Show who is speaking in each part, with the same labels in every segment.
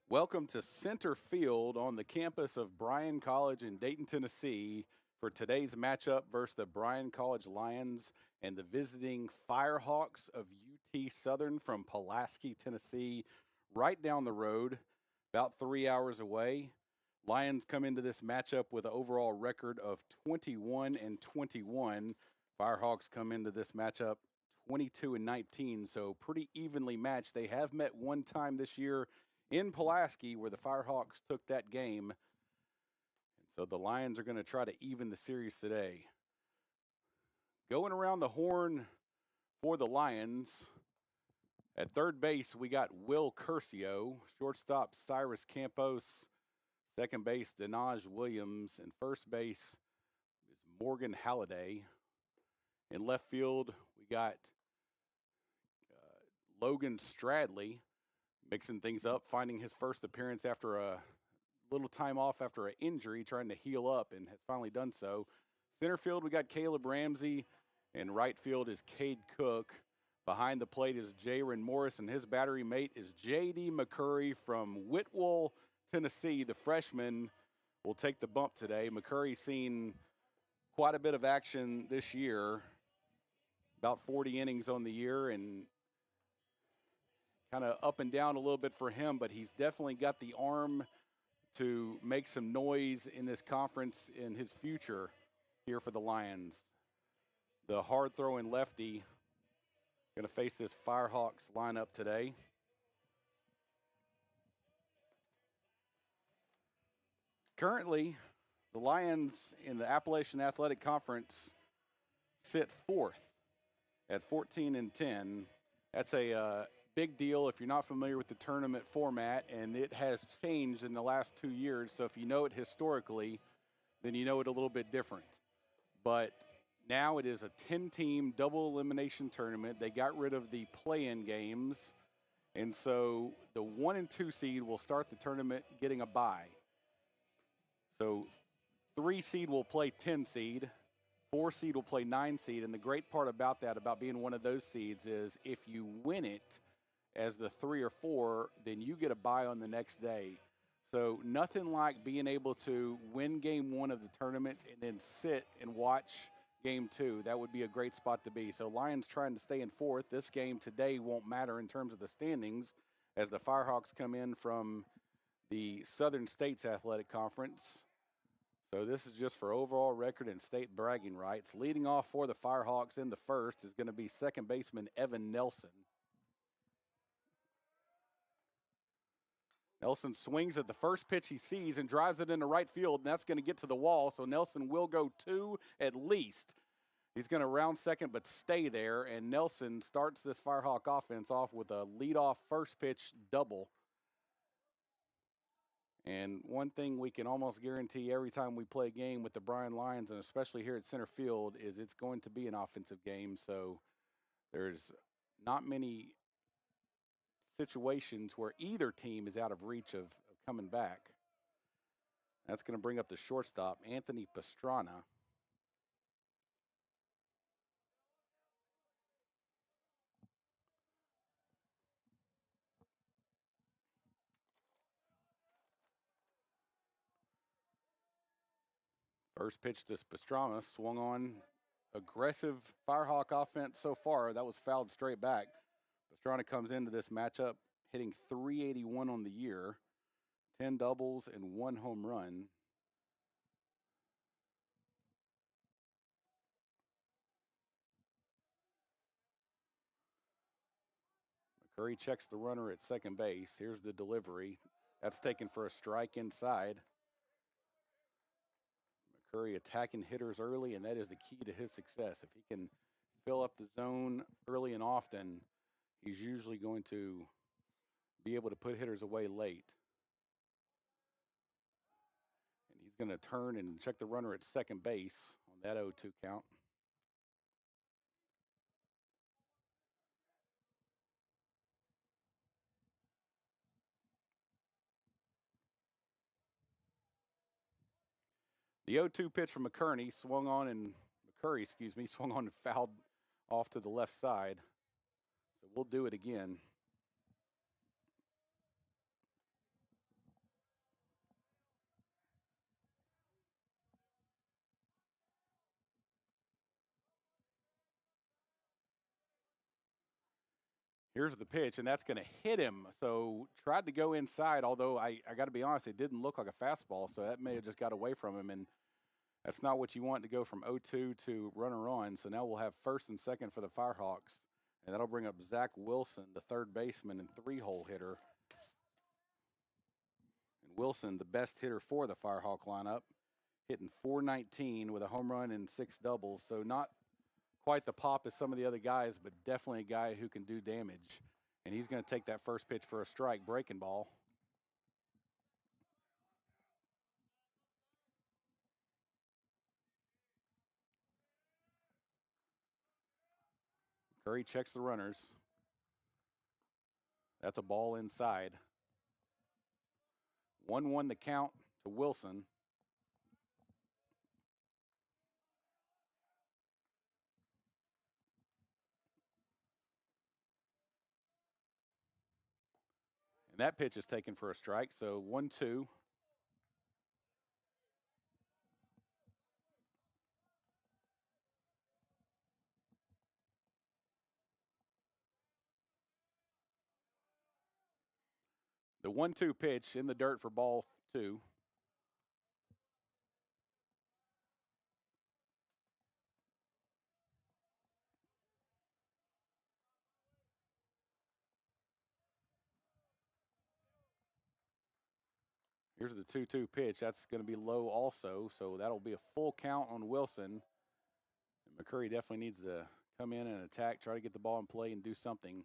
Speaker 1: Welcome to center field on the campus of Bryan College in Dayton, Tennessee for today's matchup versus the Bryan College Lions and the visiting Firehawks of UT Southern from Pulaski, Tennessee, right down the road, about 3 hours away. Lions come into this matchup with an overall record of 21 and 21. Firehawks come into this matchup 22 and 19, so pretty evenly matched. They have met one time this year in Pulaski where the Firehawks took that game. And so the Lions are going to try to even the series today. Going around the horn for the Lions, at third base, we got Will Curcio, shortstop Cyrus Campos, second base Denaj Williams, and first base is Morgan Halliday. In left field, we got Logan Stradley, mixing things up, finding his first appearance after a little time off after an injury, trying to heal up, and has finally done so. Center field, we got Caleb Ramsey, and right field is Cade Cook. Behind the plate is Jaron Morris, and his battery mate is J.D. McCurry from Whitwell, Tennessee. The freshman will take the bump today. McCurry's seen quite a bit of action this year, about 40 innings on the year, and kind of up and down a little bit for him, but he's definitely got the arm to make some noise in this conference in his future here for the Lions. The hard-throwing lefty going to face this Firehawks lineup today. Currently, the Lions in the Appalachian Athletic Conference sit fourth at 14 and 10. That's a big deal if you're not familiar with the tournament format, and it has changed in the last 2 years. So if you know it historically, then you know it a little bit different. But now it is a 10-team double elimination tournament. They got rid of the play-in games, and so the 1 and 2 seed will start the tournament getting a bye. So 3 seed will play 10 seed. 4 seed will play 9 seed. And the great part about that, about being one of those seeds, is if you win it as the 3 or 4, then you get a bye on the next day. So nothing like being able to win game 1 of the tournament and then sit and watch game 2. That would be a great spot to be. So Lions trying to stay in fourth. This game today won't matter in terms of the standings as the Firehawks come in from the Southern States Athletic Conference. So this is just for overall record and state bragging rights. Leading off for the Firehawks in the first is going to be second baseman Evan Nelson. Nelson swings at the first pitch he sees and drives it into right field, and that's going to get to the wall, so Nelson will go 2 at least. He's going to round second but stay there, and Nelson starts this Firehawk offense off with a leadoff first pitch double. And one thing we can almost guarantee every time we play a game with the Bryan Lions, and especially here at center field, is it's going to be an offensive game. So there's not many situations where either team is out of reach of coming back. That's going to bring up the shortstop, Anthony Pastrana. First pitch to Pastrana, swung on. Aggressive Firehawk offense so far. That was fouled straight back. Pastrana comes into this matchup hitting .381 on the year, 10 doubles and 1 home run. McCurry checks the runner at second base. Here's the delivery. That's taken for a strike inside. McCurry attacking hitters early, and that is the key to his success. If he can fill up the zone early and often, he's usually going to be able to put hitters away late. And he's going to turn and check the runner at second base on that 0-2 count. The 0-2 pitch from McCurry swung on and fouled off to the left side. So we'll do it again. Here's the pitch, and that's going to hit him. So tried to go inside, although I got to be honest, it didn't look like a fastball, so that may have just got away from him, and that's not what you want to go from 0-2 to runner on. So now we'll have first and second for the Firehawks, and that'll bring up Zach Wilson, the third baseman and three-hole hitter. And Wilson, the best hitter for the Firehawk lineup, hitting .419 with a home run and 6 doubles. So not quite the pop as some of the other guys, but definitely a guy who can do damage. And he's going to take that first pitch for a strike, breaking ball. Curry checks the runners. That's a ball inside. 1-1 the count to Wilson. And that pitch is taken for a strike, so 1-2. The 1-2 pitch in the dirt for ball 2. Here's the 2-2 pitch. That's going to be low also, so that'll be a full count on Wilson. And McCurry definitely needs to come in and attack, try to get the ball in play and do something.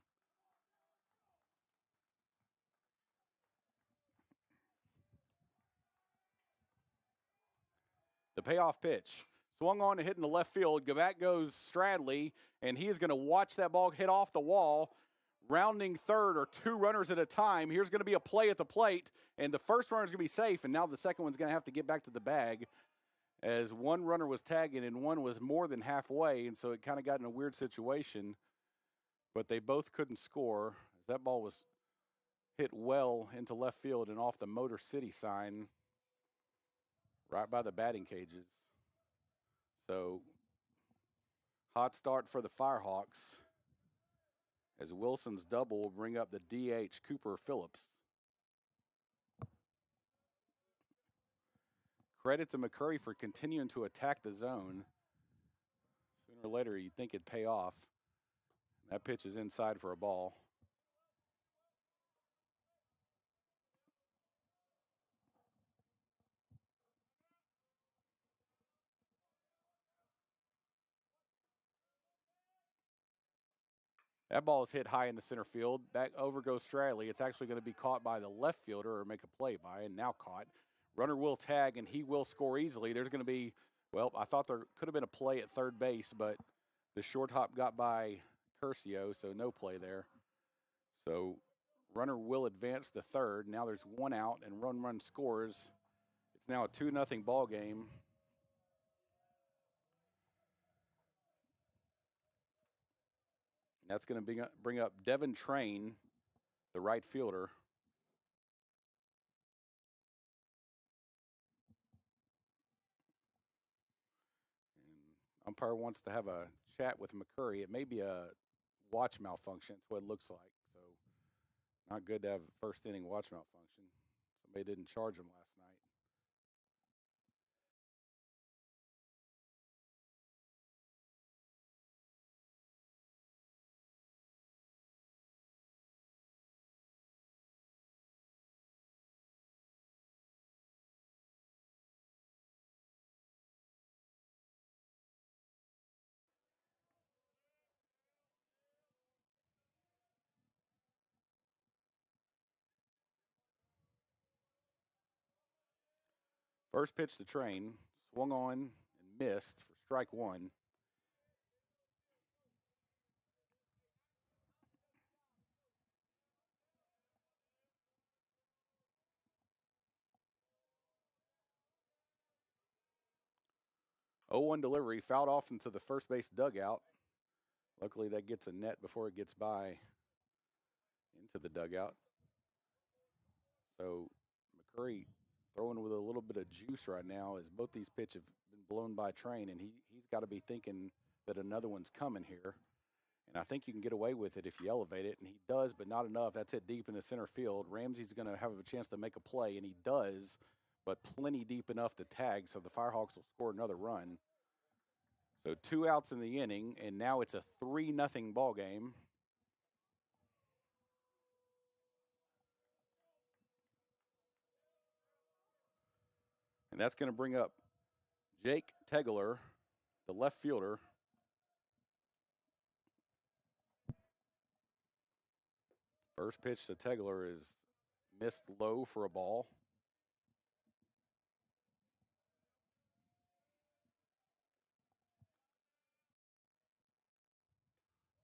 Speaker 1: The payoff pitch. Swung on and hit in the left field. Back goes Stradley, and he is going to watch that ball hit off the wall. Rounding third or 2 runners at a time. Here's going to be a play at the plate, and the first runner is going to be safe, and now the second one's going to have to get back to the bag as one runner was tagging and one was more than halfway, and so it kind of got in a weird situation, but they both couldn't score. That ball was hit well into left field and off the Motor City sign right by the batting cages. So hot start for the Firehawks as Wilson's double will bring up the DH Cooper Phillips. Credit to McCurry for continuing to attack the zone. Sooner or later, you'd think it'd pay off. That pitch is inside for a ball. That ball is hit high in the center field. Back over goes Stradley. It's actually going to be caught by the left fielder or make a play by, and now caught. Runner will tag, and he will score easily. There's going to be, well, I thought there could have been a play at third base, but the short hop got by Curcio, so no play there. So runner will advance to third. Now there's 1 out, and run scores. It's now a 2-0 ball game. That's going to bring up Devin Train, the right fielder. And umpire wants to have a chat with McCurry. It may be a watch malfunction. That's what it looks like. So not good to have a first inning watch malfunction. Somebody didn't charge him last night. First pitch to Train, swung on and missed for strike 1. Oh, 1 delivery, fouled off into the first base dugout. Luckily, that gets a net before it gets by into the dugout. So McCurry throwing with a little bit of juice right now as both these pitches have been blown by Train, and he's got to be thinking that another one's coming here. And I think you can get away with it if you elevate it, and he does, but not enough. That's hit deep in the center field. Ramsey's going to have a chance to make a play, and he does, but plenty deep enough to tag, so the Firehawks will score another run. So 2 outs in the inning, and now it's a 3-0 ball game. And that's going to bring up Jake Tegler, the left fielder. First pitch to Tegler is missed low for a ball.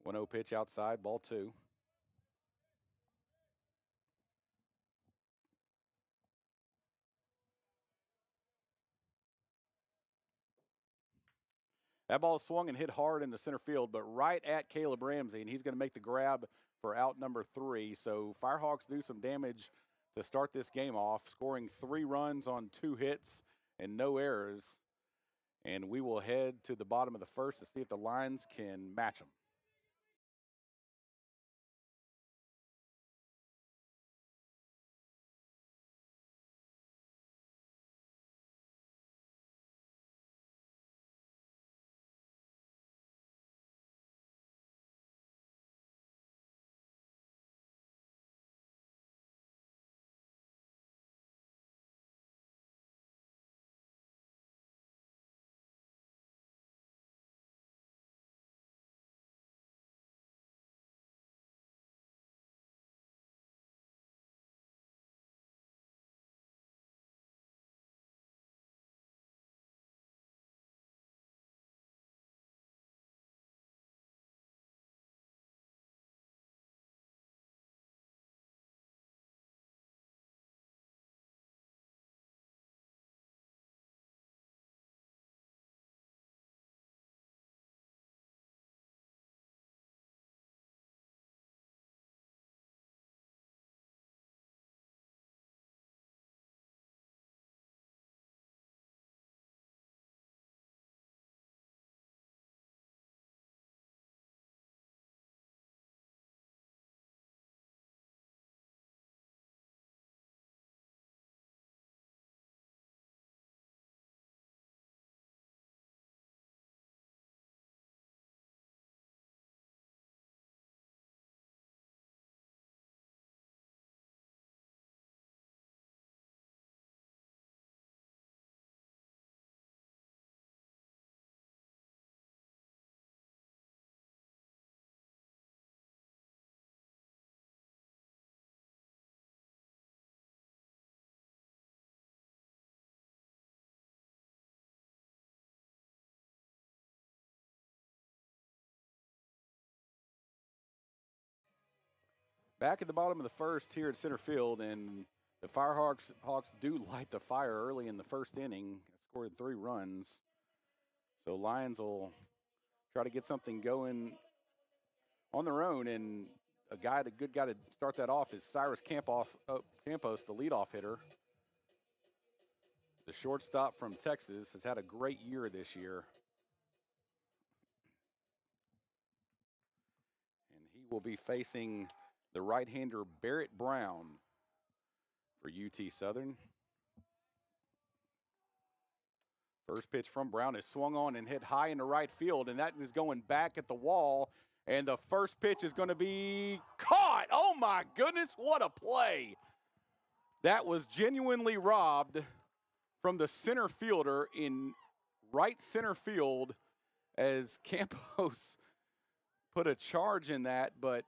Speaker 1: 1-0 pitch outside, ball 2. That ball swung and hit hard in the center field, but right at Caleb Ramsey, and he's going to make the grab for out number 3. So Firehawks do some damage to start this game off, scoring 3 runs on 2 hits and no errors. And we will head to the bottom of the first to see if the Lions can match them. Back at the bottom of the first here at center field, and the Firehawks do light the fire early in the first inning, scored 3 runs. So Lions will try to get something going on their own, and a good guy to start that off is Cyrus Campos, the leadoff hitter. The shortstop from Texas has had a great year this year. And he will be facing the right-hander Barrett Brown for UT Southern. First pitch from Brown is swung on and hit high in the right field, and that is going back at the wall. And the first pitch is going to be caught. Oh, my goodness, what a play. That was genuinely robbed from the center fielder in right center field as Campos put a charge in that. But,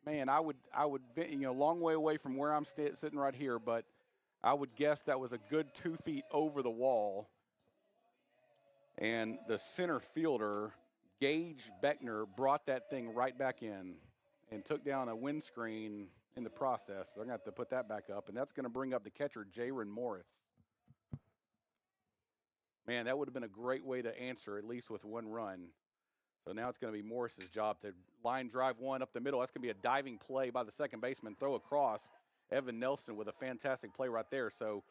Speaker 1: man, I would long way away from where I'm sitting right here, but I would guess that was a good 2 feet over the wall. And the center fielder, Gage Beckner, brought that thing right back in and took down a windscreen in the process. They're going to have to put that back up, and that's going to bring up the catcher, Jaron Morris. Man, that would have been a great way to answer, at least with 1 run. So now it's going to be Morris's job to line drive 1 up the middle. That's going to be a diving play by the second baseman, throw across. Evan Nelson with a fantastic play right there. So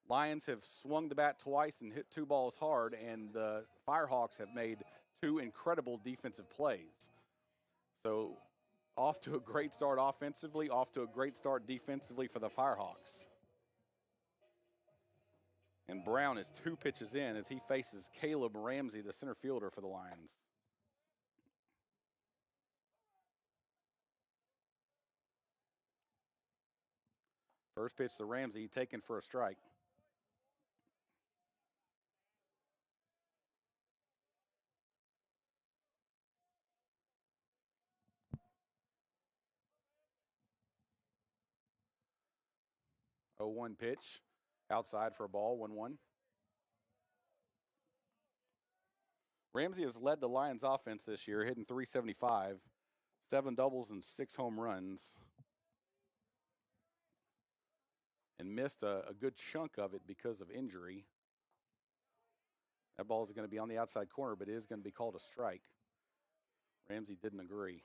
Speaker 1: Lions have swung the bat twice and hit 2 balls hard, and the Firehawks have made 2 incredible defensive plays. So off to a great start offensively, off to a great start defensively for the Firehawks. And Brown is 2 pitches in as he faces Caleb Ramsey, the center fielder for the Lions. First pitch to Ramsey, taken for a strike. Oh, 1 pitch outside for a ball, 1-1. Ramsey has led the Lions offense this year, hitting .375, 7 doubles and 6 home runs, and missed a good chunk of it because of injury. That ball is going to be on the outside corner, but it is going to be called a strike. Ramsey didn't agree.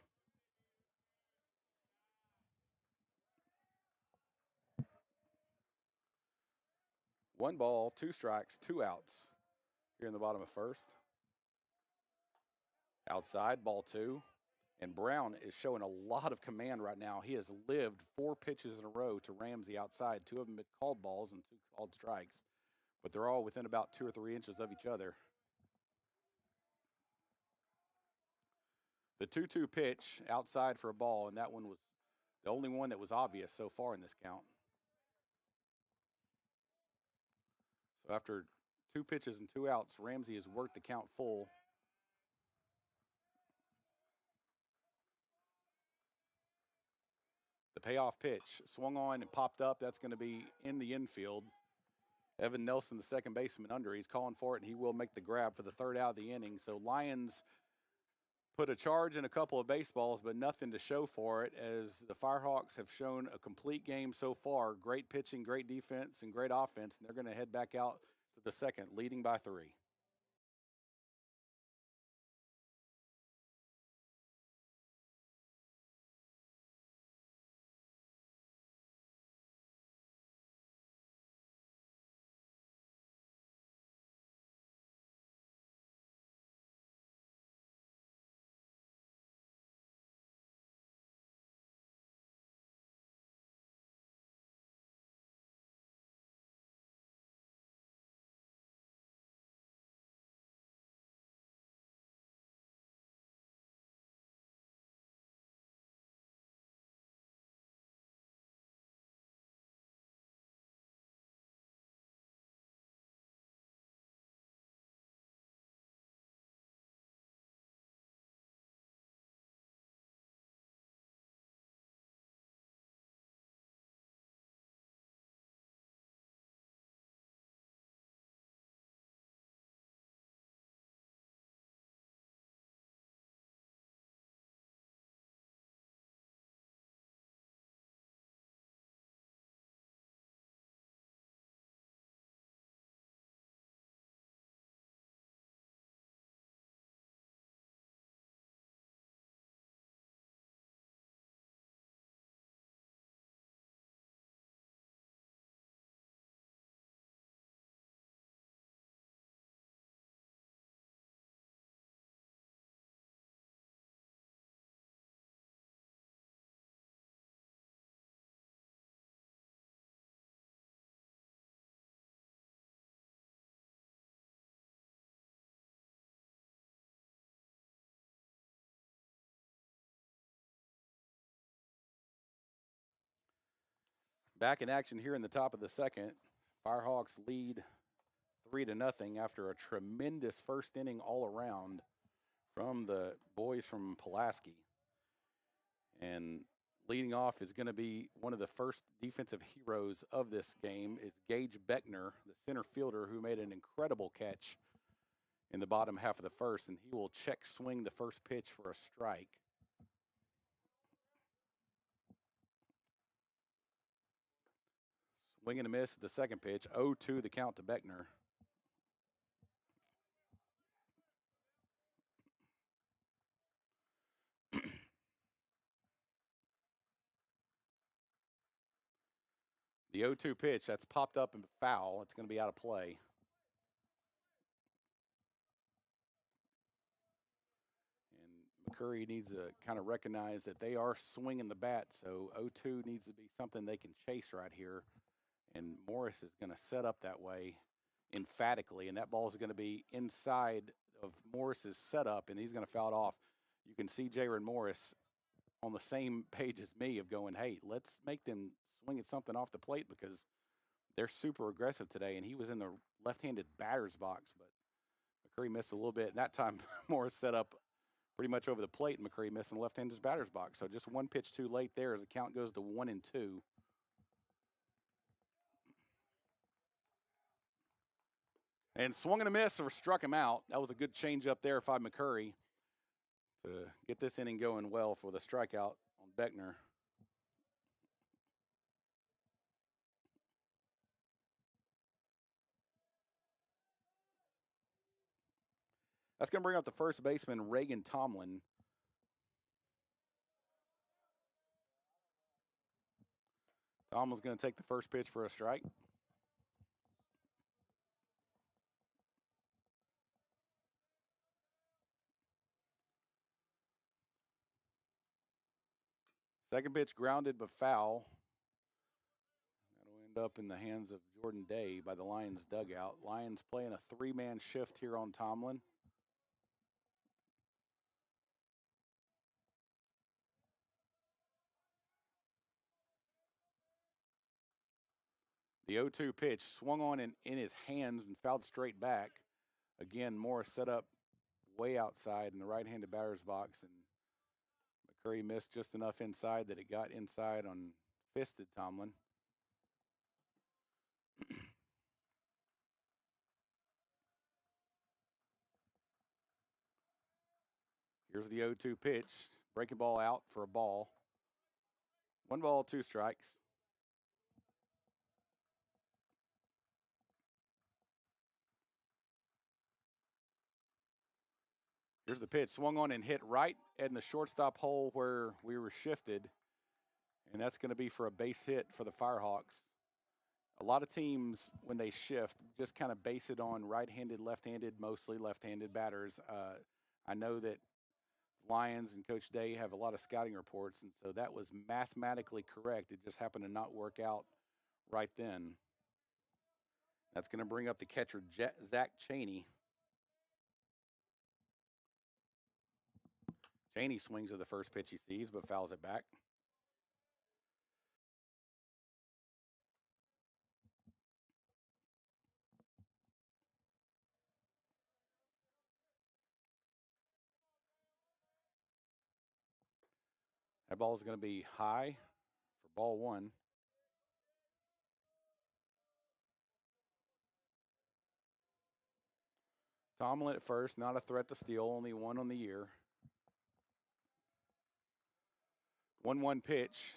Speaker 1: One ball, 2 strikes, 2 outs here in the bottom of first. Outside, ball 2. And Brown is showing a lot of command right now. He has lived 4 pitches in a row to Ramsey outside. 2 of them been called balls and 2 called strikes. But they're all within about 2 or 3 inches of each other. The 2-2 pitch outside for a ball, and that one was the only one that was obvious so far in this count. So after 2 pitches and 2 outs, Ramsey has worked the count full. The payoff pitch swung on and popped up. That's going to be in the infield. Evan Nelson, the second baseman, under. He's calling for it, and he will make the grab for the 3rd out of the inning. So Lions put a charge in a couple of baseballs, but nothing to show for it, as the Firehawks have shown a complete game so far. Great pitching, great defense, and great offense, and they're going to head back out to the 2nd, leading by 3. Back in action here in the top of the 2nd. Firehawks lead 3-0 after a tremendous first inning all around from the boys from Pulaski. And leading off is going to be one of the first defensive heroes of this game is Gage Beckner, the center fielder, who made an incredible catch in the bottom half of the first, and he will check swing the first pitch for a strike. Swing and a miss at the second pitch. 0-2 the count to Beckner. The 0-2 pitch, that's popped up and foul. It's going to be out of play. And McCurry needs to kind of recognize that they are swinging the bat, so 0-2 needs to be something they can chase right here. And Morris is going to set up that way emphatically, and that ball is going to be inside of Morris's setup, and he's going to foul it off. You can see Jaron Morris on the same page as me of going, hey, let's make them swing at something off the plate because they're super aggressive today. And he was in the left-handed batter's box, but McCurry missed a little bit. And that time, Morris set up pretty much over the plate, and McCurry missed in the left-handed batter's box. So just one pitch too late there as the count goes to 1-2. And swung and a miss or struck him out. That was a good change up there by McCurry to get this inning going well for the strikeout on Beckner. That's going to bring up the first baseman, Reagan Tomlin. Tomlin's going to take the first pitch for a strike. Second pitch grounded but foul. That'll end up in the hands of Jordan Day by the Lions dugout. Lions playing a three-man shift here on Tomlin. The 0-2 pitch swung on in his hands and fouled straight back. Again, Morris set up way outside in the right-handed batter's box, and McCurry missed just enough inside that it got inside on fisted Tomlin. Here's the 0-2 pitch. Breaking ball out for a ball. 1 ball, 2 strikes. Here's the pitch. Swung on and hit right in the shortstop hole where we were shifted. And that's going to be for a base hit for the Firehawks. A lot of teams, when they shift, just kind of base it on right-handed, left-handed, mostly left-handed batters. I know that Lions and Coach Day have a lot of scouting reports, and so that was mathematically correct. It just happened to not work out right then. That's going to bring up the catcher, Zach Cheney. Cheney swings at the first pitch he sees, but fouls it back. That ball is going to be high for ball 1. Tomlin at first, not a threat to steal, only 1 on the year. 1-1 pitch,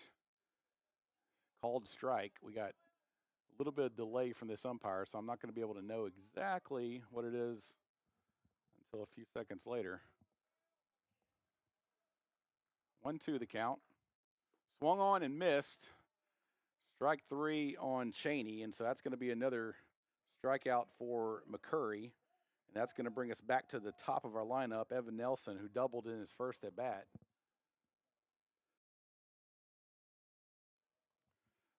Speaker 1: called strike. We got a little bit of delay from this umpire, so I'm not going to be able to know exactly what it is until a few seconds later. 1-2 the count. Swung on and missed. Strike 3 on Cheney, and so that's going to be another strikeout for McCurry. And that's going to bring us back to the top of our lineup, Evan Nelson, who doubled in his first at bat.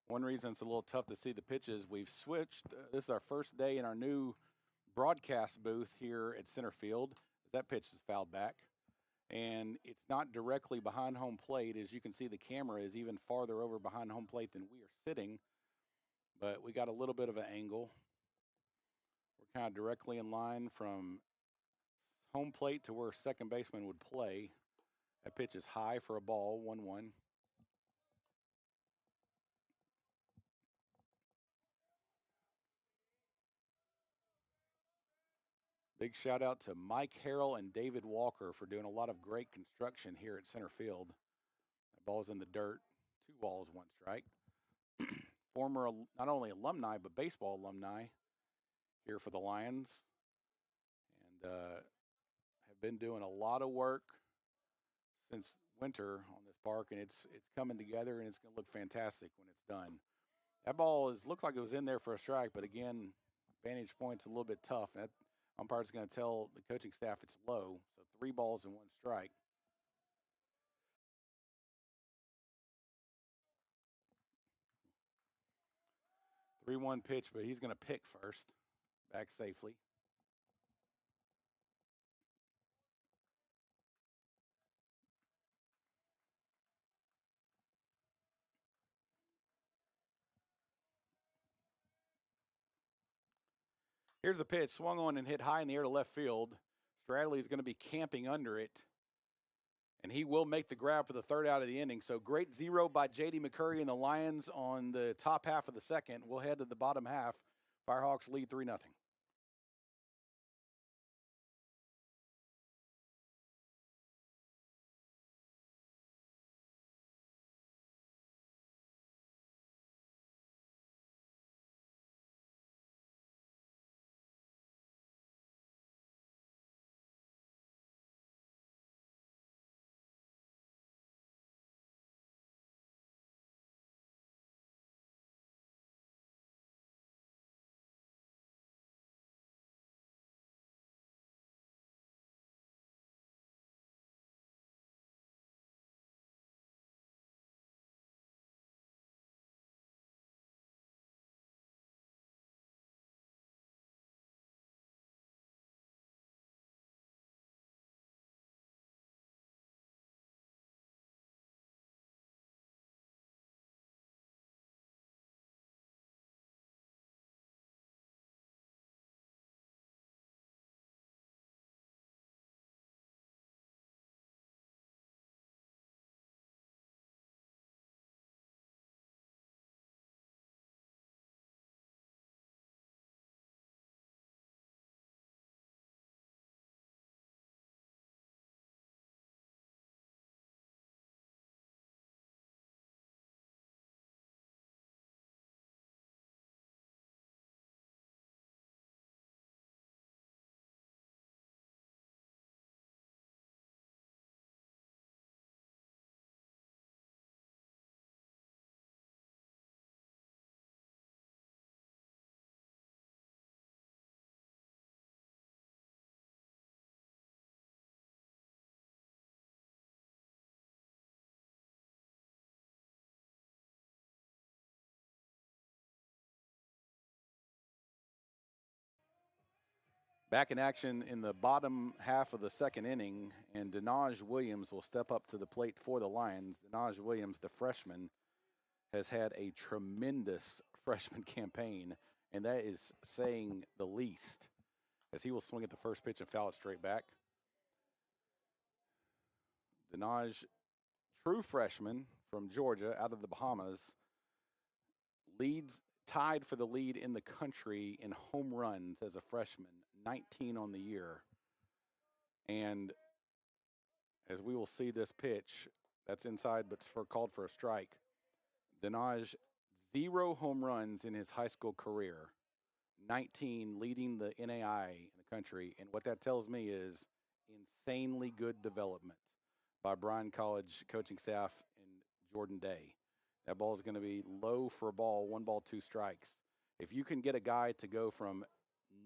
Speaker 1: One reason it's a little tough to see the pitches, we've switched. This is our first day in our new broadcast booth here at center field. That pitch is fouled back. And it's not directly behind home plate. As you can see, the camera is even farther over behind home plate than we are sitting. But we got a little bit of an angle. We're kind of directly in line from home plate to where second baseman would play. That pitch is high for a ball, 1-1. Big shout out to Mike Harrell and David Walker for doing a lot of great construction here at center field. That ball's in the dirt. 2 balls, 1 strike. Former, not only alumni, but baseball alumni here for the Lions. And have been doing a lot of work since winter on this park, and it's coming together, and it's going to look fantastic when it's done. That ball looked like it was in there for a strike, but again, vantage point's a little bit tough. That umpire's going to tell the coaching staff it's low, so 3 balls and 1 strike. 3-1 pitch, but he's going to pick first. Back safely. Here's the pitch. Swung on and hit high in the air to left field. Stradley is going to be camping under it. And he will make the grab for the third out of the inning. So great zero by J.D. McCurry and the Lions on the top half of the second. We'll head to the bottom half. Firehawks lead 3-0. Back in action in the bottom half of the second inning, and Denaj Williams will step up to the plate for the Lions. Denaj Williams, the freshman, has had a tremendous freshman campaign, and that is saying the least, as he will swing at the first pitch and foul it straight back. Denaj, true freshman from Georgia out of the Bahamas, leads tied for the lead in the country in home runs as a freshman, 19 on the year. And as we will see this pitch, that's inside but called for a strike. Denaj, 0 home runs in his high school career, 19 leading the NAI in the country. And what that tells me is insanely good development by Bryan College coaching staff and Jordan Day. That ball is going to be low for a ball, 1 ball, 2 strikes. If you can get a guy to go from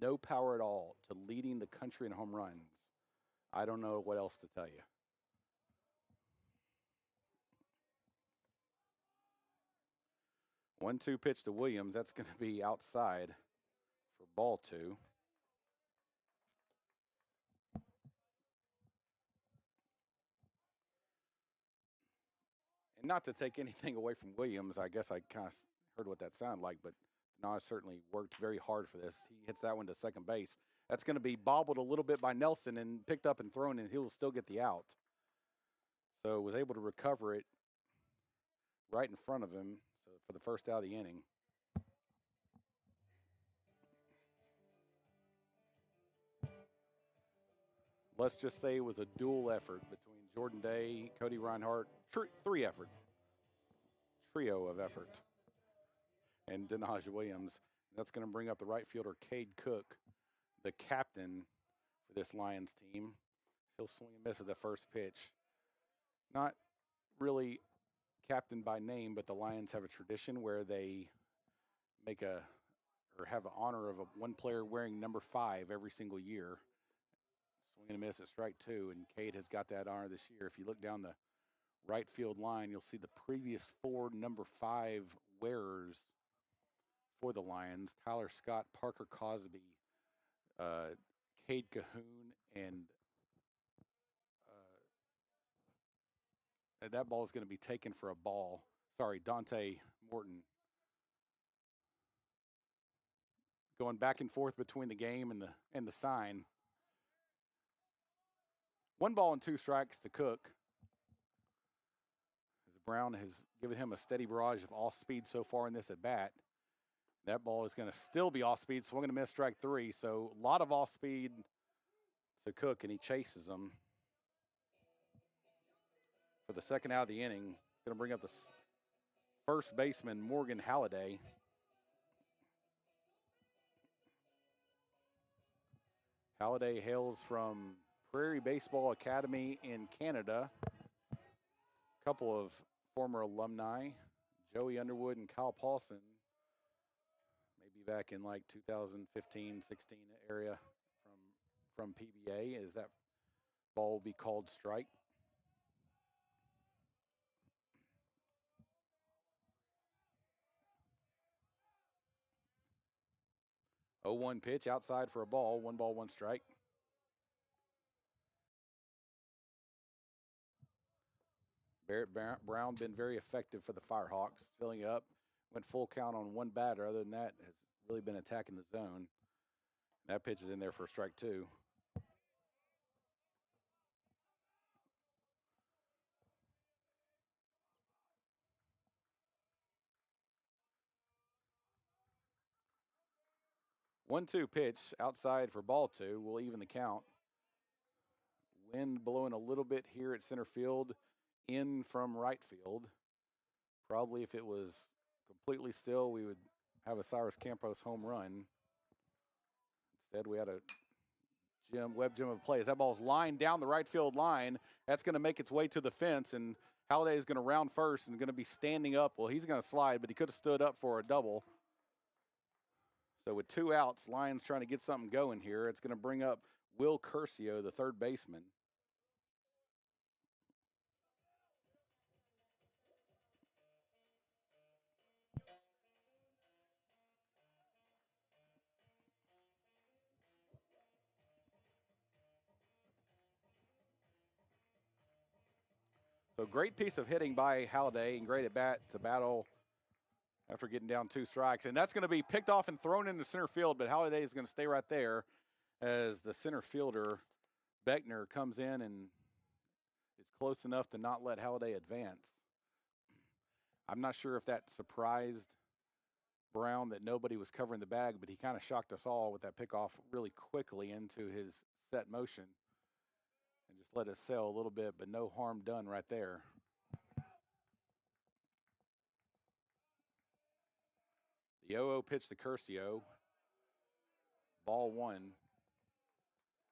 Speaker 1: no power at all to leading the country in home runs, I don't know what else to tell you. 1-2 pitch to Williams. That's going to be outside for ball 2. And not to take anything away from Williams, I guess I kind of heard what that sounded like, but Denaj certainly worked very hard for this. He hits that one to second base. That's going to be bobbled a little bit by Nelson and picked up and thrown, and he'll still get the out. So was able to recover it right in front of him for the first out of the inning. Let's just say it was a dual effort between Jordan Day, Cody Reinhardt, trio of effort, and Denaj Williams. That's going to bring up the right fielder, Cade Cook, the captain for this Lions team. He'll swing and miss at the first pitch. Not really captain by name, but the Lions have a tradition where they have an honor of one player wearing number 5 every single year. Swing and miss at strike 2, and Cade has got that honor this year. If you look down the right field line, you'll see the previous 4 number 5 wearers for the Lions. Tyler Scott, Parker Cosby, Cade Cahoon, and that ball is going to be taken for a ball. Sorry, Dante Morton. Going back and forth between the game and the sign. 1 ball and 2 strikes to Cook. As Brown has given him a steady barrage of off speed so far in this at bat. That ball is going to still be off speed, so we're going to miss strike 3. So a lot of off speed to Cook, and he chases him. For the second out of the inning, it's going to bring up the first baseman, Morgan Halliday. Halliday hails from Prairie Baseball Academy in Canada. A couple of former alumni, Joey Underwood and Kyle Paulson, maybe back in like 2015, 16 area from PBA. As that ball will be called strike. Oh, 1 pitch outside for a ball. 1 ball, 1 strike. Barrett Brown been very effective for the Firehawks, filling up. Went full count on 1 batter. Other than that, has really been attacking the zone. That pitch is in there for strike 2. One-two pitch outside for ball 2. We'll even the count. Wind blowing a little bit here at center field, in from right field. Probably if it was completely still, we would have a Cyrus Campos home run. Instead, we had a Webb Jim of plays. That ball's lined down the right field line. That's going to make its way to the fence, and Halliday is going to round first and going to be standing up. Well, he's going to slide, but he could have stood up for a double. So with 2 outs, Lions trying to get something going here. It's going to bring up Will Curcio, the third baseman. So great piece of hitting by Halliday and great at bat to battle after getting down 2 strikes. And that's going to be picked off and thrown into center field, but Halliday is going to stay right there as the center fielder, Beckner, comes in and is close enough to not let Halliday advance. I'm not sure if that surprised Brown that nobody was covering the bag, but he kind of shocked us all with that pickoff really quickly into his set motion and just let us sail a little bit, but no harm done right there. The 0-0 pitch to Curcio. Ball 1.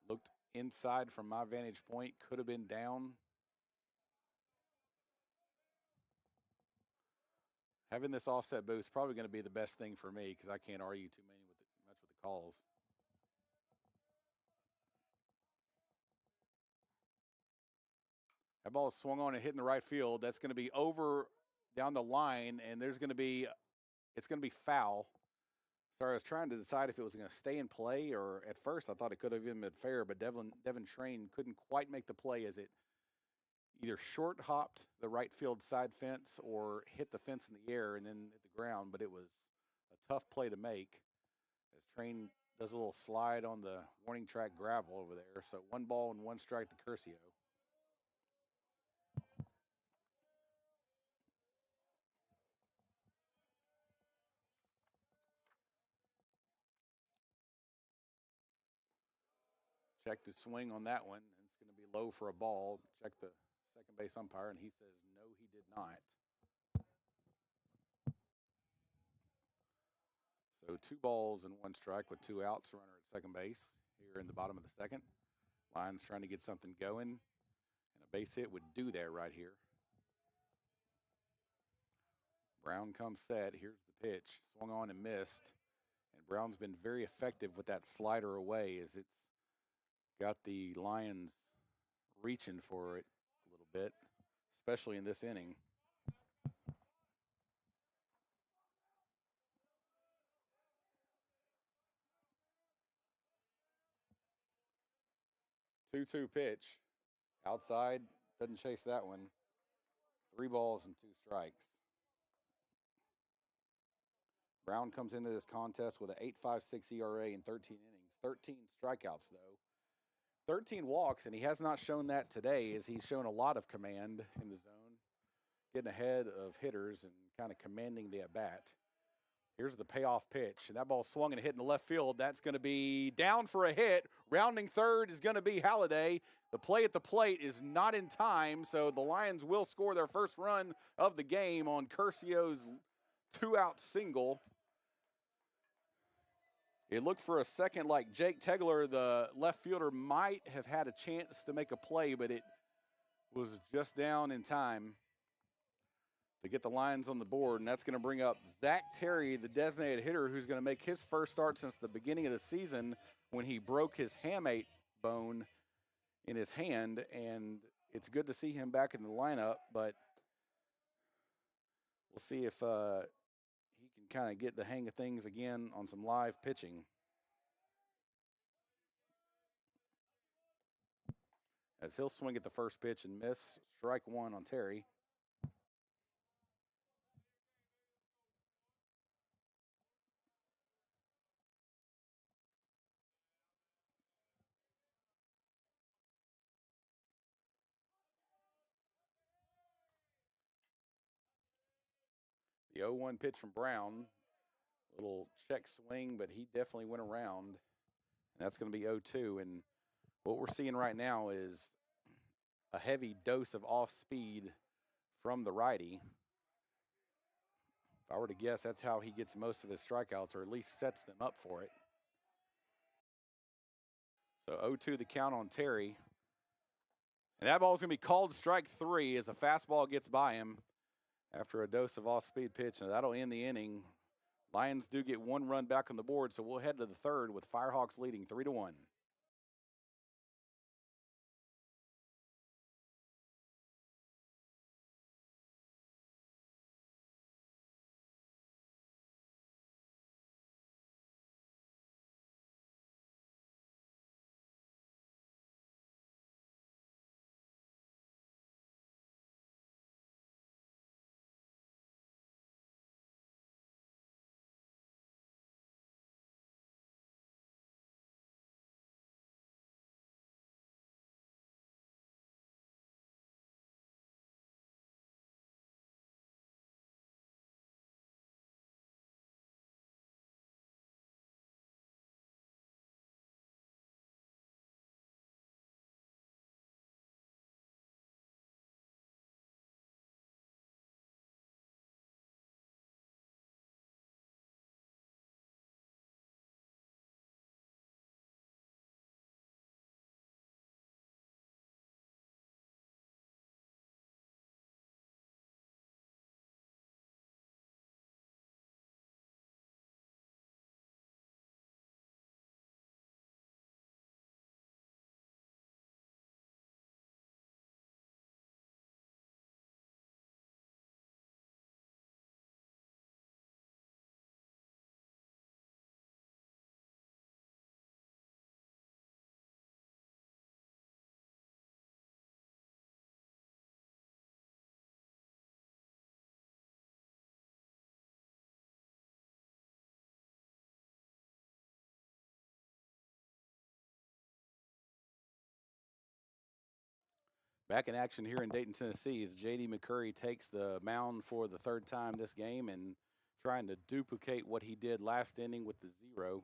Speaker 1: Looked inside from my vantage point. Could have been down. Having this offset booth is probably going to be the best thing for me because I can't argue much with the calls. That ball is swung on and hit in the right field. That's going to be over down the line, and it's going to be foul. Sorry, I was trying to decide if it was going to stay in play, or at first I thought it could have even been fair, but Devin Train couldn't quite make the play as it either short hopped the right field side fence or hit the fence in the air and then hit the ground, but it was a tough play to make as Train does a little slide on the warning track gravel over there. So 1 ball and 1 strike to Curcio. Check the swing on that one. It's going to be low for a ball. Check the second base umpire, and he says no, he did not. So 2 balls and 1 strike with 2 outs. Runner at second base here in the bottom of the second. Lions trying to get something going, and a base hit would do that right here. Brown comes set. Here's the pitch. Swung on and missed. And Brown's been very effective with that slider away as it's got the Lions reaching for it a little bit, especially in this inning. 2-2 pitch. Outside, doesn't chase that one. 3 balls and 2 strikes. Brown comes into this contest with an 8.56 ERA in 13 innings. 13 strikeouts, though. 13 walks, and he has not shown that today, as he's shown a lot of command in the zone, getting ahead of hitters and kind of commanding the at-bat. Here's the payoff pitch, and that ball swung and hit in the left field. That's going to be down for a hit. Rounding third is going to be Halliday. The play at the plate is not in time, so the Lions will score their first run of the game on Curcio's 2-out single. It looked for a second like Jake Tegler, the left fielder, might have had a chance to make a play, but it was just down in time to get the Lions on the board, and that's going to bring up Zach Terry, the designated hitter, who's going to make his first start since the beginning of the season when he broke his hamate bone in his hand, and it's good to see him back in the lineup, but we'll see if he can kind of get the hang of things again on some live pitching. As he'll swing at the first pitch and miss, strike one on Terry. The 0-1 pitch from Brown. Little check swing, but he definitely went around. And that's going to be 0-2. And what we're seeing right now is a heavy dose of off speed from the righty. If I were to guess, that's how he gets most of his strikeouts, or at least sets them up for it. So 0-2 the count on Terry. And that ball's going to be called strike 3 as a fastball gets by him after a dose of off-speed pitch. And that'll end the inning. Lions do get 1 run back on the board, so we'll head to the third with Firehawks leading 3-1. Back in action here in Dayton, Tennessee, as J.D. McCurry takes the mound for the third time this game and trying to duplicate what he did last inning with the 0.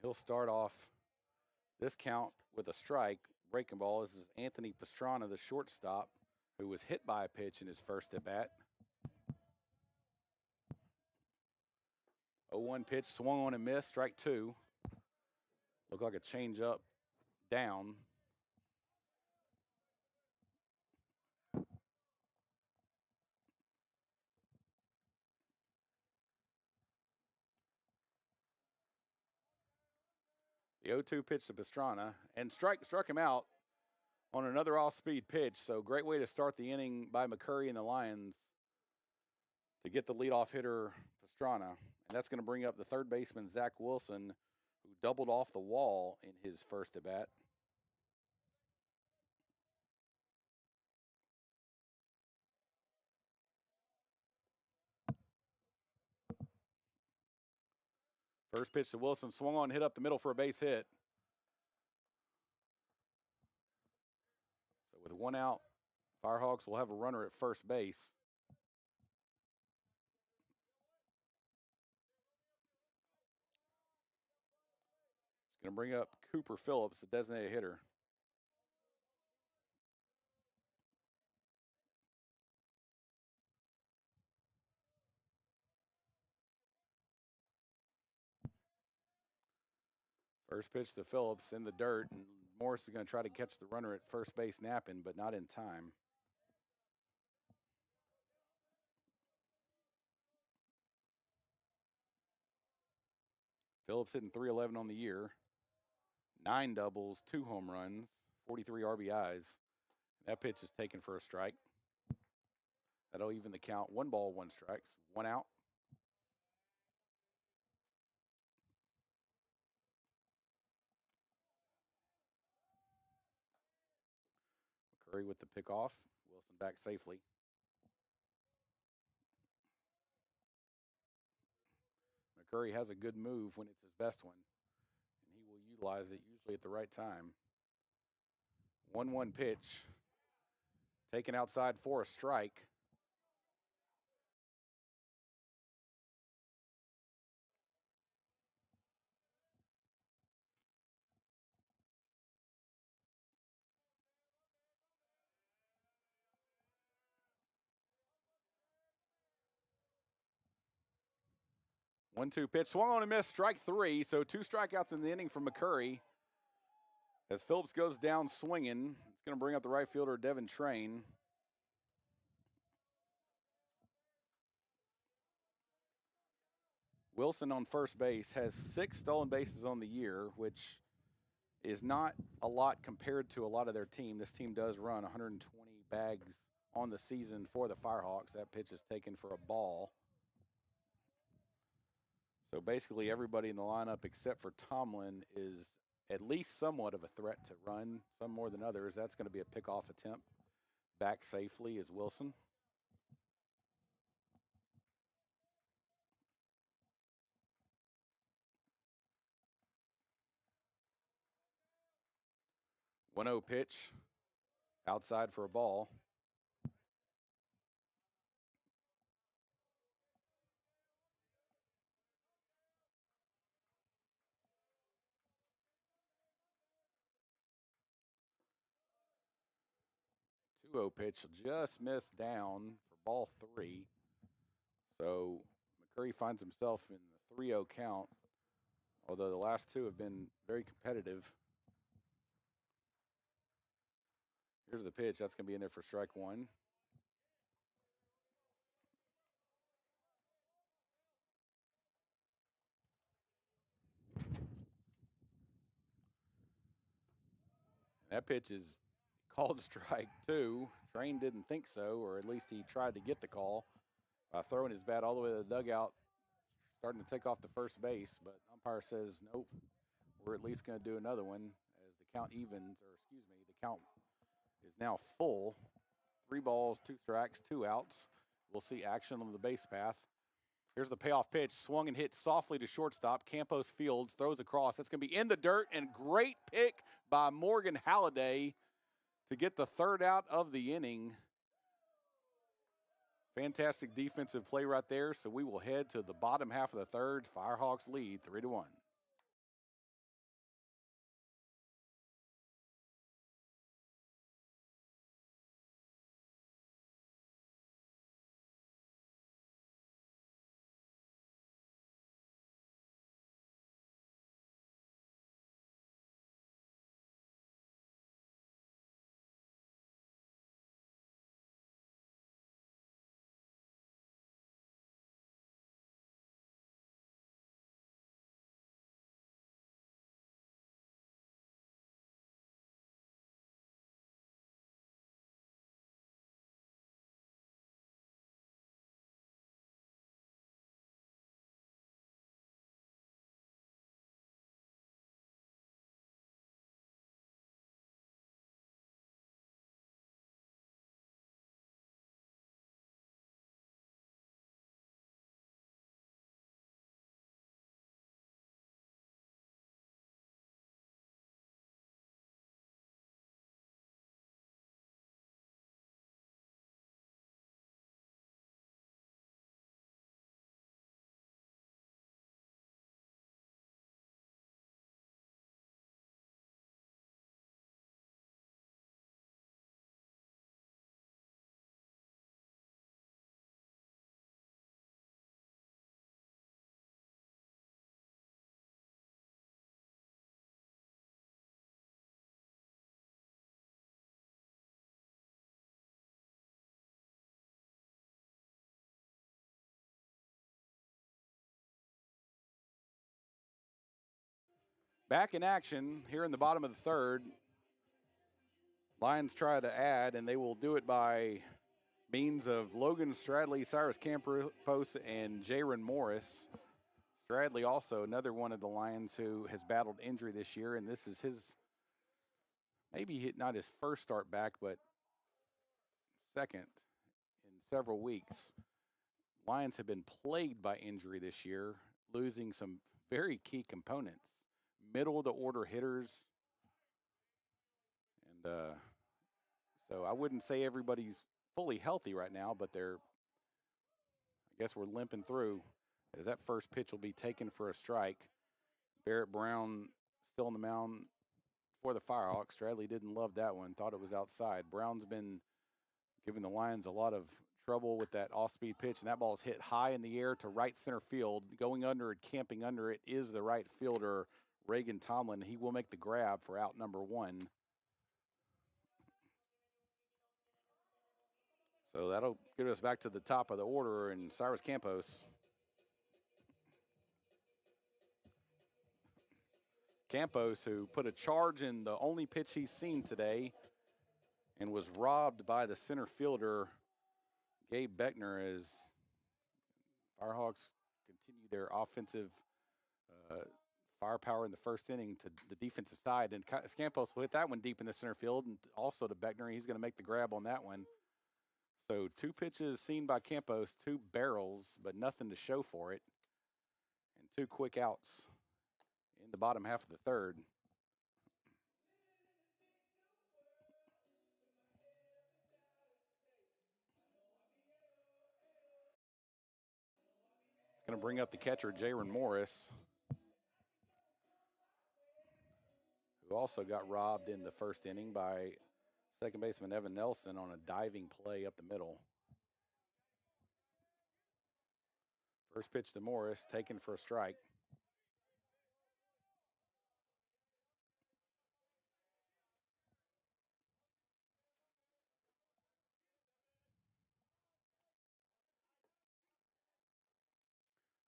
Speaker 1: He'll start off this count with a strike. Breaking ball. This is Anthony Pastrana, the shortstop, who was hit by a pitch in his first at-bat. 0-1 pitch, swung on and missed, strike 2. Looked like a changeup down. The 0-2 pitch to Pastrana, and struck him out on another off-speed pitch. So great way to start the inning by McCurry and the Lions to get the leadoff hitter Pastrana. And that's going to bring up the third baseman, Zach Wilson, who doubled off the wall in his first at bat. First pitch to Wilson, swung on, hit up the middle for a base hit. So with one out, Firehawks will have a runner at first base. It's going to bring up Cooper Phillips, the designated hitter. First pitch to Phillips in the dirt, and Morris is going to try to catch the runner at first base napping, but not in time. Phillips hitting .311 on the year, 9 doubles, 2 home runs, 43 RBIs. That pitch is taken for a strike. That'll even the count. 1 ball, 1 strike, 1 out. McCurry with the pickoff. Wilson back safely. McCurry has a good move when it's his best one, and he will utilize it usually at the right time. 1-1 pitch. Taken outside for a strike. One-two pitch, swung on and missed, strike 3. So 2 strikeouts in the inning from McCurry. As Phillips goes down swinging, it's going to bring up the right fielder, Devin Train. Wilson on first base has 6 stolen bases on the year, which is not a lot compared to a lot of their team. This team does run 120 bags on the season for the Firehawks. That pitch is taken for a ball. So basically everybody in the lineup except for Tomlin is at least somewhat of a threat to run, some more than others. That's going to be a pickoff attempt. Back safely is Wilson. One-zero pitch, outside for a ball. Two-zero pitch just missed down for ball 3. So McCurry finds himself in the 3-0 count, although the last 2 have been very competitive. Here's the pitch. That's going to be in there for strike 1. That pitch is called strike 2. Train didn't think so, or at least he tried to get the call by throwing his bat all the way to the dugout, starting to take off to first base. But umpire says, nope, we're at least going to do another one as the count evens, or excuse me, the count is now full. 3 balls, 2 strikes, 2 outs. We'll see action on the base path. Here's the payoff pitch, swung and hit softly to shortstop. Campos Fields throws across. That's going to be in the dirt, and great pick by Morgan Halliday to get the 3rd out of the inning. Fantastic defensive play right there. So we will head to the bottom half of the 3rd. Firehawks lead 3-1. Back in action here in the bottom of the third. Lions try to add, and they will do it by means of Logan Stradley, Cyrus Campos, and Jaron Morris. Stradley also another one of the Lions who has battled injury this year, and this is his, maybe not his first start back, but second in several weeks. Lions have been plagued by injury this year, losing some very key components. Middle of the order hitters. And so I wouldn't say everybody's fully healthy right now, but I guess we're limping through as that first pitch will be taken for a strike. Barrett Brown still on the mound for the Firehawks. Stradley didn't love that one, thought it was outside. Brown's been giving the Lions a lot of trouble with that off-speed pitch, and that ball is hit high in the air to right center field. Going under it, camping under it is the right fielder, Reagan Tomlin. He will make the grab for out number one. So that'll get us back to the top of the order, and Cyrus Campos. Campos, who put a charge in the only pitch he's seen today and was robbed by the center fielder, Gabe Beckner, as Firehawks continue their offensive firepower in the first inning to the defensive side. And Campos will hit that one deep in the center field, and also to Beckner. He's going to make the grab on that one. So 2 pitches seen by Campos, 2 barrels, but nothing to show for it. And 2 quick outs in the bottom half of the third. It's going to bring up the catcher, Jaron Morris, who also got robbed in the first inning by second baseman Evan Nelson on a diving play up the middle. First pitch to Morris, taken for a strike.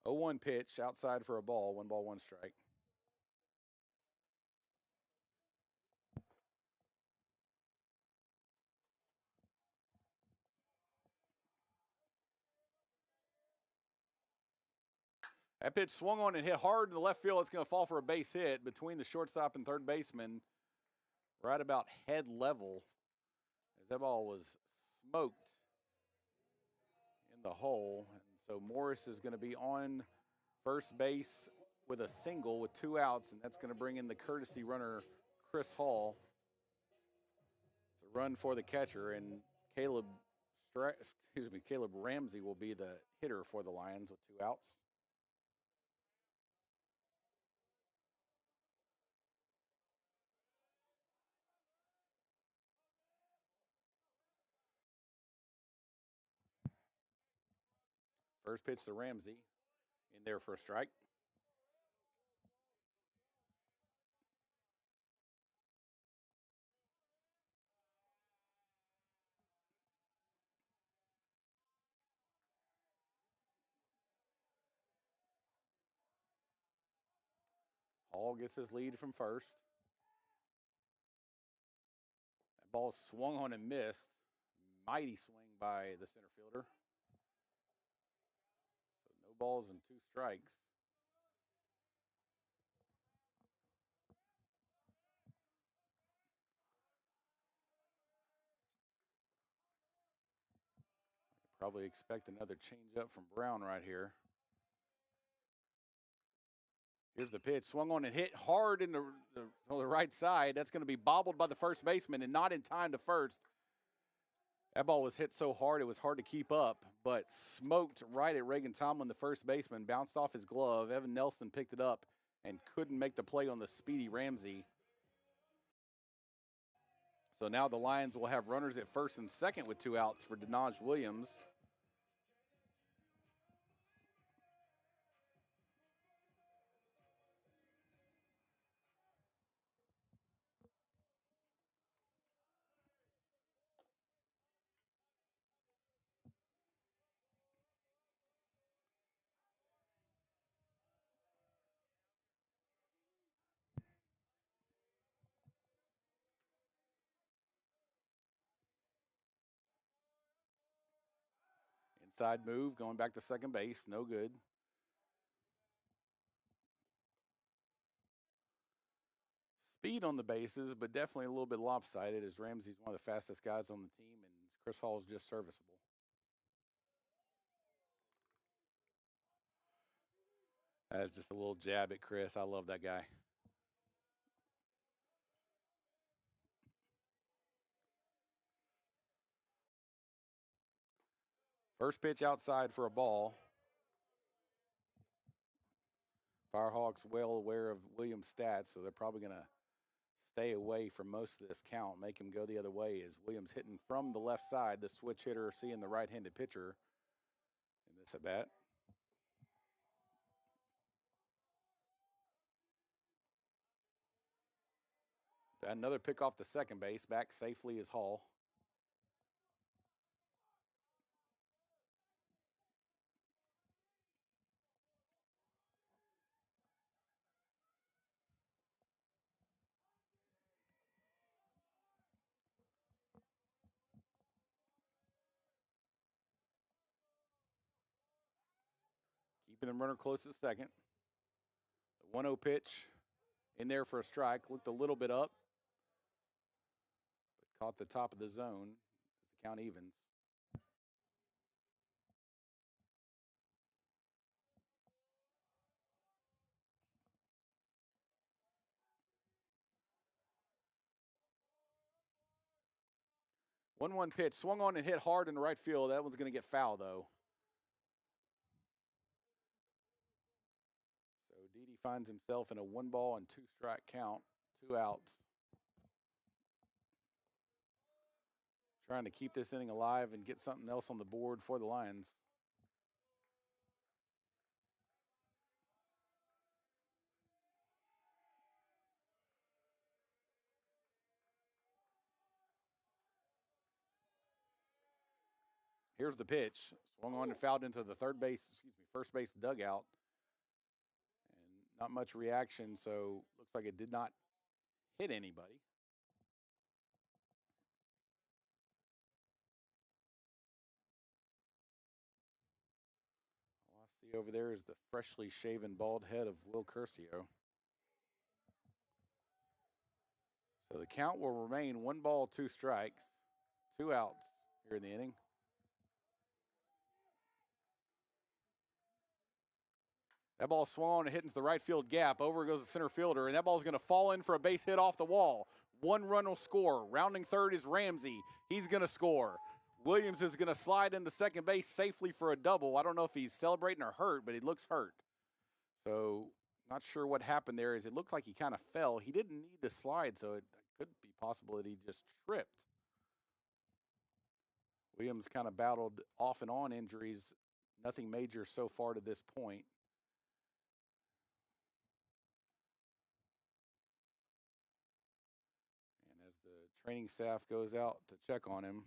Speaker 1: Oh, 1 pitch, outside for a ball, 1 ball, 1 strike. That pitch swung on and hit hard in the left field. It's going to fall for a base hit between the shortstop and third baseman, right about head level, as that ball was smoked in the hole. And so Morris is going to be on first base with a single with 2 outs, and that's going to bring in the courtesy runner, Chris Hall, to run for the catcher. And Caleb Ramsey will be the hitter for the Lions with 2 outs. First pitch to Ramsey, in there for a strike. Hall gets his lead from first. That ball swung on and missed. Mighty swing by the center fielder. So no balls and 2 strikes. Probably expect another changeup from Brown right here. Here's the pitch. Swung on and hit hard in the right side. That's going to be bobbled by the first baseman and not in time to first. That ball was hit so hard it was hard to keep up, but smoked right at Reagan Tomlin, the first baseman, bounced off his glove. Evan Nelson picked it up and couldn't make the play on the speedy Ramsey. So now the Lions will have runners at first and second with 2 outs for Denaj Williams. Inside move, going back to second base, no good. Speed on the bases, but definitely a little bit lopsided as Ramsey's one of the fastest guys on the team, and Chris Hall is just serviceable. That's just a little jab at Chris. I love that guy. First pitch outside for a ball. Firehawks well aware of Williams' stats, so they're probably going to stay away from most of this count, make him go the other way as Williams hitting from the left side, the switch hitter seeing the right-handed pitcher in this at bat. Another pick off the second base, back safely is Hall. Keeping the runner close to second. The 1-0 pitch in there for a strike. Looked a little bit up, but caught the top of the zone as the count evens. One pitch, swung on and hit hard in the right field. That one's going to get foul, though. So Didi finds himself in a 1-ball and 2-strike count, 2 outs. Trying to keep this inning alive and get something else on the board for the Lions. Here's the pitch. Swung on and fouled into the first base dugout. And not much reaction, so looks like it did not hit anybody. All I see over there is the freshly shaven bald head of Will Curcio. So the count will remain 1 ball, 2 strikes, 2 outs here in the inning. That ball swung and hit into the right field gap. Over goes the center fielder, and that ball is going to fall in for a base hit off the wall. 1 run will score. Rounding third is Ramsey. He's going to score. Williams is going to slide into second base safely for a double. I don't know if he's celebrating or hurt, but he looks hurt. So not sure what happened there. It looked like he kind of fell. He didn't need to slide, so it could be possible that he just tripped. Williams kind of battled off and on injuries. Nothing major so far to this point. And as the training staff goes out to check on him,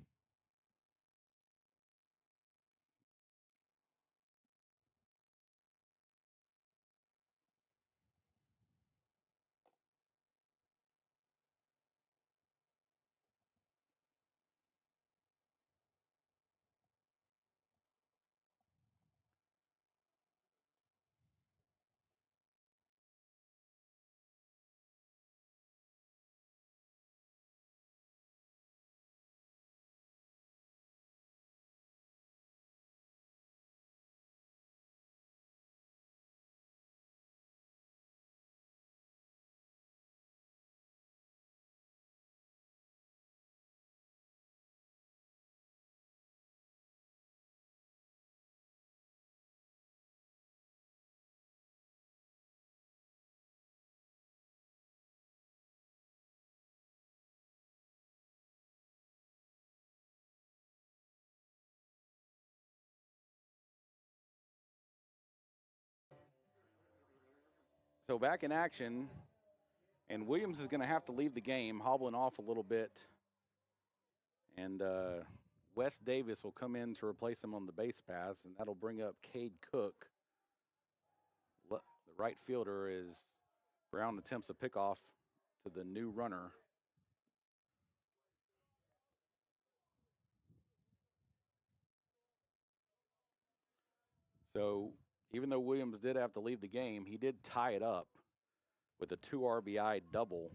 Speaker 1: so back in action, and Williams is going to have to leave the game, hobbling off a little bit. And Wes Davis will come in to replace him on the base paths, and that'll bring up Cade Cook. The right fielder is Brown attempts a pickoff to the new runner. So even though Williams did have to leave the game, he did tie it up with a 2 RBI double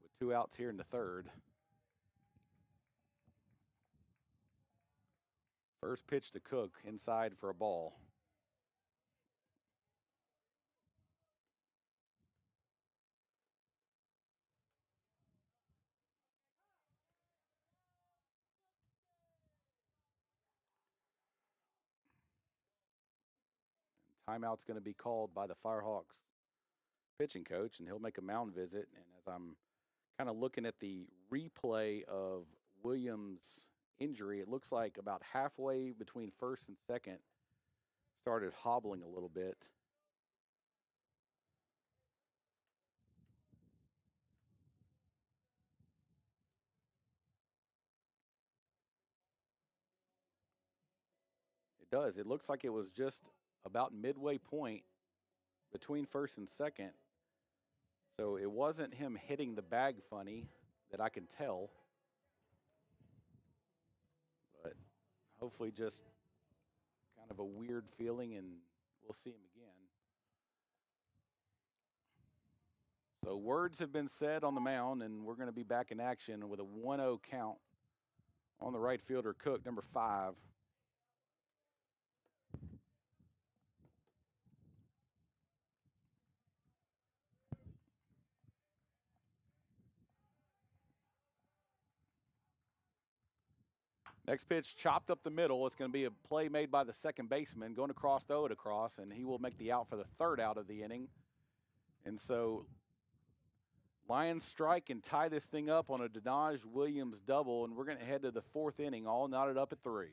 Speaker 1: with 2 outs here in the third. First pitch to Cook, inside for a ball. Timeout's going to be called by the Firehawks pitching coach, and he'll make a mound visit. And as I'm kind of looking at the replay of Williams' injury, it looks like about halfway between first and second started hobbling a little bit. It does. It looks like it was just about midway point between first and second. So it wasn't him hitting the bag funny that I can tell, but hopefully just kind of a weird feeling, and we'll see him again. So words have been said on the mound, and we're going to be back in action with a 1-0 count on the right fielder, Cook, number 5. Next pitch chopped up the middle. It's going to be a play made by the second baseman going across, throw it across, and he will make the out for the third out of the inning. And so Lions strike and tie this thing up on a Denaj Williams double, and we're going to head to the fourth inning, all knotted up at 3.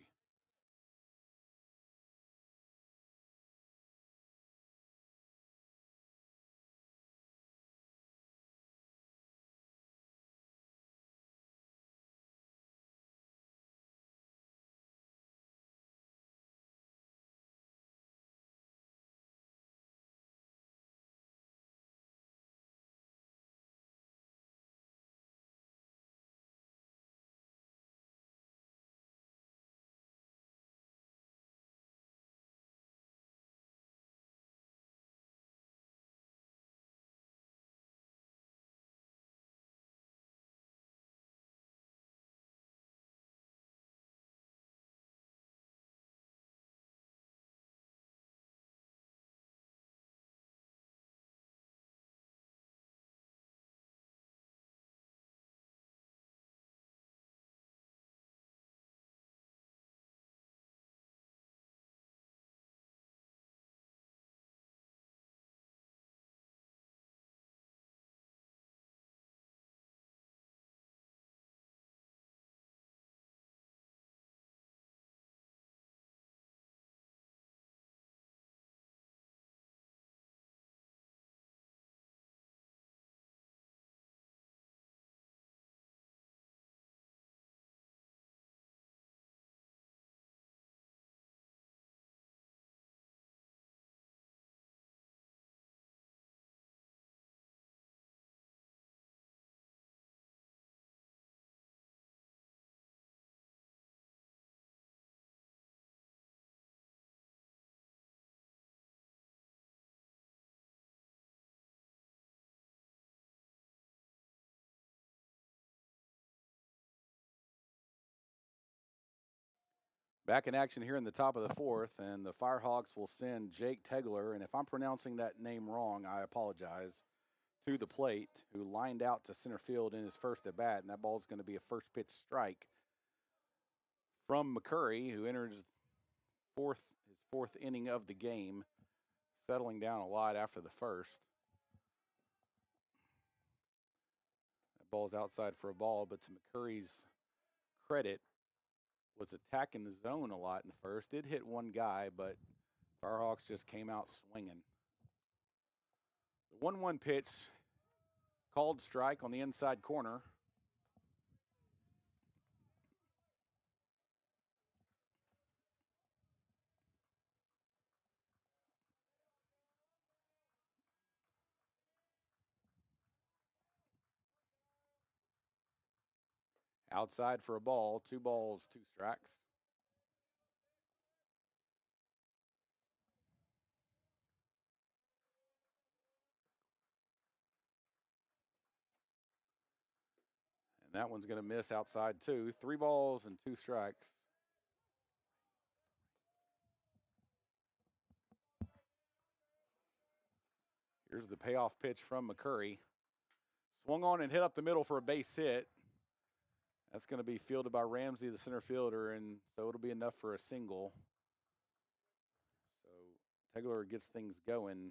Speaker 1: Back in action here in the top of the fourth, and the Firehawks will send Jake Tegler, and if I'm pronouncing that name wrong, I apologize, to the plate, who lined out to center field in his first at bat, and that ball is going to be a first pitch strike from McCurry, who enters his fourth inning of the game, settling down a lot after the first. That ball's outside for a ball, but to McCurry's credit, was attacking the zone a lot in the first. Did hit one guy, but Firehawks just came out swinging. The 1-1 pitch, called strike on the inside corner. Outside for a ball, 2 balls, 2 strikes. that one's going to miss outside too. 3 balls and 2 strikes. Here's the payoff pitch from McCurry. Swung on and hit up the middle for a base hit. That's going to be fielded by Ramsey, the center fielder, and so it'll be enough for a single. So Tegler gets things going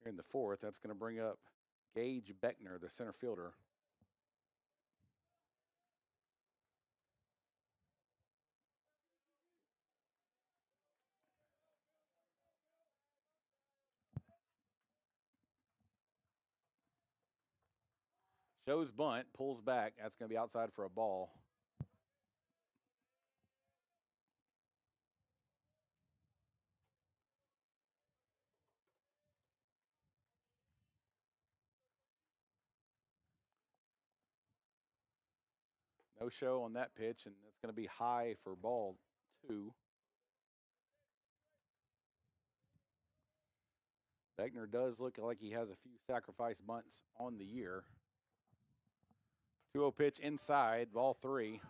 Speaker 1: here in the 4th. That's going to bring up Gage Beckner, the center fielder. Shows bunt, pulls back. That's going to be outside for a ball. No show on that pitch, and that's going to be high for ball 2. Beckner does look like he has a few sacrifice bunts on the year. 2-0 pitch inside, ball 3.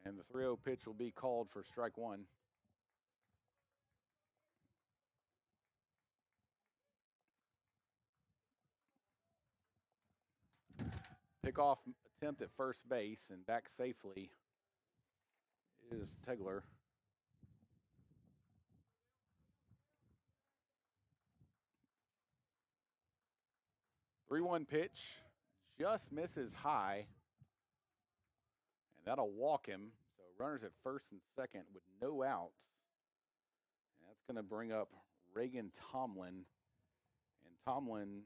Speaker 1: And the 3-0 pitch will be called for strike 1. Pickoff attempt at first base and back safely is Tegler. 3-1 pitch, just misses high, and that'll walk him. So runners at first and second with no outs. And that's going to bring up Reagan Tomlin. And Tomlin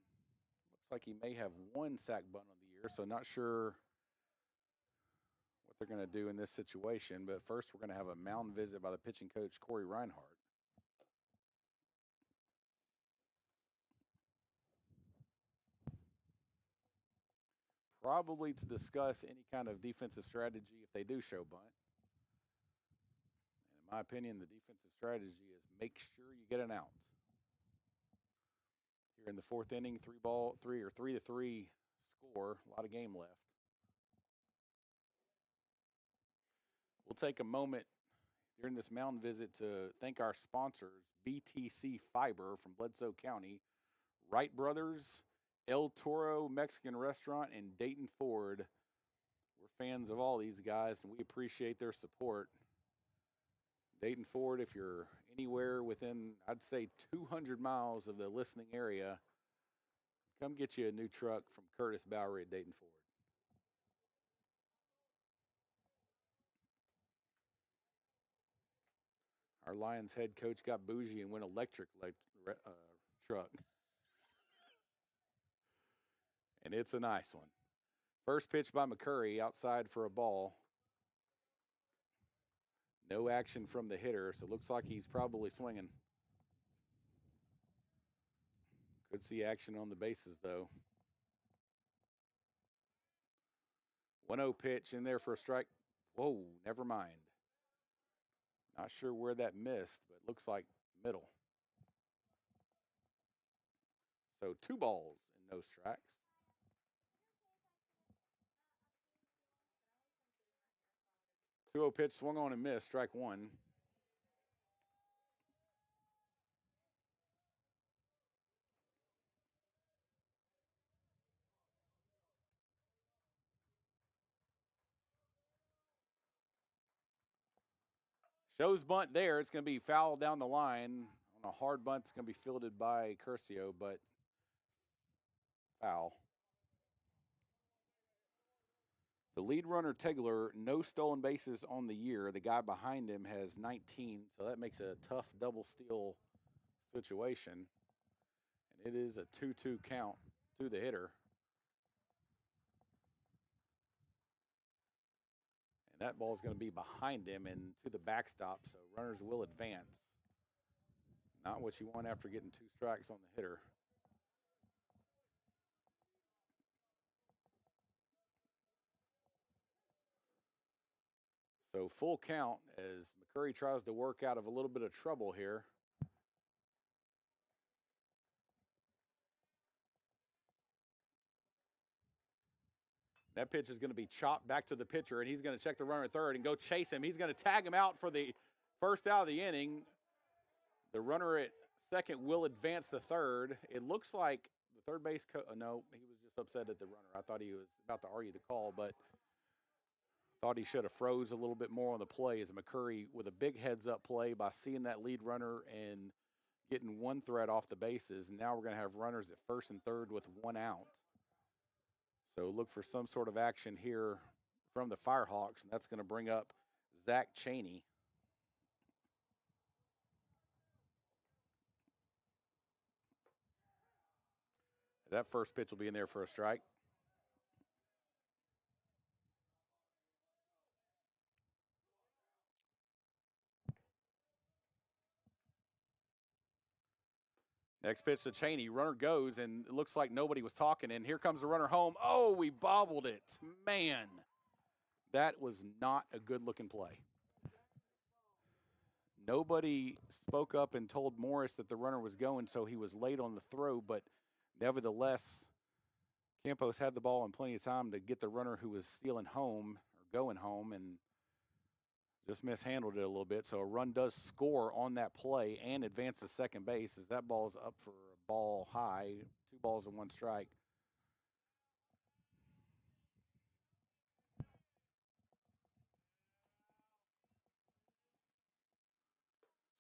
Speaker 1: looks like he may have 1 sack bunt on the year, so not sure what they're going to do in this situation. But first, we're going to have a mound visit by the pitching coach, Corey Reinhardt. Probably to discuss any kind of defensive strategy if they do show bunt. And in my opinion, the defensive strategy is make sure you get an out. Here in the 4th inning, 3-3 score, a lot of game left. We'll take a moment during this mound visit to thank our sponsors, BTC Fiber from Bledsoe County, Wright Brothers, El Toro Mexican Restaurant, and Dayton Ford. We're fans of all these guys, and we appreciate their support. Dayton Ford, if you're anywhere within, I'd say, 200 miles of the listening area, come get you a new truck from Curtis Bowery at Dayton Ford. Our Lions head coach got bougie and went electric truck. And it's a nice one. First pitch by McCurry, outside for a ball. No action from the hitter, so it looks like he's probably swinging. Could see action on the bases, though. 1-0 pitch in there for a strike. Whoa, never mind. Not sure where that missed, but looks like middle. So 2 balls and no strikes. Two-zero pitch, swung on and missed, strike 1. Shows bunt there. It's going to be foul down the line. On a hard bunt, it's going to be fielded by Curcio, but foul. The lead runner, Tegler, no stolen bases on the year. The guy behind him has 19, so that makes a tough double steal situation. And it is a 2-2 count to the hitter. And that ball is going to be behind him and to the backstop, so runners will advance. Not what you want after getting 2 strikes on the hitter. So full count as McCurry tries to work out of a little bit of trouble here. That pitch is going to be chopped back to the pitcher, and he's going to check the runner at third and go chase him. He's going to tag him out for the first out of the inning. The runner at second will advance to third. It looks like the third base coach. No, he was just upset at the runner. I thought he was about to argue the call, but thought he should have froze a little bit more on the play as McCurry with a big heads-up play by seeing that lead runner and getting one threat off the bases. And now we're going to have runners at first and third with one out. So look for some sort of action here from the Firehawks, and that's going to bring up Zach Cheney. That first pitch will be in there for a strike. Next pitch to Cheney. Runner goes, and it looks like nobody was talking. And here comes the runner home. Oh, we bobbled it. Man, that was not a good-looking play. Nobody spoke up and told Morris that the runner was going, so he was late on the throw. But nevertheless, Campos had the ball in plenty of time to get the runner who was stealing home or going home and just mishandled it a little bit. So a run does score on that play and advances second base as that ball is up for a ball high, 2 balls and 1 strike.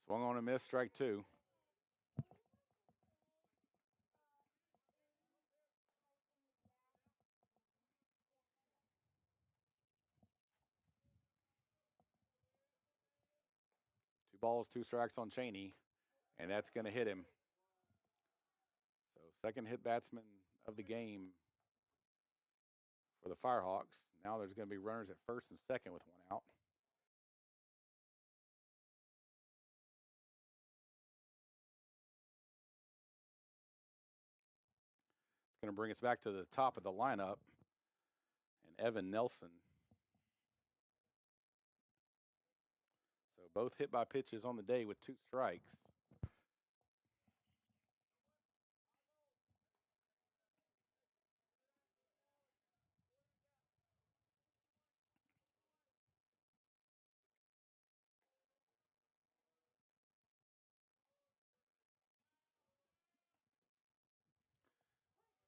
Speaker 1: Swung on a miss, strike 2. Two balls, 2 strikes on Cheney, and that's going to hit him. So second hit batsman of the game for the Firehawks. Now there's going to be runners at first and second with 1 out. It's going to bring us back to the top of the lineup, and Evan Nelson. So both hit by pitches on the day with 2 strikes.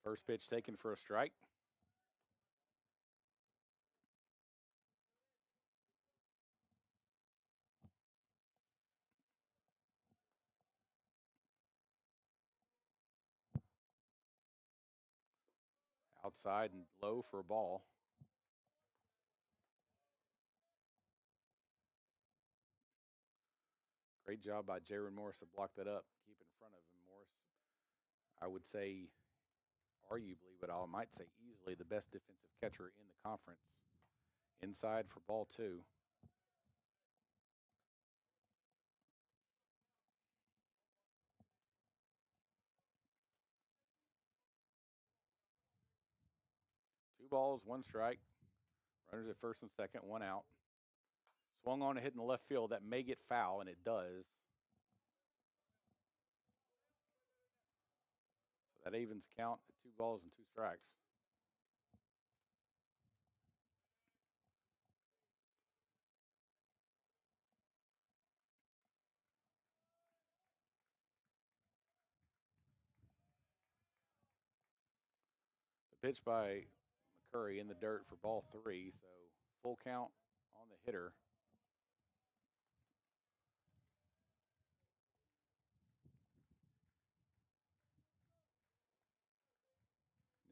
Speaker 1: First pitch taken for a strike. Outside and low for a ball. Great job by Jaron Morris to block that up, keep in front of him. Morris, I would say, arguably, but I might say easily the best defensive catcher in the conference. Inside for ball 2. Two balls, 1 strike. Runners at first and second, 1 out. Swung on a hit in the left field. That may get foul, and it does. So that evens count at 2 balls and 2 strikes. The pitch by McCurry in the dirt for ball 3, so full count on the hitter.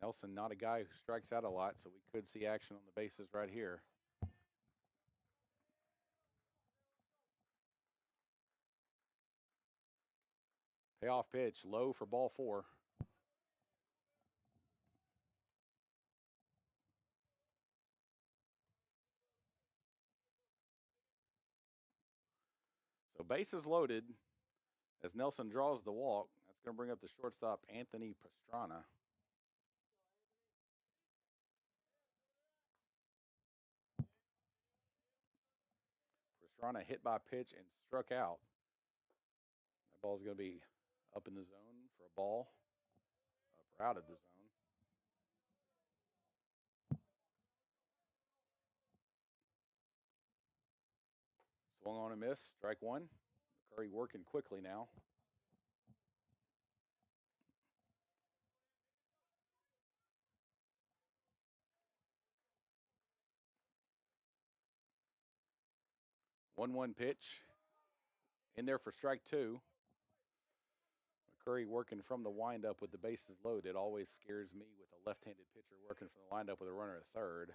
Speaker 1: Nelson, not a guy who strikes out a lot, so we could see action on the bases right here. Payoff pitch, low for ball 4. So bases loaded as Nelson draws the walk. That's going to bring up the shortstop, Anthony Pastrana. Pastrana hit by a pitch and struck out. That ball's going to be up in the zone for a ball, up or out of the zone. Swung on a miss, strike one. McCurry working quickly now. One pitch in there for strike two. McCurry working from the windup with the bases loaded. Always scares me with a left-handed pitcher working from the windup with a runner at third.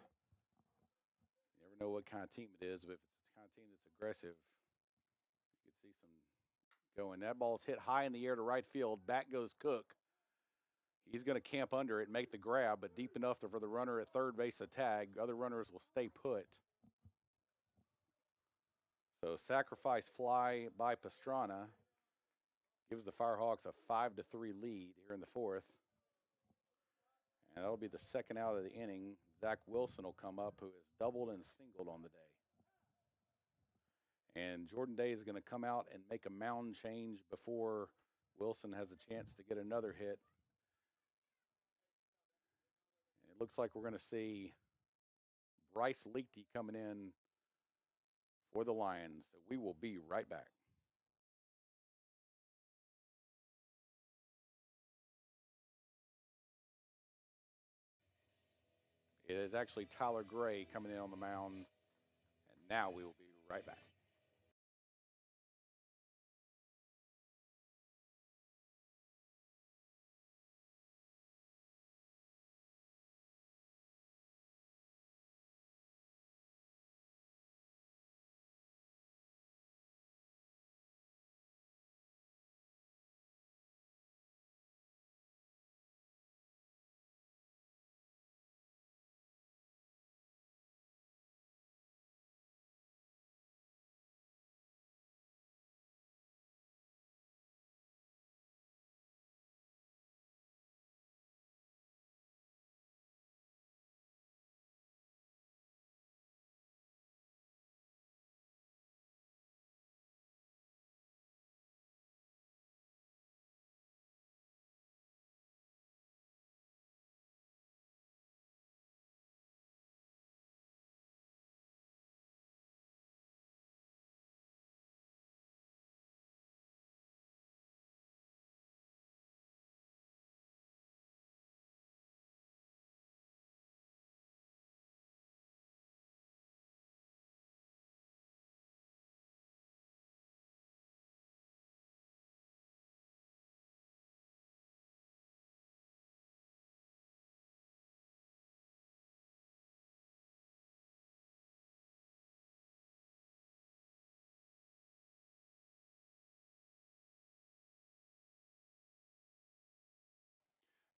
Speaker 1: You never know what kind of team it is, but if it's the kind of team that's aggressive, you could see some going. That ball's hit high in the air to right field. Back goes Cook. He's going to camp under it, make the grab, but deep enough for the runner at third base to tag. Other runners will stay put. So sacrifice fly by Pastrana gives the Firehawks a 5-3 lead here in the fourth. And that'll be the second out of the inning. Zach Wilson will come up, who has doubled and singled on the day. And Jordan Day is going to come out and make a mound change before Wilson has a chance to get another hit. And it looks like we're going to see Bryce Leakey coming in for the Lions. So we will be right back. It is actually Tyler Gray coming in on the mound. And now we will be right back.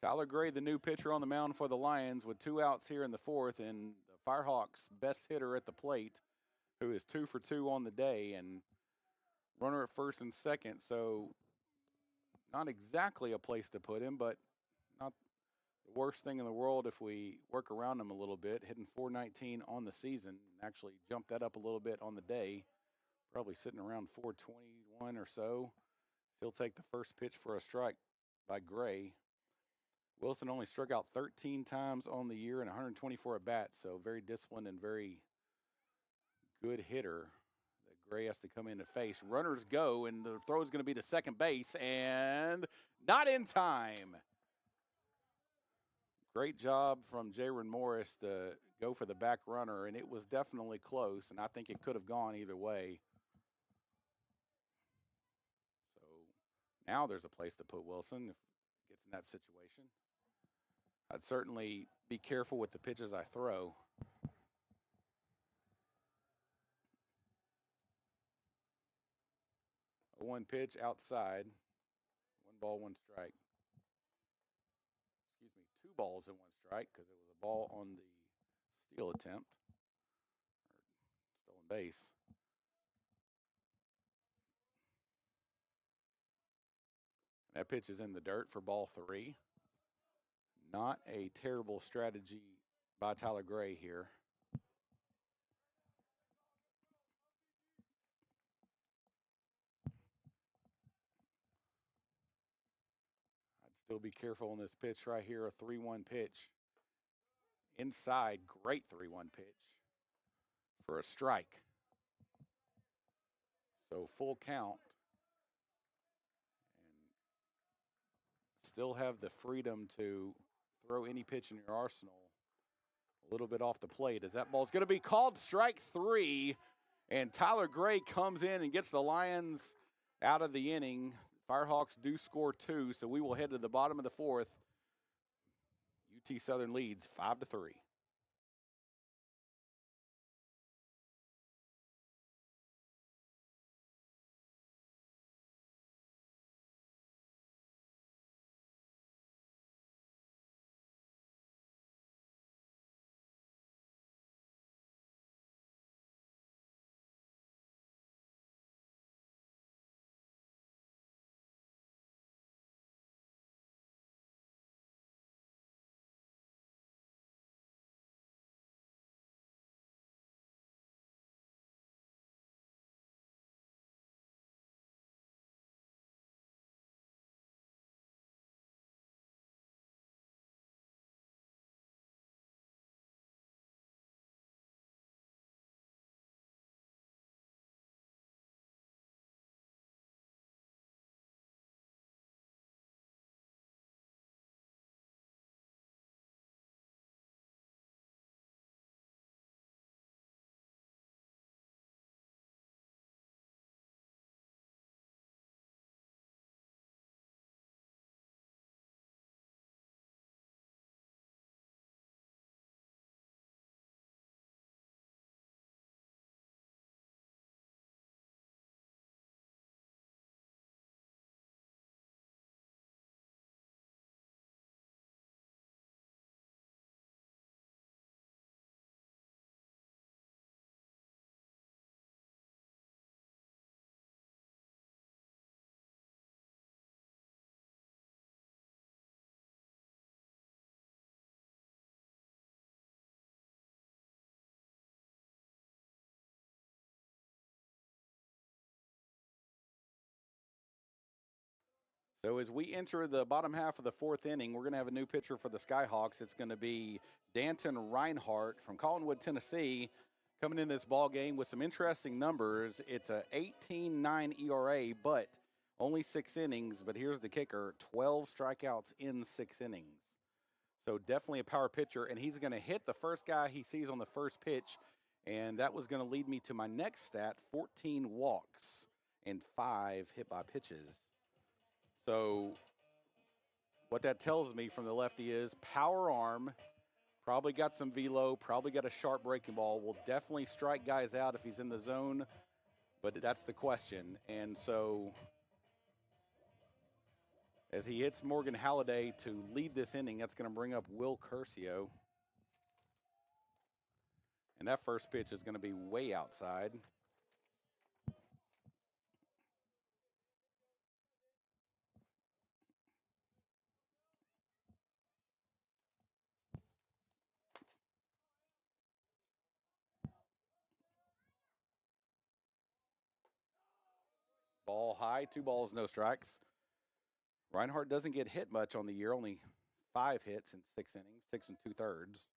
Speaker 1: Tyler Gray, the new pitcher on the mound for the Lions, with 2 outs here in the fourth, and the Firehawks' best hitter at the plate, who is 2 for 2 on the day, and runner at first and second. So not exactly a place to put him, but not the worst thing in the world if we work around him a little bit. Hitting .419 on the season, actually jumped that up a little bit on the day, probably sitting around .421 or so. He'll take the first pitch for a strike by Gray. Wilson only struck out 13 times on the year and 124 at bats, so very disciplined and very good hitter that Gray has to come in to face. Runners go, and the throw is going to be to second base, and not in time. Great job from Jaron Morris to go for the back runner, and it was definitely close, and I think it could have gone either way. So now there's a place to put Wilson if it gets in that situation. I'd certainly be careful with the pitches I throw. A 1 pitch outside. 1 ball, 1 strike. Excuse me, 2 balls and 1 strike because it was a ball on the steal attempt. Or stolen base. That pitch is in the dirt for ball 3. Not a terrible strategy by Tyler Gray here. Still be careful on this pitch right here, a 3-1 pitch. Inside, great 3-1 pitch for a strike. So full count. And still have the freedom to throw any pitch in your arsenal. A little bit off the plate as that ball's going to be called strike 3. And Tyler Gray comes in and gets the Lions out of the inning. Firehawks do score 2, so we will head to the bottom of the 4th. UT Southern leads 5-3. So as we enter the bottom half of the 4th inning, we're going to have a new pitcher for the Skyhawks. It's going to be Danton Reinhardt from Collinwood, Tennessee, coming in this ball game with some interesting numbers. It's a 18-9 ERA, but only 6 innings. But here's the kicker: 12 strikeouts in 6 innings. So definitely a power pitcher, and he's going to hit the first guy he sees on the first pitch, and that was going to lead me to my next stat: 14 walks and 5 hit by pitches. So what that tells me from the lefty is power arm, probably got some velo, probably got a sharp breaking ball, will definitely strike guys out if he's in the zone, but that's the question. And so as he hits Morgan Halliday to lead this inning, that's going to bring up Will Curcio. And that first pitch is going to be way outside. Ball high, 2 balls, no strikes. Reinhardt doesn't get hit much on the year, only 5 hits in 6 innings, 6 2/3.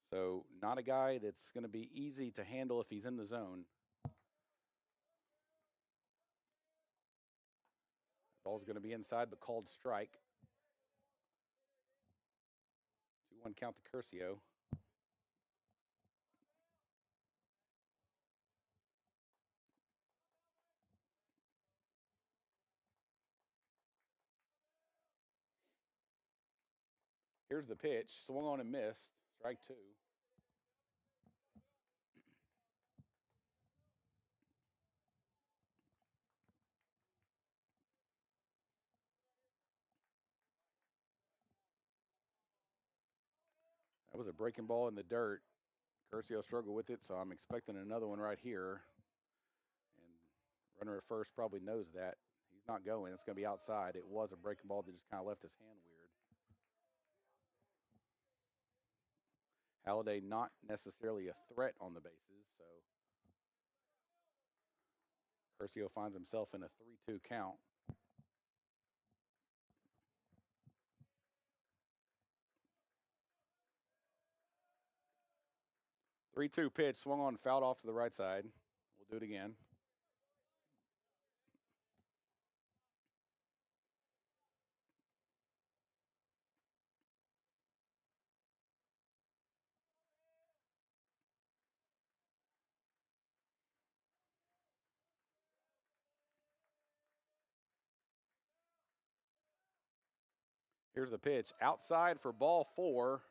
Speaker 1: So not a guy that's going to be easy to handle if he's in the zone. Ball's going to be inside, but called strike. 2-1 count to Curcio. Here's the pitch. Swung on and missed. Strike 2. That was a breaking ball in the dirt. Curcio struggled with it, so I'm expecting another one right here. And runner at first probably knows that. He's not going. It's going to be outside. It was a breaking ball that just kind of left his hand weird. Halliday not necessarily a threat on the bases, so Curcio finds himself in a 3-2 count. 3-2 pitch, swung on, fouled off to the right side. We'll do it again. Here's the pitch. Outside for ball 4.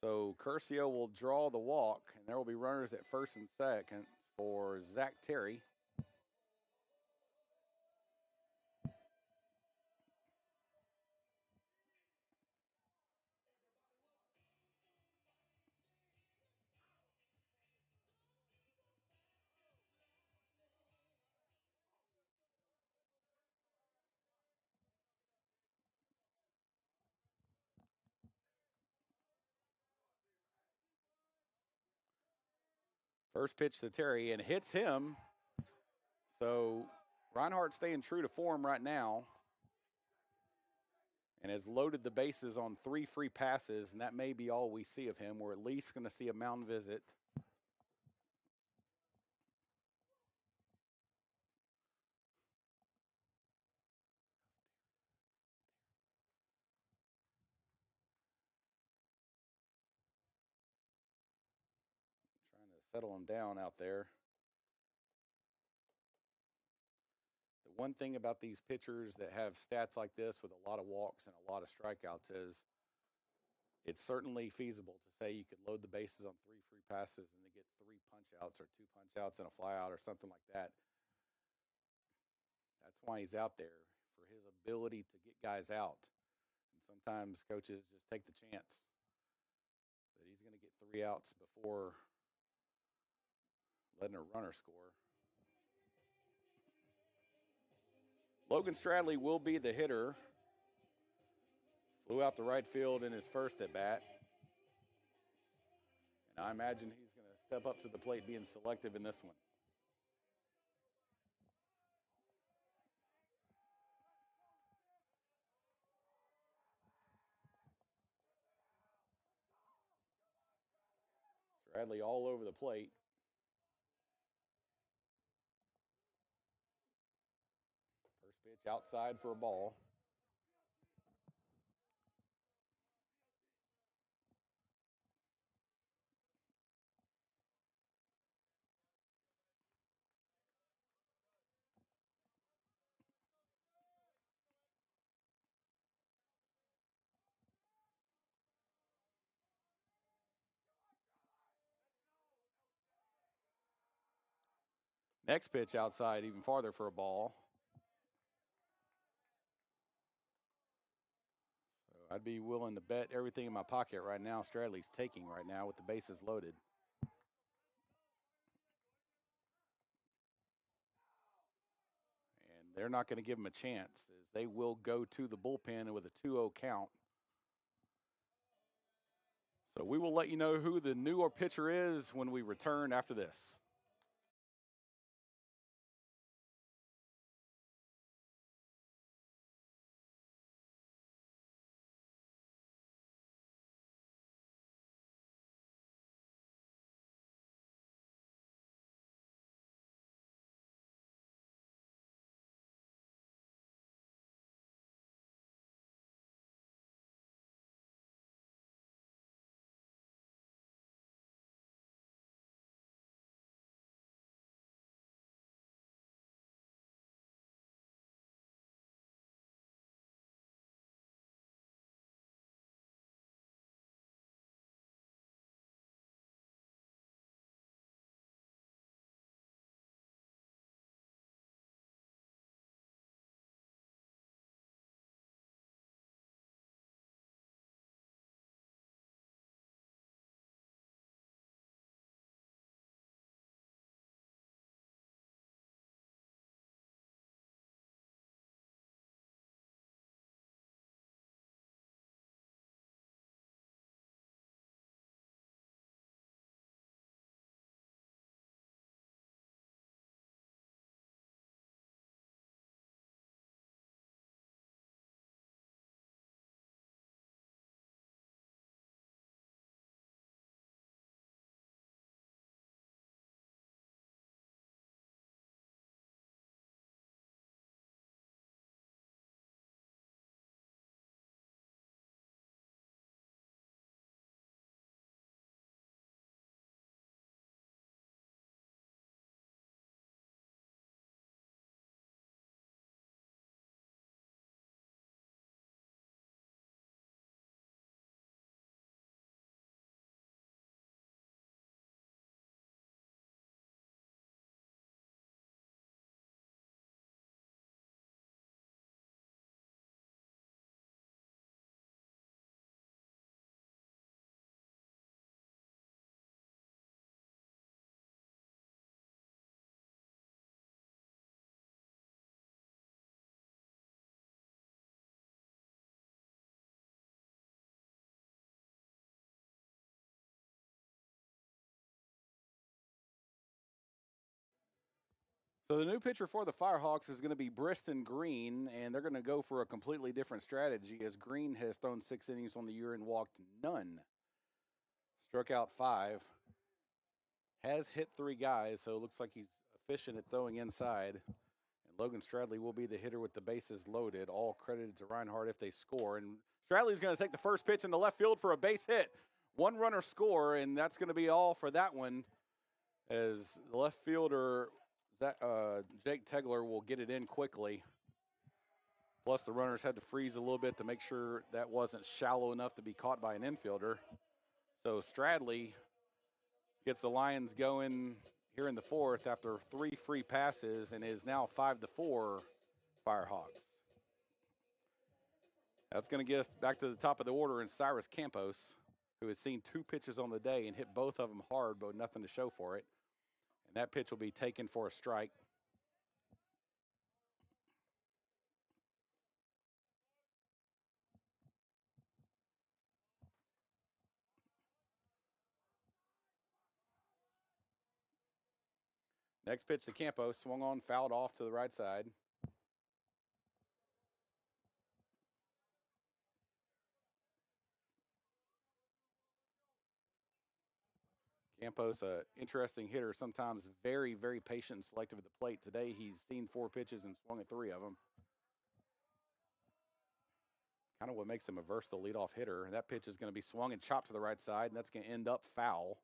Speaker 1: So Curcio will draw the walk, and there will be runners at first and second for Zach Terry. First pitch to Terry and hits him. So Reinhardt staying true to form right now and has loaded the bases on 3 free passes, and that may be all we see of him. We're at least going to see a mound visit. Trying to settle him down out there. The one thing about these pitchers that have stats like this with a lot of walks and a lot of strikeouts is it's certainly feasible to say you could load the bases on 3 free passes and then get 3 punch outs or 2 punch outs and a fly out or something like that. That's why he's out there, for his ability to get guys out. And sometimes coaches just take the chance that he's going to get 3 outs before letting a runner score. Logan Stradley will be the hitter. Flew out to right field in his first at bat. And I imagine he's going to step up to the plate being selective in this one. Stradley all over the plate. First pitch outside for a ball. Next pitch outside, even farther for a ball. So I'd be willing to bet everything in my pocket right now Stradley's taking right now with the bases loaded. And they're not going to give him a chance, as they will go to the bullpen with a 2-0 count. So we will let you know who the newer pitcher is when we return after this. So the new pitcher for the Firehawks is going to be Briston Green, and they're going to go for a completely different strategy as Green has thrown 6 innings on the year and walked none. Struck out 5. Has hit 3 guys, so it looks like he's efficient at throwing inside. And Logan Stradley will be the hitter with the bases loaded. All credited to Reinhardt if they score. And Stradley's going to take the first pitch in the left field for a base hit. 1 runner score, and that's going to be all for that one as the left fielder Jake Tegler will get it in quickly. Plus, the runners had to freeze a little bit to make sure that wasn't shallow enough to be caught by an infielder. So Stradley gets the Lions going here in the 4th after 3 free passes and is now 5-4 Firehawks. That's going to get us back to the top of the order in Cyrus Campos, who has seen 2 pitches on the day and hit both of them hard, but nothing to show for it. And that pitch will be taken for a strike. Next pitch to Campos, swung on, fouled off to the right side. Campos, an interesting hitter, sometimes very, very patient and selective at the plate. Today, he's seen 4 pitches and swung at 3 of them. Kind of what makes him a versatile leadoff hitter. That pitch is going to be swung and chopped to the right side, and that's going to end up foul.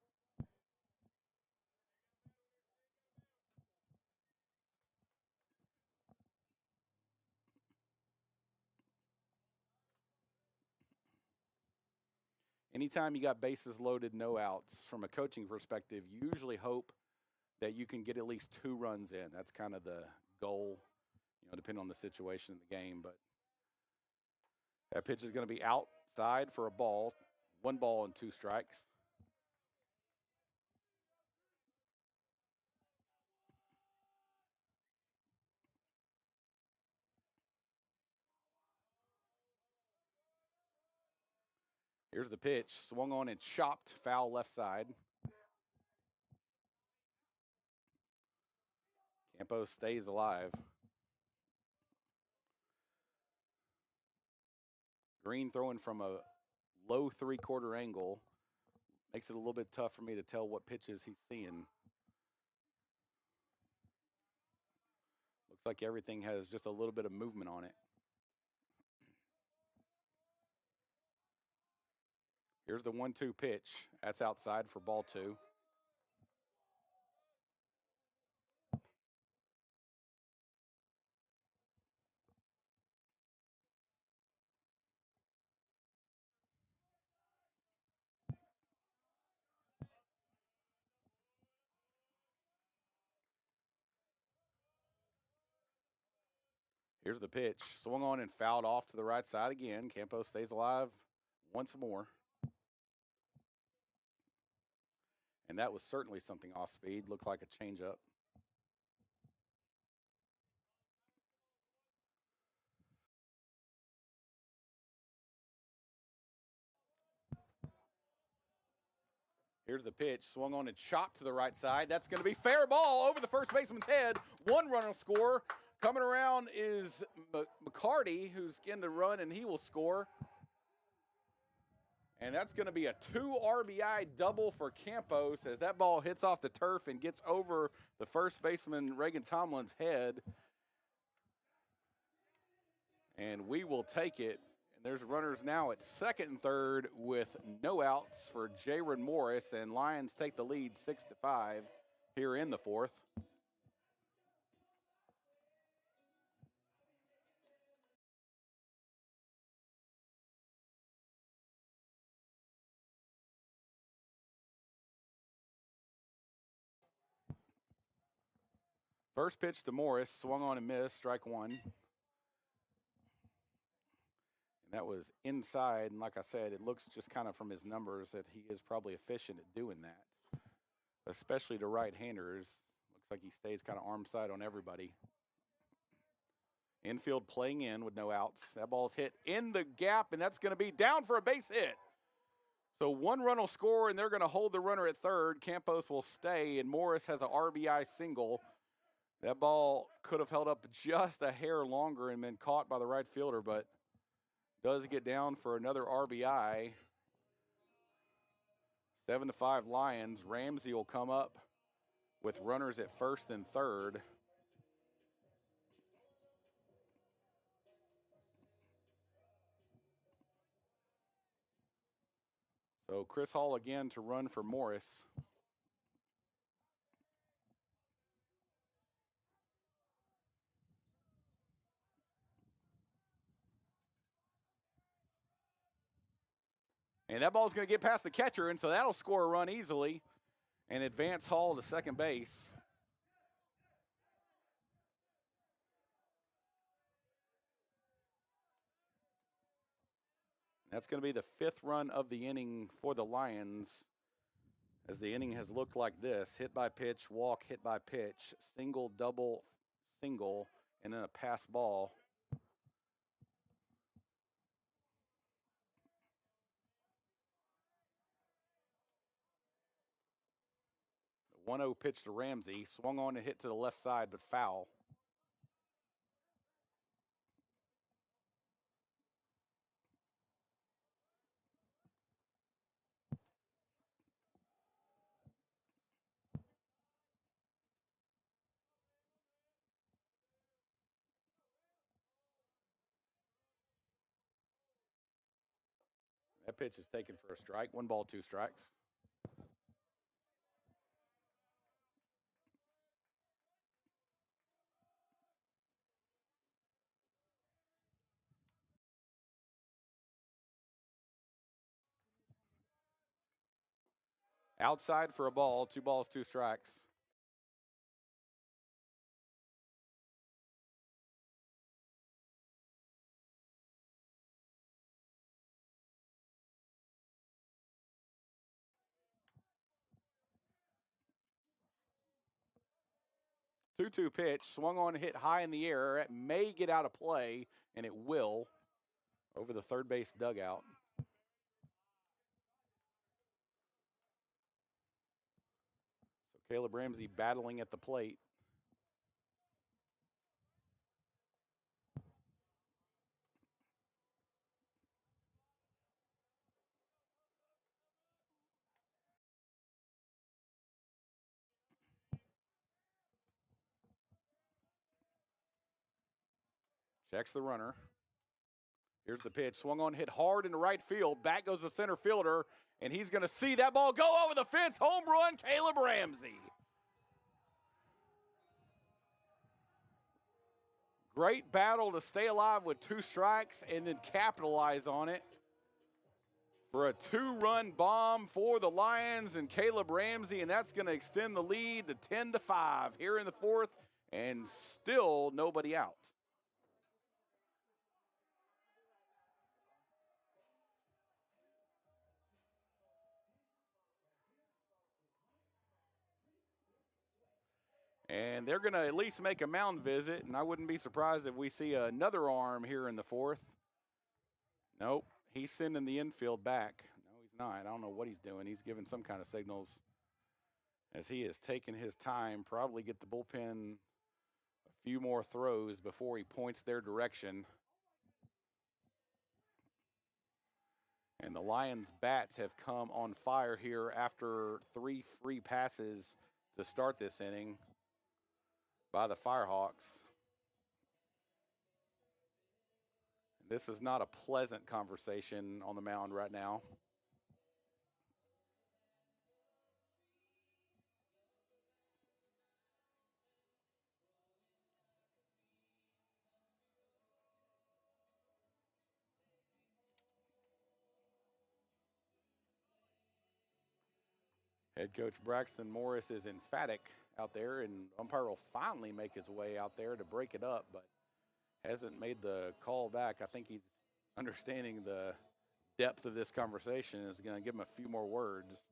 Speaker 1: Anytime you got bases loaded, no outs, from a coaching perspective, you usually hope that you can get at least 2 runs in. That's kind of the goal, depending on the situation in the game. But that pitch is going to be outside for a ball, 1 ball and 2 strikes. Here's the pitch, swung on and chopped, foul left side. Campos stays alive. Green throwing from a low 3/4 angle makes it a little bit tough for me to tell what pitches he's seeing. Looks like everything has just a little bit of movement on it. Here's the 1-2 pitch. That's outside for ball 2. Here's the pitch. Swung on and fouled off to the right side again. Campos stays alive once more. And that was certainly something off speed. Looked like a changeup. Here's the pitch. Swung on and chopped to the right side. That's going to be fair ball over the first baseman's head. 1 run will score. Coming around is McCarty, who's in the run, and he will score. And that's going to be a 2 RBI double for Campos as that ball hits off the turf and gets over the first baseman, Reagan Tomlin's head. And we will take it. And there's runners now at 2nd and 3rd with no outs for Jaron Morris, and Lions take the lead 6-5 here in the 4th. First pitch to Morris, swung on and missed, strike 1. And that was inside, and like I said, it looks just kind of from his numbers that he is probably efficient at doing that, especially to right-handers. Looks like he stays kind of arm side on everybody. Infield playing in with no outs. That ball's hit in the gap, and that's going to be down for a base hit. So 1 run will score, and they're going to hold the runner at 3rd. Campos will stay, and Morris has an RBI single. That ball could have held up just a hair longer and been caught by the right fielder, but does get down for another RBI. 7-5 Lions. Ramsey will come up with runners at first and third. So Chris Hall again to run for Morris. And that ball's going to get past the catcher, and so that'll score a run easily and advance Hall to second base. That's going to be the fifth run of the inning for the Lions, as the inning has looked like this: hit by pitch, walk, hit by pitch, single, double, single, and then a pass ball. The 1-0 pitch to Ramsey, swung on and hit to the left side, but foul. That pitch is taken for a strike. 1 ball, 2 strikes. Outside for a ball, 2 balls, 2 strikes. Two-two pitch, swung on, hit high in the air. It may get out of play, and it will, over the third base dugout. So Caleb Ramsey battling at the plate. Checks the runner. Here's the pitch. Swung on, hit hard into right field. Back goes the center fielder, and he's going to see that ball go over the fence. Home run, Caleb Ramsey. Great battle to stay alive with 2 strikes and then capitalize on it for a 2-run bomb for the Lions and Caleb Ramsey, and that's going to extend the lead to 10-5 here in the fourth, and still nobody out. And they're going to at least make a mound visit, and I wouldn't be surprised if we see another arm here in the fourth. Nope, he's sending the infield back. No, he's not. I don't know what he's doing. He's giving some kind of signals as he is taking his time, probably get the bullpen a few more throws before he points their direction. And the Lions' bats have come on fire here after 3 free passes to start this inning by the Firehawks. This is not a pleasant conversation on the mound right now. Head coach Braxton Morris is emphatic out there, and umpire will finally make his way out there to break it up, but hasn't made the call back. I think he's understanding the depth of this conversation, is going to give him a few more words,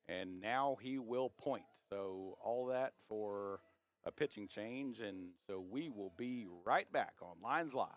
Speaker 1: and now he will point. So all that for a pitching change, and so we will be right back on Lions Live.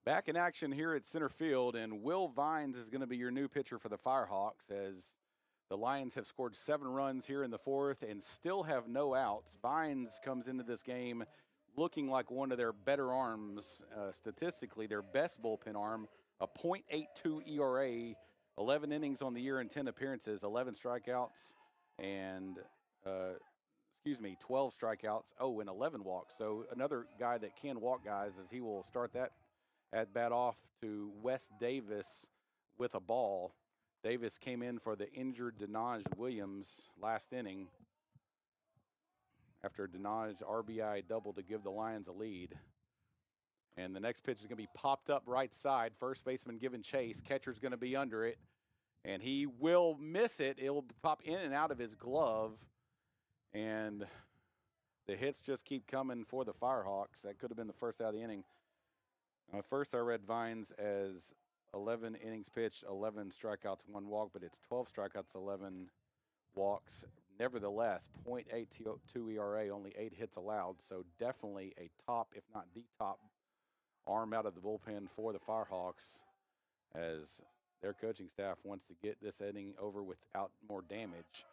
Speaker 1: Back in action here at center field, and Will Vines is going to be your new pitcher for the Firehawks as the Lions have scored 7 runs here in the fourth and still have no outs. Vines comes into this game looking like one of their better arms, statistically, their best bullpen arm, a .82 ERA, 11 innings on the year and 10 appearances, 11 strikeouts, and 12 strikeouts, and 11 walks. So another guy that can walk guys as he will start that at bat off to Wes Davis with a ball. Davis came in for the injured Denaj Williams last inning after Denaj RBI double to give the Lions a lead. And the next pitch is going to be popped up right side. First baseman giving chase. Catcher's going to be under it. And he will miss it. It'll pop in and out of his glove. And the hits just keep coming for the Firehawks. That could have been the first out of the inning. First, I read Vines as 11 innings pitched, 11 strikeouts, 1 walk, but it's 12 strikeouts, 11 walks. Nevertheless, .82 ERA, only 8 hits allowed, so definitely a top, if not the top, arm out of the bullpen for the Firehawks as their coaching staff wants to get this inning over without more damage.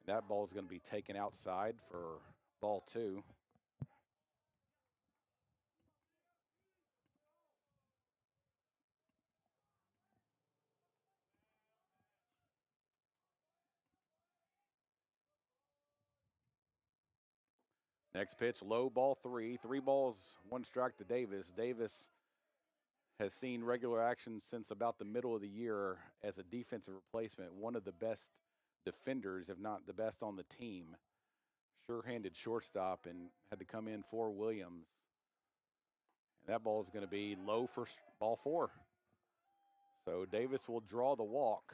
Speaker 1: That ball is going to be taken outside for ball 2. Next pitch, low, ball 3. 3 balls, 1 strike to Davis. Davis has seen regular action since about the middle of the year as a defensive replacement. One of the best defenders, if not the best on the team. Sure-handed shortstop and had to come in for Williams. And that ball is going to be low for ball 4. So Davis will draw the walk.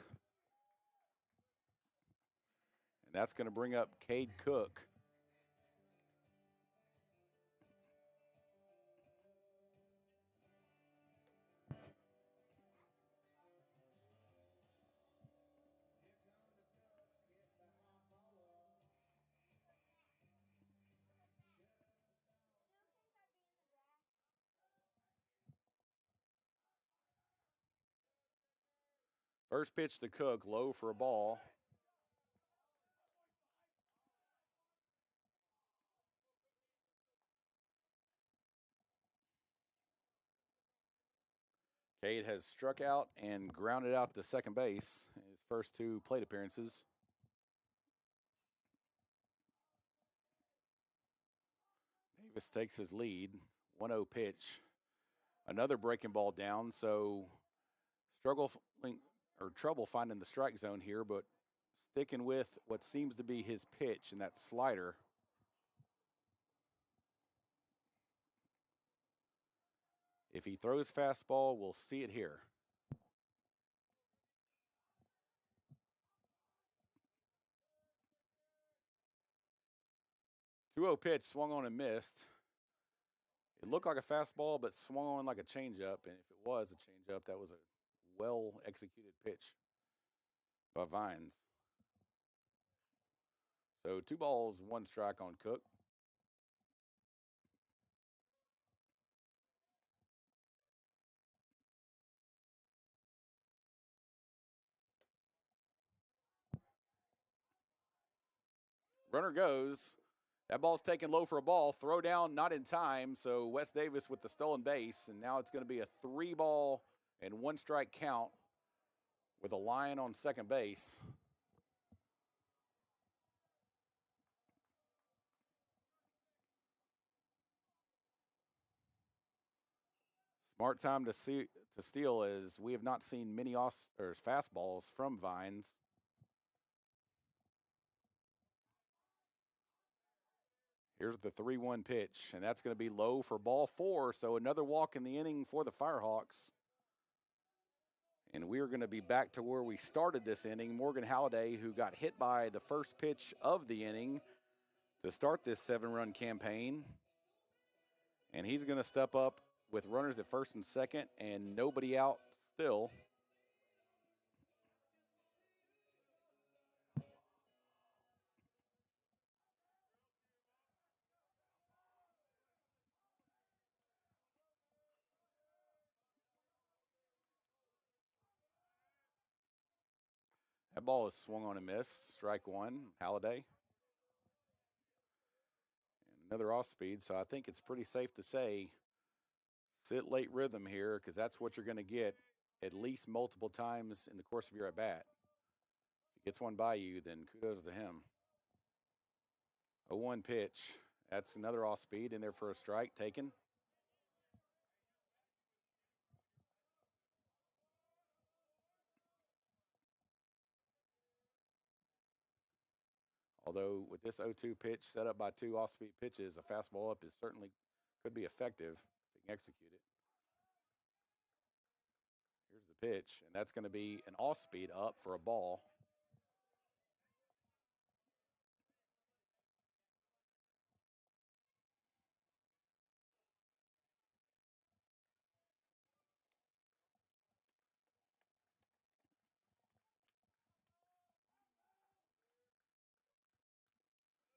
Speaker 1: And that's going to bring up Cade Cook. First pitch to Cook, low for a ball. Cade has struck out and grounded out to second base in his first 2 plate appearances. Davis takes his lead. 1-0 pitch. Another breaking ball down, so trouble finding the strike zone here, but sticking with what seems to be his pitch and that slider. If he throws fastball, we'll see it here. Two-zero pitch, swung on and missed. It looked like a fastball, but swung on like a changeup. And if it was a changeup, that was a well-executed pitch by Vines. So 2 balls, 1 strike on Cook. Runner goes. That ball's taken low for a ball. Throw down, not in time. So Wes Davis with the stolen base. And now it's going to be a 3-ball and 1 strike count with a Lion on second base. Smart time to steal as we have not seen many fastballs from Vines. Here's the 3-1 pitch, and that's going to be low for ball 4. So another walk in the inning for the Firehawks. And we are going to be back to where we started this inning. Morgan Halliday, who got hit by the first pitch of the inning to start this 7-run campaign. And he's going to step up with runners at first and second and nobody out still. That ball is swung on and missed. Strike one, Halliday. And another off speed, so I think it's pretty safe to say sit late rhythm here because that's what you're going to get at least multiple times in the course of your at bat. If he gets one by you, then kudos to him. 0-1 pitch. That's another off speed in there for a strike taken. Although with this 0-2 pitch set up by two off-speed pitches, a fastball up is certainly could be effective if he can execute it. Here's the pitch, and that's going to be an off-speed up for a ball.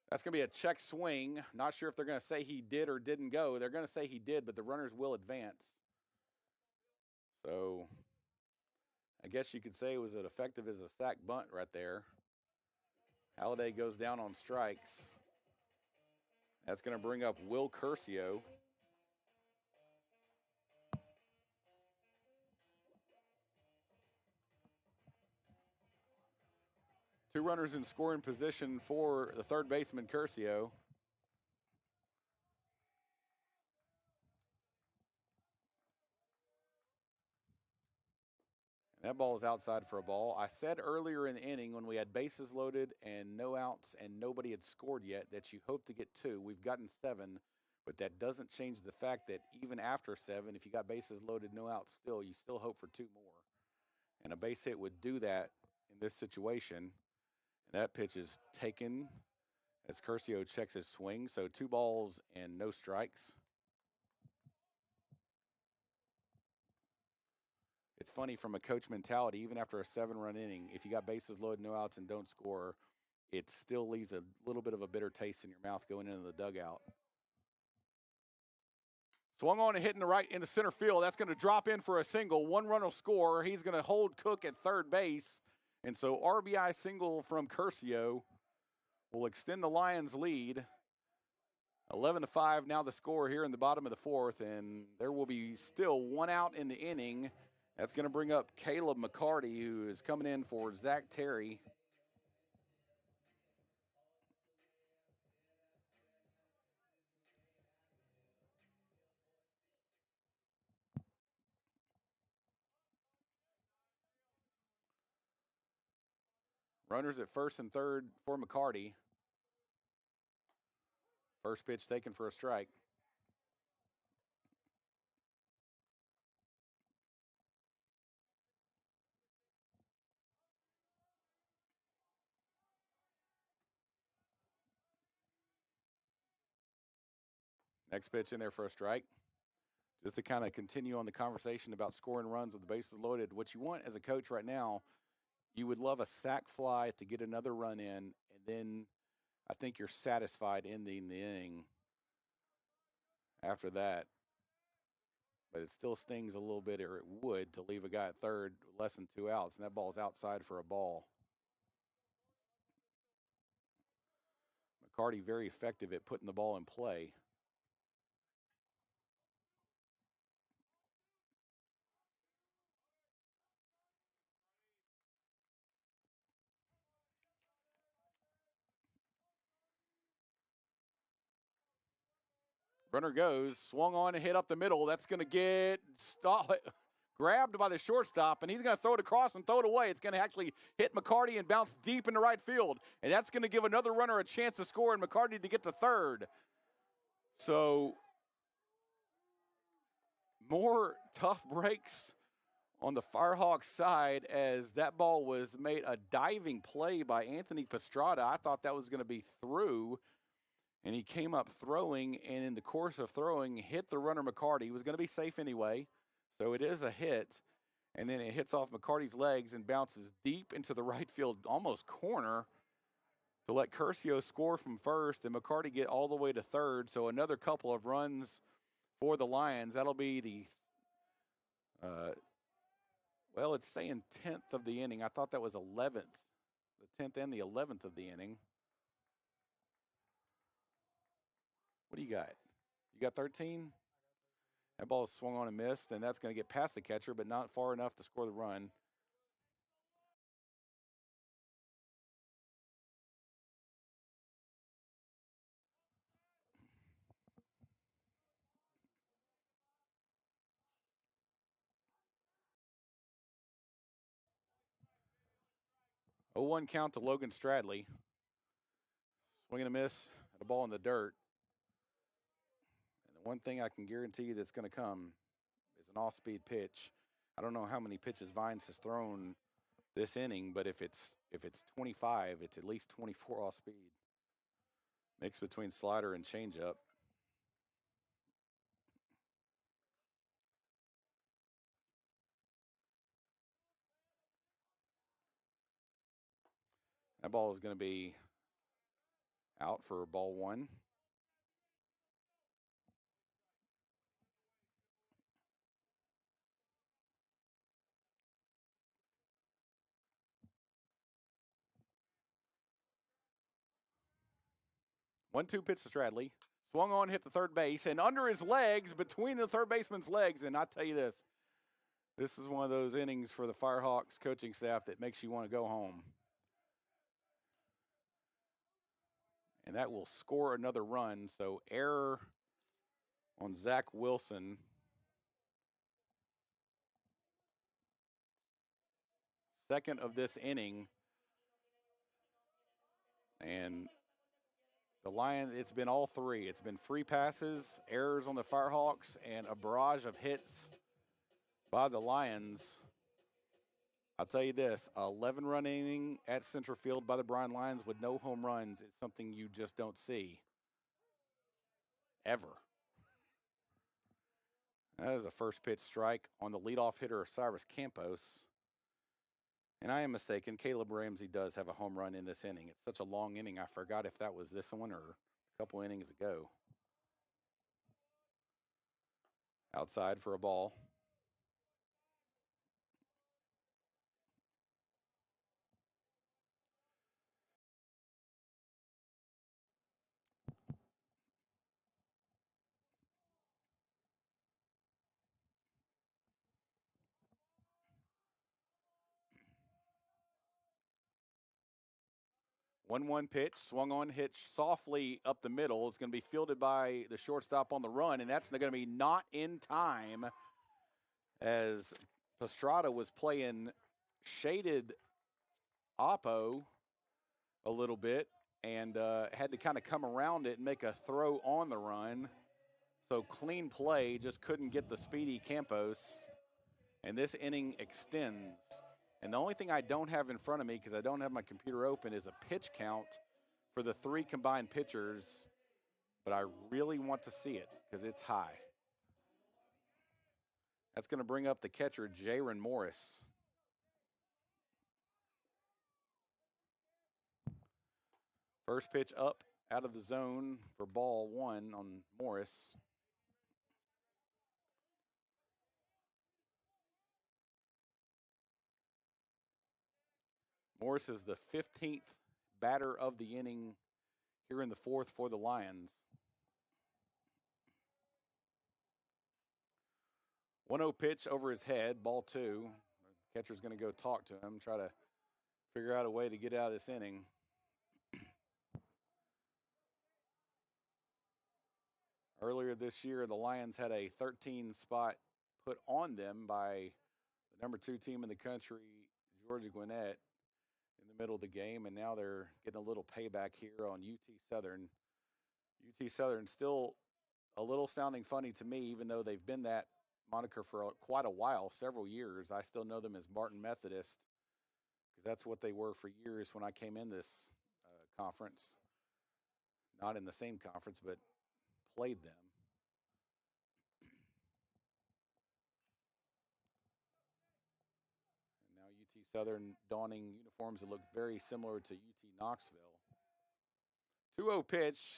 Speaker 1: That's going to be a check swing. Not sure if they're going to say he did or didn't go. They're going to say he did, but the runners will advance. So I guess you could say it was as effective as a sack bunt right there. Halliday goes down on strikes. That's going to bring up Will Curcio. Two runners in scoring position for the third baseman, Curcio. That ball is outside for a ball. I said earlier in the inning when we had bases loaded and no outs and nobody had scored yet that you hope to get two. We've gotten 7, but that doesn't change the fact that even after 7, if you got bases loaded, no outs still, you still hope for 2 more. And a base hit would do that in this situation. And that pitch is taken as Curcio checks his swing. So 2 balls and no strikes. It's funny from a coach mentality, even after a 7-run inning, if you got bases loaded, no outs, and don't score, it still leaves a little bit of a bitter taste in your mouth going into the dugout. Swung on and hitting the right into center field. That's going to drop in for a single. 1 run will score. He's going to hold Cook at third base. And so RBI single from Curcio will extend the Lions' lead. 11-5 now the score here in the bottom of the 4th, and there will be still 1 out in the inning. That's going to bring up Caleb McCarty, who is coming in for Zach Terry. Runners at first and third for McCarty. First pitch taken for a strike. Next pitch in there for a strike. Just to kind of continue on the conversation about scoring runs with the bases loaded, what you want as a coach right now, you would love a sac fly to get another run in, and then I think you're satisfied ending the inning after that. But it still stings a little bit, or it would, to leave a guy at third less than 2 outs, and that ball's outside for a ball. McCarty very effective at putting the ball in play. Runner goes, swung on and hit up the middle. That's going to get grabbed by the shortstop, and he's going to throw it across and throw it away. It's going to actually hit McCarty and bounce deep into right field, and that's going to give another runner a chance to score and McCarty to get to third. So more tough breaks on the Firehawks side as that ball was made a diving play by Anthony Pastrada. I thought that was going to be through. And he came up throwing, and in the course of throwing, hit the runner McCarty. He was going to be safe anyway, so it is a hit. And then it hits off McCarty's legs and bounces deep into the right field, almost corner, to let Curcio score from first and McCarty get all the way to third. So another couple of runs for the Lions. That'll be the, it's saying 10th of the inning. I thought that was 11th. the 10th and the 11th of the inning. What do you got? You got 13? That ball is swung on and missed, and that's going to get past the catcher, but not far enough to score the run. Oh, 0-1 count to Logan Stradley. Swing and a miss at a ball in the dirt. And the one thing I can guarantee you that's going to come is an off-speed pitch. I don't know how many pitches Vines has thrown this inning, but if it's 25, it's at least 24 off speed. Mix between slider and changeup. That ball is going to be out for ball one. One-two pitch to Stradley. Swung on, hit the third base, and under his legs, between the third baseman's legs. And I tell you this is one of those innings for the Firehawks coaching staff that makes you want to go home. And that will score another run. So error on Zach Wilson. Second of this inning. And the Lions, it's been all three. It's been free passes, errors on the Firehawks, and a barrage of hits by the Lions. I'll tell you this, 11-run inning at center field by the Bryan Lions with no home runs is something you just don't see. Ever. That is a first pitch strike on the leadoff hitter, Cyrus Campos. And I am mistaken, Caleb Ramsey does have a home run in this inning. It's such a long inning, I forgot if that was this one or a couple innings ago. Outside for a ball. One pitch, swung on, hit softly up the middle. It's going to be fielded by the shortstop on the run, and that's going to be not in time as Pastrada was playing shaded oppo a little bit and had to kind of come around it and make a throw on the run. So clean play, just couldn't get the speedy Campos, and this inning extends. And the only thing I don't have in front of me, because I don't have my computer open, is a pitch count for the three combined pitchers. But I really want to see it because it's high. That's going to bring up the catcher, Jaron Morris. First pitch up out of the zone for ball one on Morris. Morris is the 15th batter of the inning here in the fourth for the Lions. 1-0 pitch over his head, ball two. Catcher's going to go talk to him, try to figure out a way to get out of this inning. Earlier this year, the Lions had a 13 spot put on them by the number 2 team in the country, Georgia Gwinnett, in the middle of the game, and now they're getting a little payback here on UT Southern. UT Southern still a little sounding funny to me, even though they've been that moniker for quite a while, several years. I still know them as Martin Methodist because that's what they were for years when I came in this conference. Not in the same conference, but played them. And now UT Southern donning uniforms that look very similar to UT Knoxville. 2-0 pitch,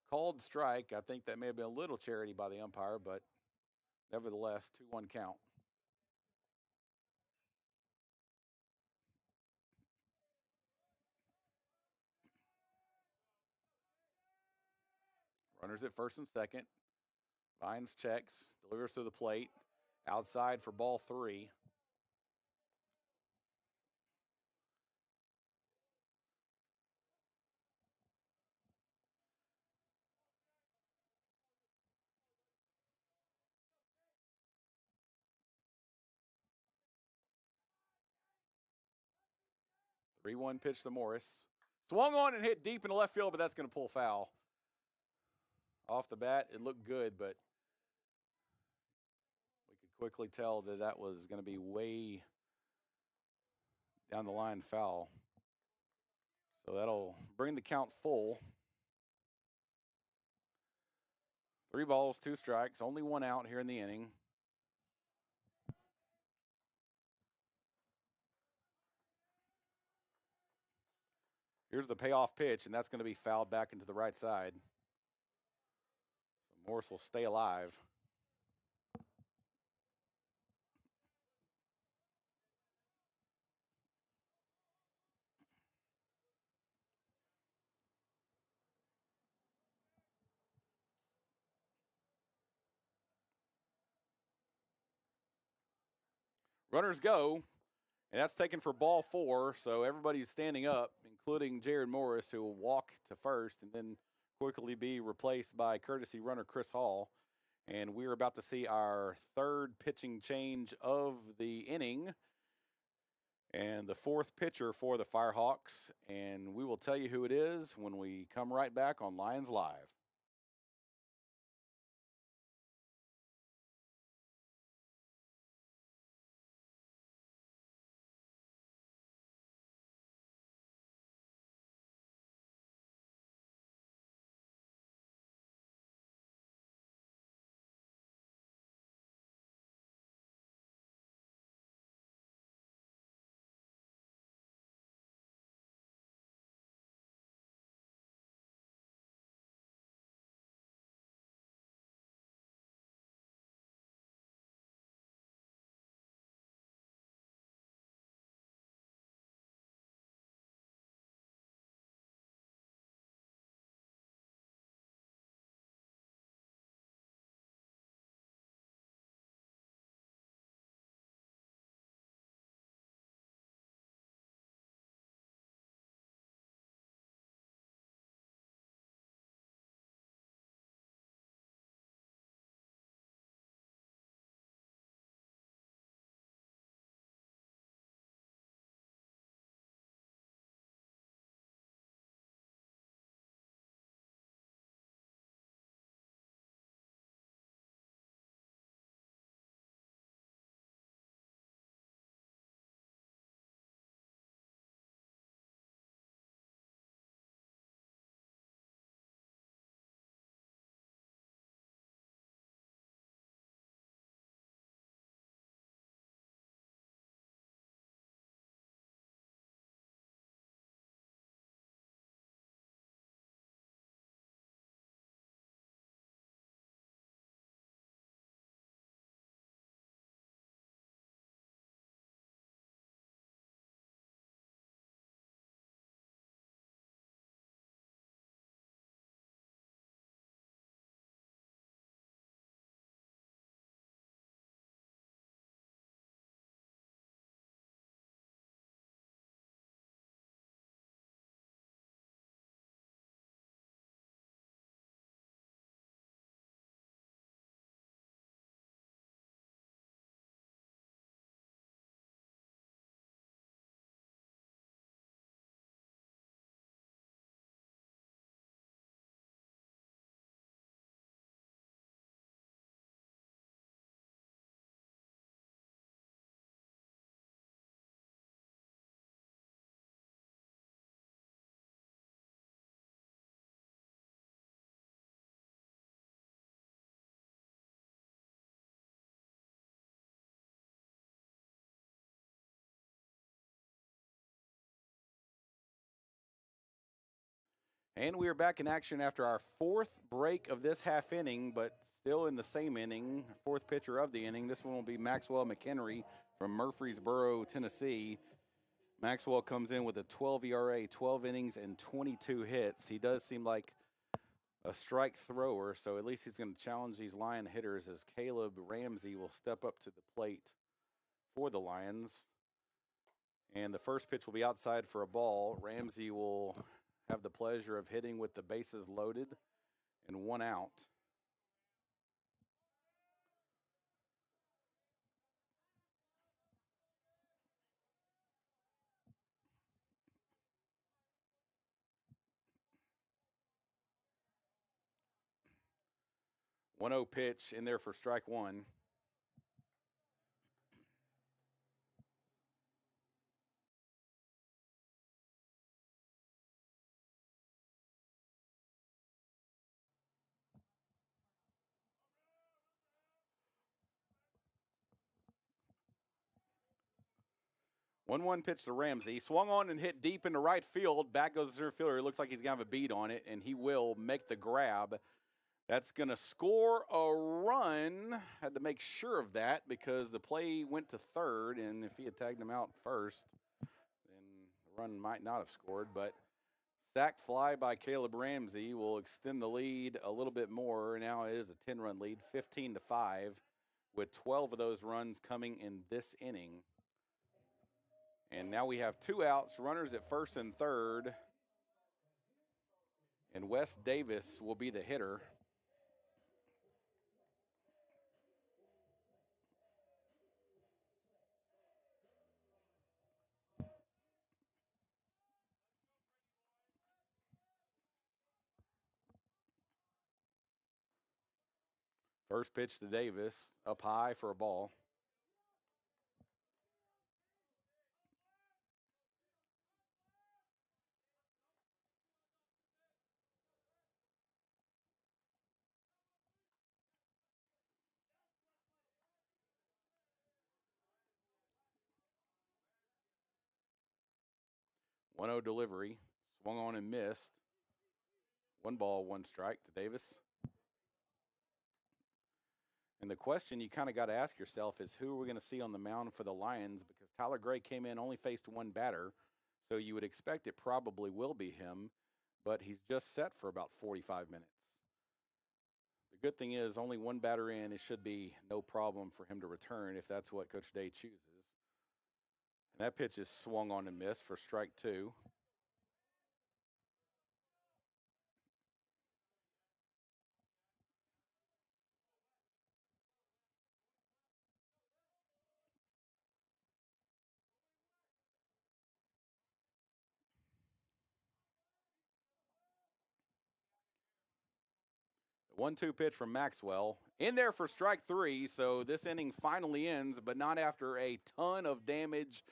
Speaker 1: called strike. I think that may have been a little charity by the umpire, but nevertheless, 2-1 count. Runners at first and second. Vines checks, delivers to the plate. Outside for ball 3. Three 1 pitch to Morris. Swung on and hit deep in the left field, but that's going to pull foul. Off the bat, it looked good, but we could quickly tell that that was going to be way down the line foul. So that'll bring the count full. 3 balls, 2 strikes, only 1 out here in the inning. Here's the payoff pitch, and that's going to be fouled back into the right side. So Morris will stay alive. Runners go, and that's taken for ball 4, so everybody's standing up, including Jared Morris, who will walk to first and then quickly be replaced by courtesy runner Chris Hall. And we're about to see our 3rd pitching change of the inning and the 4th pitcher for the Firehawks. And we will tell you who it is when we come right back on Lions Live. And we are back in action after our 4th break of this half inning, but still in the same inning, 4th pitcher of the inning. This one will be Maxwell McHenry from Murfreesboro, Tennessee. Maxwell comes in with a 12 ERA, 12 innings, and 22 hits. He does seem like a strike thrower, so at least he's going to challenge these Lion hitters as Caleb Ramsey will step up to the plate for the Lions. And the first pitch will be outside for a ball. Ramsey will have the pleasure of hitting with the bases loaded and one out. One 0 pitch in there for strike one. One pitch to Ramsey. Swung on and hit deep into right field. Back goes the center fielder. It looks like he's going to have a beat on it, and he will make the grab. That's going to score a run. Had to make sure of that because the play went to third, and if he had tagged him out first, then the run might not have scored. But sac fly by Caleb Ramsey will extend the lead a little bit more. Now it is a 10-run lead, 15-5, with 12 of those runs coming in this inning. And now we have two outs, runners at first and third. And Wes Davis will be the hitter. First pitch to Davis, up high for a ball. One 0 delivery, swung on and missed. One ball, one strike to Davis. And the question you kind of got to ask yourself is who are we going to see on the mound for the Lions? Because Tyler Gray came in, only faced one batter, so you would expect it probably will be him, but he's just set for about 45 minutes. The good thing is only one batter in, it should be no problem for him to return if that's what Coach Day chooses. And that pitch is swung on and missed for strike two. The 1-2 pitch from Maxwell. In there for strike three, so this inning finally ends, but not after a ton of damage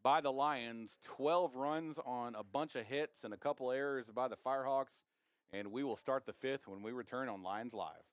Speaker 1: by the Lions. 12 runs on a bunch of hits and a couple errors by the Firehawks, and we will start the fifth when we return on Lions Live.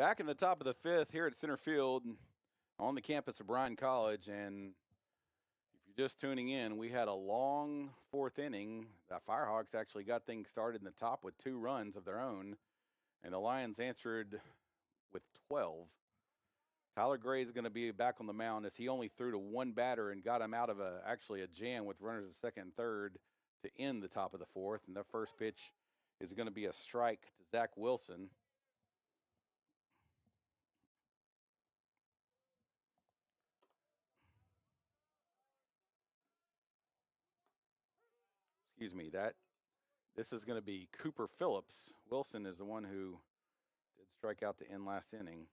Speaker 1: Back in the top of the fifth here at center field, on the campus of Bryan College. And if you're just tuning in, we had a long fourth inning. The Firehawks actually got things started in the top with 2 runs of their own, and the Lions answered with 12. Tyler Gray is going to be back on the mound as he only threw to one batter and got him out of actually a jam with runners at second and third to end the top of the fourth. And the first pitch is going to be a strike to Zach Wilson. Excuse me, this is going to be Cooper Phillips. Wilson is the one who did strike out to end last inning.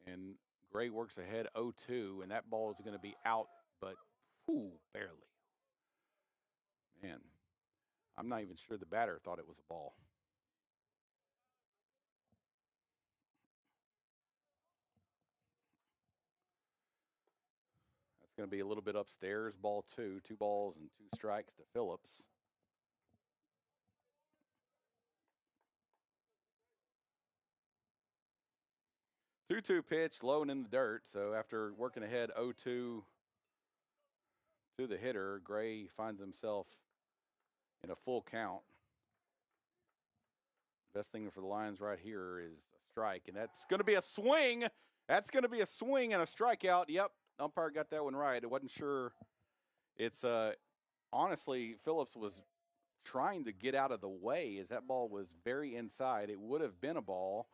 Speaker 1: And Gray works ahead 0-2, and that ball is going to be out, but barely. Man, I'm not even sure the batter thought it was a ball. That's going to be a little bit upstairs. Ball 2, 2 balls and 2 strikes to Phillips. Two-two pitch, low and in the dirt. So after working ahead 0-2 to the hitter, Gray finds himself in a full count. Best thing for the Lions right here is a strike, and that's going to be a swing. That's going to be a swing and a strikeout. Yep, umpire got that one right. I wasn't sure. It's honestly, Phillips was trying to get out of the way as that ball was very inside. It would have been a ball,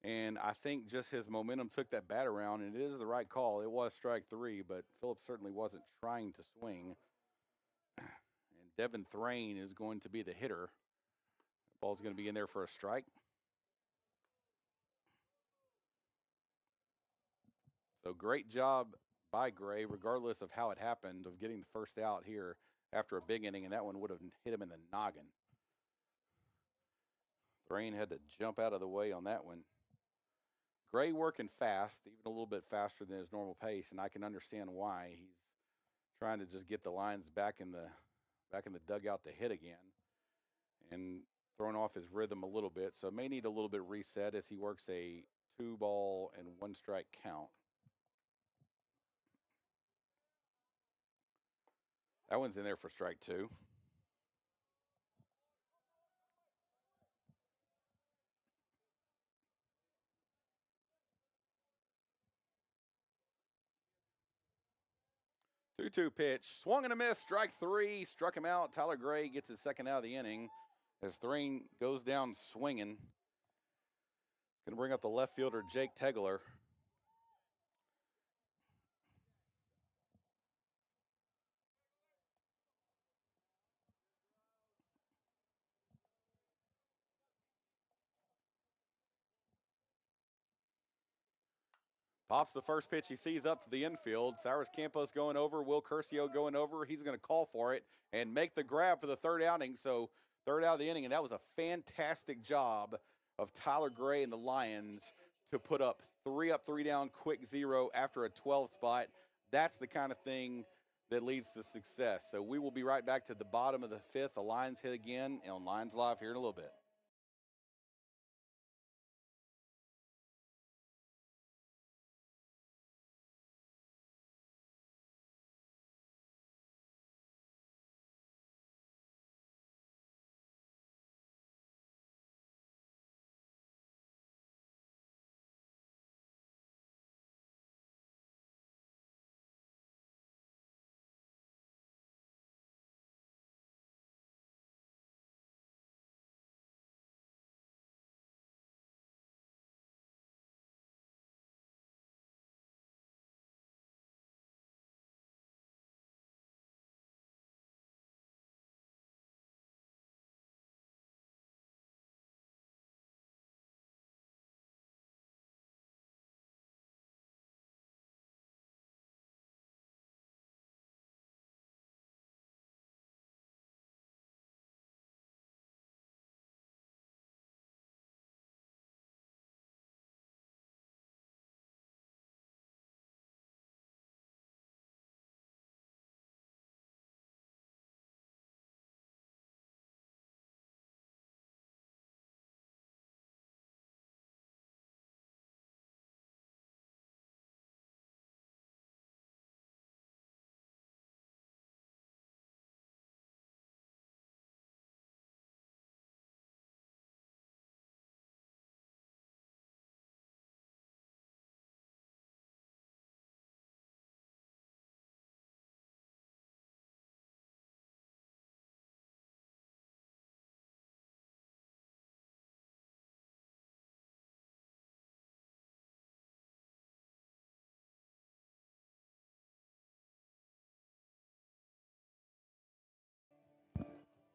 Speaker 1: and I think just his momentum took that bat around, and it is the right call. It was strike 3, but Phillips certainly wasn't trying to swing. And Devin Thrain is going to be the hitter. The ball's going to be in there for a strike. So great job by Gray, regardless of how it happened, of getting the first out here after a big inning, and that one would have hit him in the noggin. Thrain had to jump out of the way on that one. Gray working fast, even a little bit faster than his normal pace, and I can understand why. He's trying to just get the Lions back in the dugout to hit again, and throwing off his rhythm a little bit. So may need a little bit of reset as he works a 2-ball and 1-strike count. That one's in there for strike 2. Two-two pitch, swung and a miss, strike 3, struck him out. Tyler Gray gets his second out of the inning as Thrain goes down swinging. It's going to bring up the left fielder, Jake Tegler. Pops the first pitch he sees up to the infield. Cyrus Campos going over, Will Curcio going over. He's going to call for it and make the grab for the third outing. So third out of the inning, and that was a fantastic job of Tyler Gray and the Lions to put up 3 up, 3 down, quick 0 after a 12 spot. That's the kind of thing that leads to success. So we will be right back to the bottom of the 5th. The Lions hit again on Lions Live here in a little bit.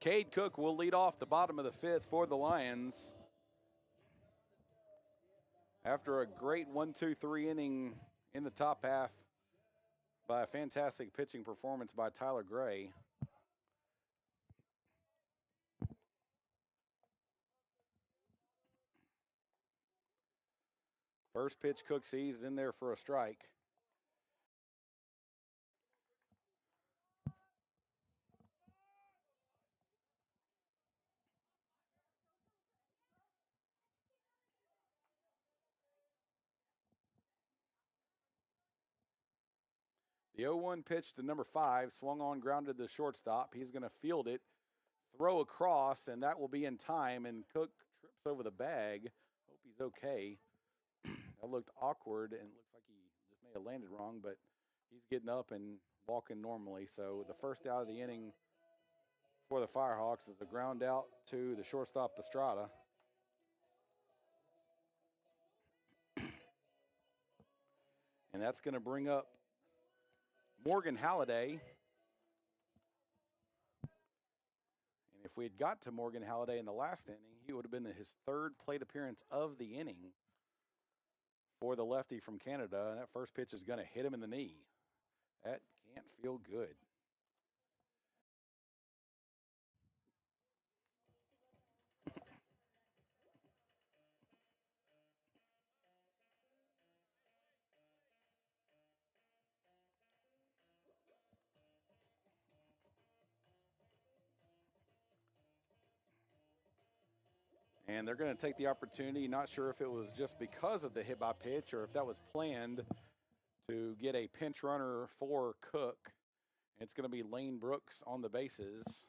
Speaker 1: Cade Cook will lead off the bottom of the fifth for the Lions. After a great 1-2-3 inning in the top half by a fantastic pitching performance by Tyler Gray. First pitch Cook sees in there for a strike. The 0-1 pitch to number 5, swung on, grounded to the shortstop. He's going to field it, throw across, and that will be in time, and Cook trips over the bag. Hope he's okay. That looked awkward, and it looks like he just may have landed wrong, but he's getting up and walking normally. So the first out of the inning for the Firehawks is a ground out to the shortstop, Estrada. And that's going to bring up Morgan Halliday. And if we had got to Morgan Halliday in the last inning, he would have been his third plate appearance of the inning for the lefty from Canada. And that first pitch is going to hit him in the knee. That can't feel good. And they're going to take the opportunity, not sure if it was just because of the hit by pitch or if that was planned, to get a pinch runner for Cook. It's going to be Lane Brooks on the bases.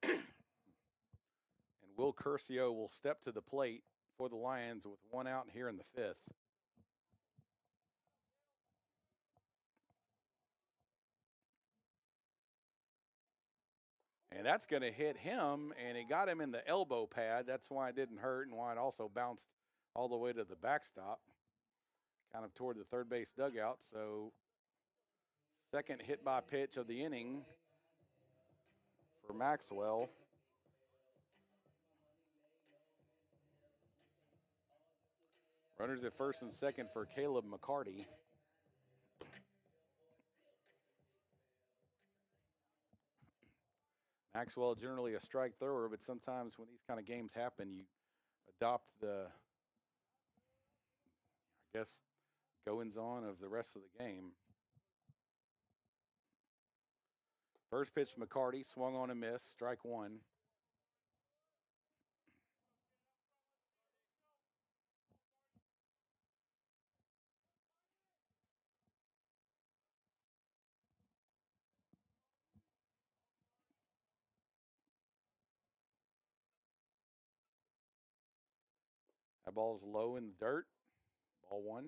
Speaker 1: And Will Curcio will step to the plate for the Lions with one out here in the fifth. And that's going to hit him, and it got him in the elbow pad. That's why it didn't hurt and why it also bounced all the way to the backstop, kind of toward the third base dugout. So second hit by pitch of the inning for Maxwell. Runners at first and second for Caleb McCarty. Maxwell generally a strike thrower, but sometimes when these kind of games happen, you adopt the, I guess, goings on of the rest of the game. First pitch, McCarty, swung on and missed, strike one. That ball's low in the dirt. Ball one.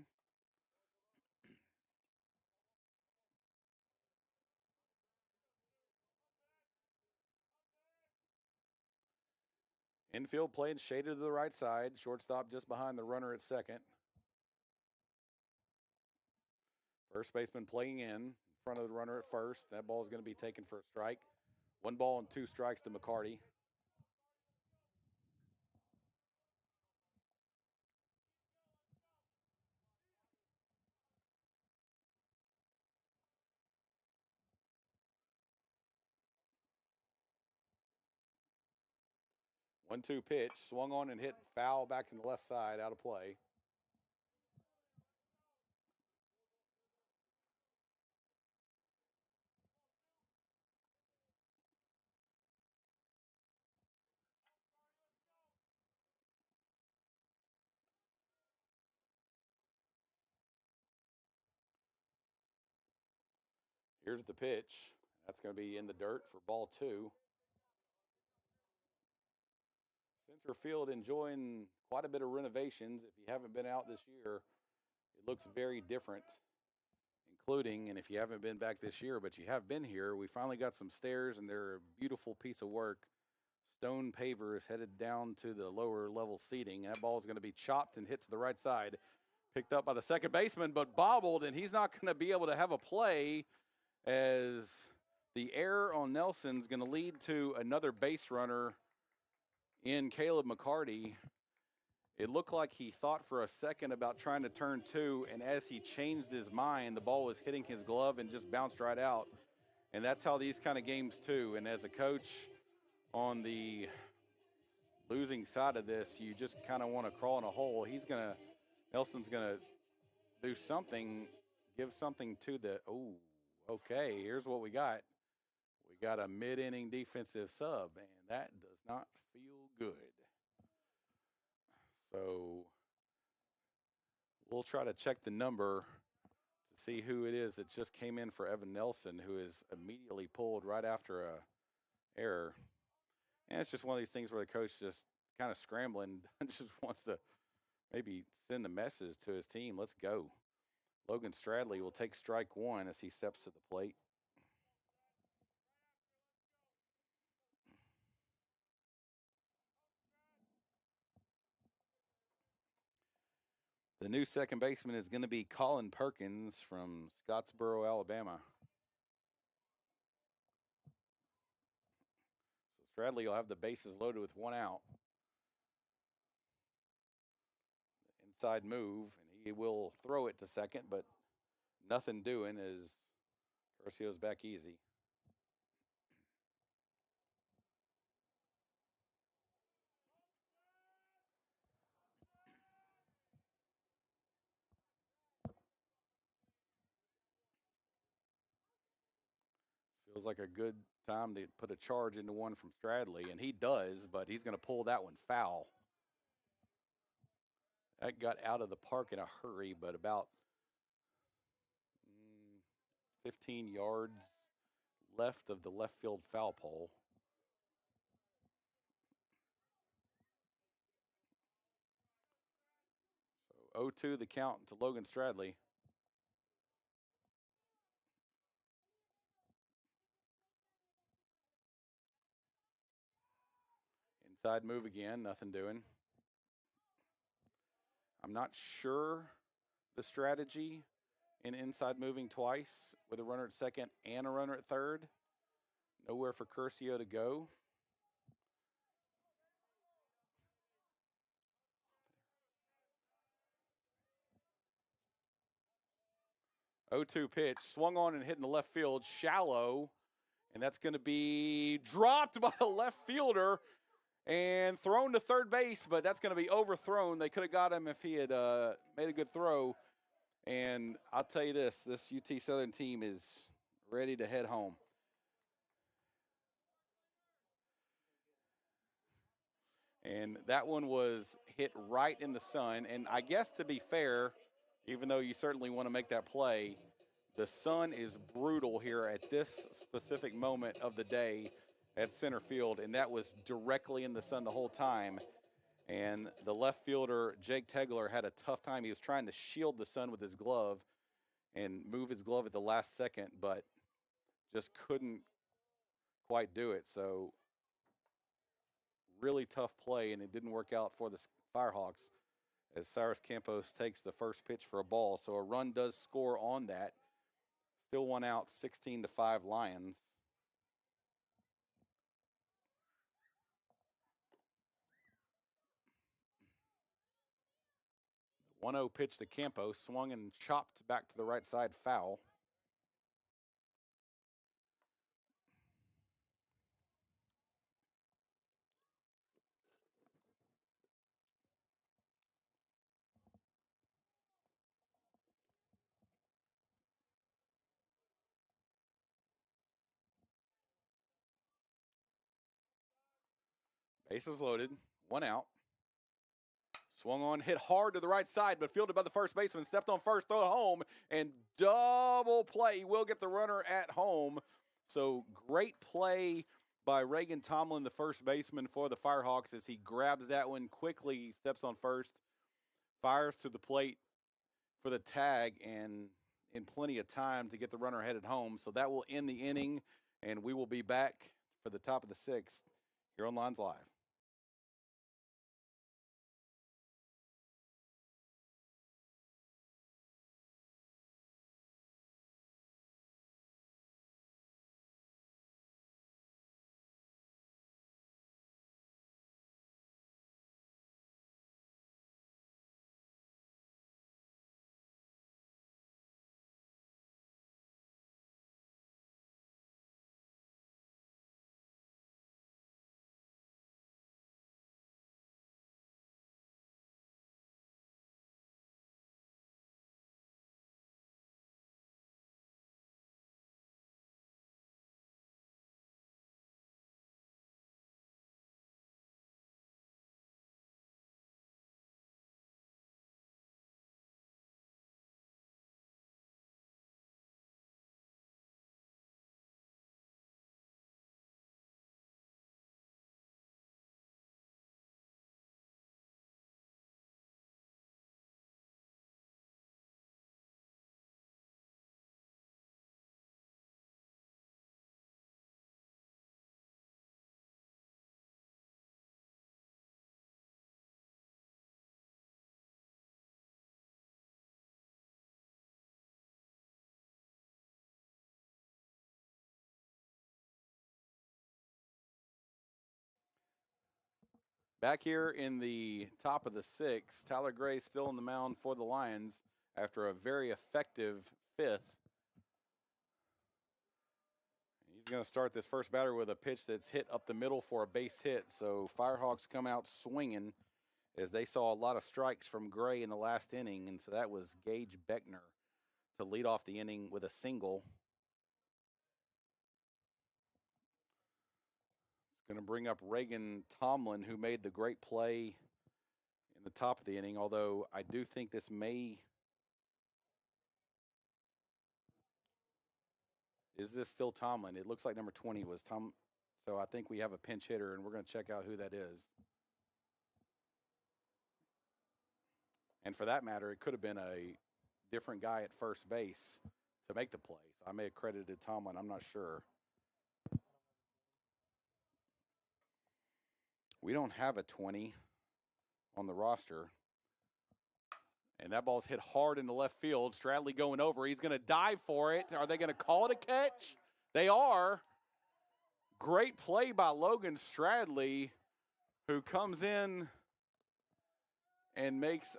Speaker 1: Infield played shaded to the right side. Shortstop just behind the runner at second. First baseman playing in front of the runner at first. That ball is going to be taken for a strike. 1 ball and 2 strikes to McCarty. One-two pitch, swung on and hit foul back in the left side, out of play. Here's the pitch. That's going to be in the dirt for ball 2. Center field enjoying quite a bit of renovations. If you haven't been out this year, it looks very different, including, and if you haven't been back this year, but you have been here, we finally got some stairs, and they're a beautiful piece of work. Stone pavers headed down to the lower level seating. That ball is going to be chopped and hit to the right side. Picked up by the second baseman, but bobbled, and he's not going to be able to have a play as the error on Nelson's going to lead to another base runner in Caleb McCarty. It looked like he thought for a second about trying to turn two, and as he changed his mind, the ball was hitting his glove and just bounced right out. And that's how these kind of games too. And as a coach on the losing side of this, you just kind of want to crawl in a hole. Nelson's gonna do something, give something to the. Oh, okay. Here's what we got. We got a mid-inning defensive sub, and that does not feel good. So we'll try to check the number to see who it is that just came in for Evan Nelson, who is immediately pulled right after a error. And it's just one of these things where the coach just kind of scrambling, just wants to maybe send the message to his team, let's go. Logan Stradley will take strike one as he steps to the plate. The new second baseman is going to be Colin Perkins from Scottsboro, Alabama. So Stradley will have the bases loaded with one out. Inside move, and he will throw it to second, but nothing doing as Curcio's back easy. Feels like a good time to put a charge into one from Stradley, and he does, but he's going to pull that one foul. That got out of the park in a hurry, but about 15 yards left of the left field foul pole. So 0-2 the count to Logan Stradley. Inside move again, nothing doing. I'm not sure the strategy in inside moving twice with a runner at second and a runner at third. Nowhere for Curcio to go. Oh, 0-2 pitch, swung on and hit in the left field, shallow, and that's going to be dropped by the left fielder and thrown to third base, but that's going to be overthrown. They could have got him if he had made a good throw. And I'll tell you this UT Southern team is ready to head home. And that one was hit right in the sun. And I guess to be fair, even though you certainly want to make that play, the sun is brutal here at this specific moment of the day at center field. And that was directly in the sun the whole time. And the left fielder, Jake Tegler, had a tough time. He was trying to shield the sun with his glove and move his glove at the last second, but just couldn't quite do it. So really tough play, and it didn't work out for the Firehawks as Cyrus Campos takes the first pitch for a ball. So a run does score on that. Still one out, 16-5 Lions. 1-0 pitch to Campos, swung and chopped back to the right side, foul. Bases loaded, one out. Swung on, hit hard to the right side, but fielded by the first baseman. Stepped on first, throw it home, and double play. He will get the runner at home. So great play by Reagan Tomlin, the first baseman for the Firehawks, as he grabs that one quickly, steps on first, fires to the plate for the tag, and in plenty of time to get the runner headed home. So that will end the inning, and we will be back for the top of the sixth here on Lines Live. Back here in the top of the sixth, Tyler Gray still on the mound for the Lions after a very effective fifth. He's going to start this first batter with a pitch that's hit up the middle for a base hit. So Firehawks come out swinging as they saw a lot of strikes from Gray in the last inning. And so that was Gage Beckner to lead off the inning with a single. It's going to bring up Reagan Tomlin, who made the great play in the top of the inning, although I do think this may... Is this still Tomlin? It looks like number 20 was Tom. So I think we have a pinch hitter, and we're going to check out who that is. And for that matter, it could have been a different guy at first base to make the play. So I may have credited Tomlin. I'm not sure. We don't have a 20 on the roster. And that ball's hit hard into left field. Stradley going over. He's going to dive for it. Are they going to call it a catch? They are. Great play by Logan Stradley, who comes in and makes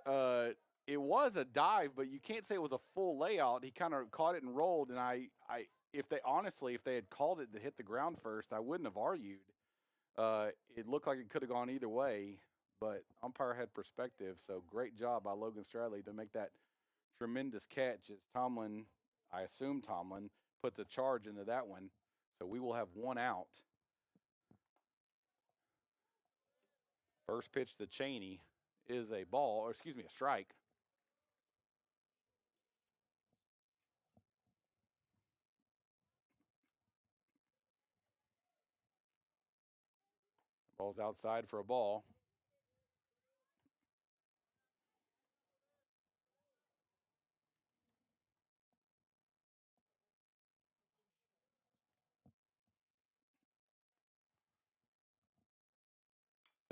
Speaker 1: it was a dive, but you can't say it was a full layout. He kind of caught it and rolled. And if they had called it to hit the ground first, I wouldn't have argued. It looked like it could have gone either way, but umpire had perspective. So great job by Logan Stradley to make that tremendous catch as Tomlin, I assume Tomlin, puts a charge into that one. So we will have one out. First pitch to Cheney is a ball, or excuse me, a strike. Ball's outside for a ball.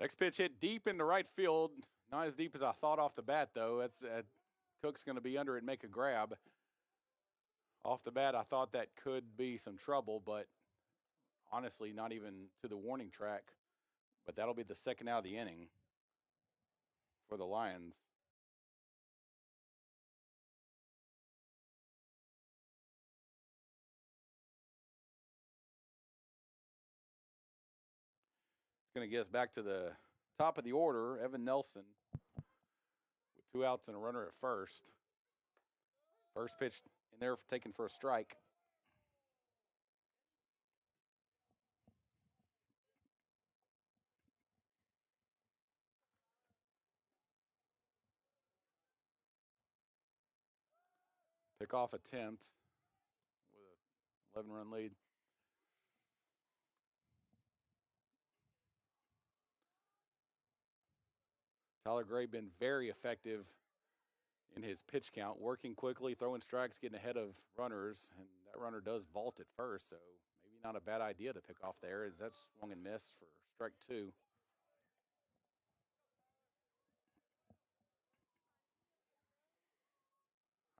Speaker 1: Next pitch hit deep into right field. Not as deep as I thought off the bat, though. Cook's going to be under it and make a grab. Off the bat, I thought that could be some trouble, but honestly, not even to the warning track. But that'll be the second out of the inning for the Lions. It's going to get us back to the top of the order. Evan Nelson with 2 outs and a runner at first. First pitch in there taken for a strike. Pickoff attempt with an 11-run lead. Tyler Gray been very effective in his pitch count, working quickly, throwing strikes, getting ahead of runners, and that runner does vault at first, so maybe not a bad idea to pick off there. That's swung and missed for strike 2.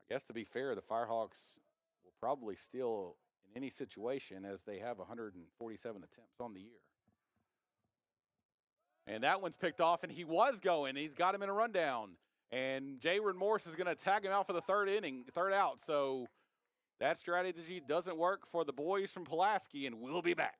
Speaker 1: I guess to be fair, the Firehawks will probably steal in any situation as they have 147 attempts on the year. And that one's picked off, and he was going. He's got him in a rundown. And Jayron Morse is going to tag him out for the third out. So that strategy doesn't work for the boys from Pulaski, and we'll be back.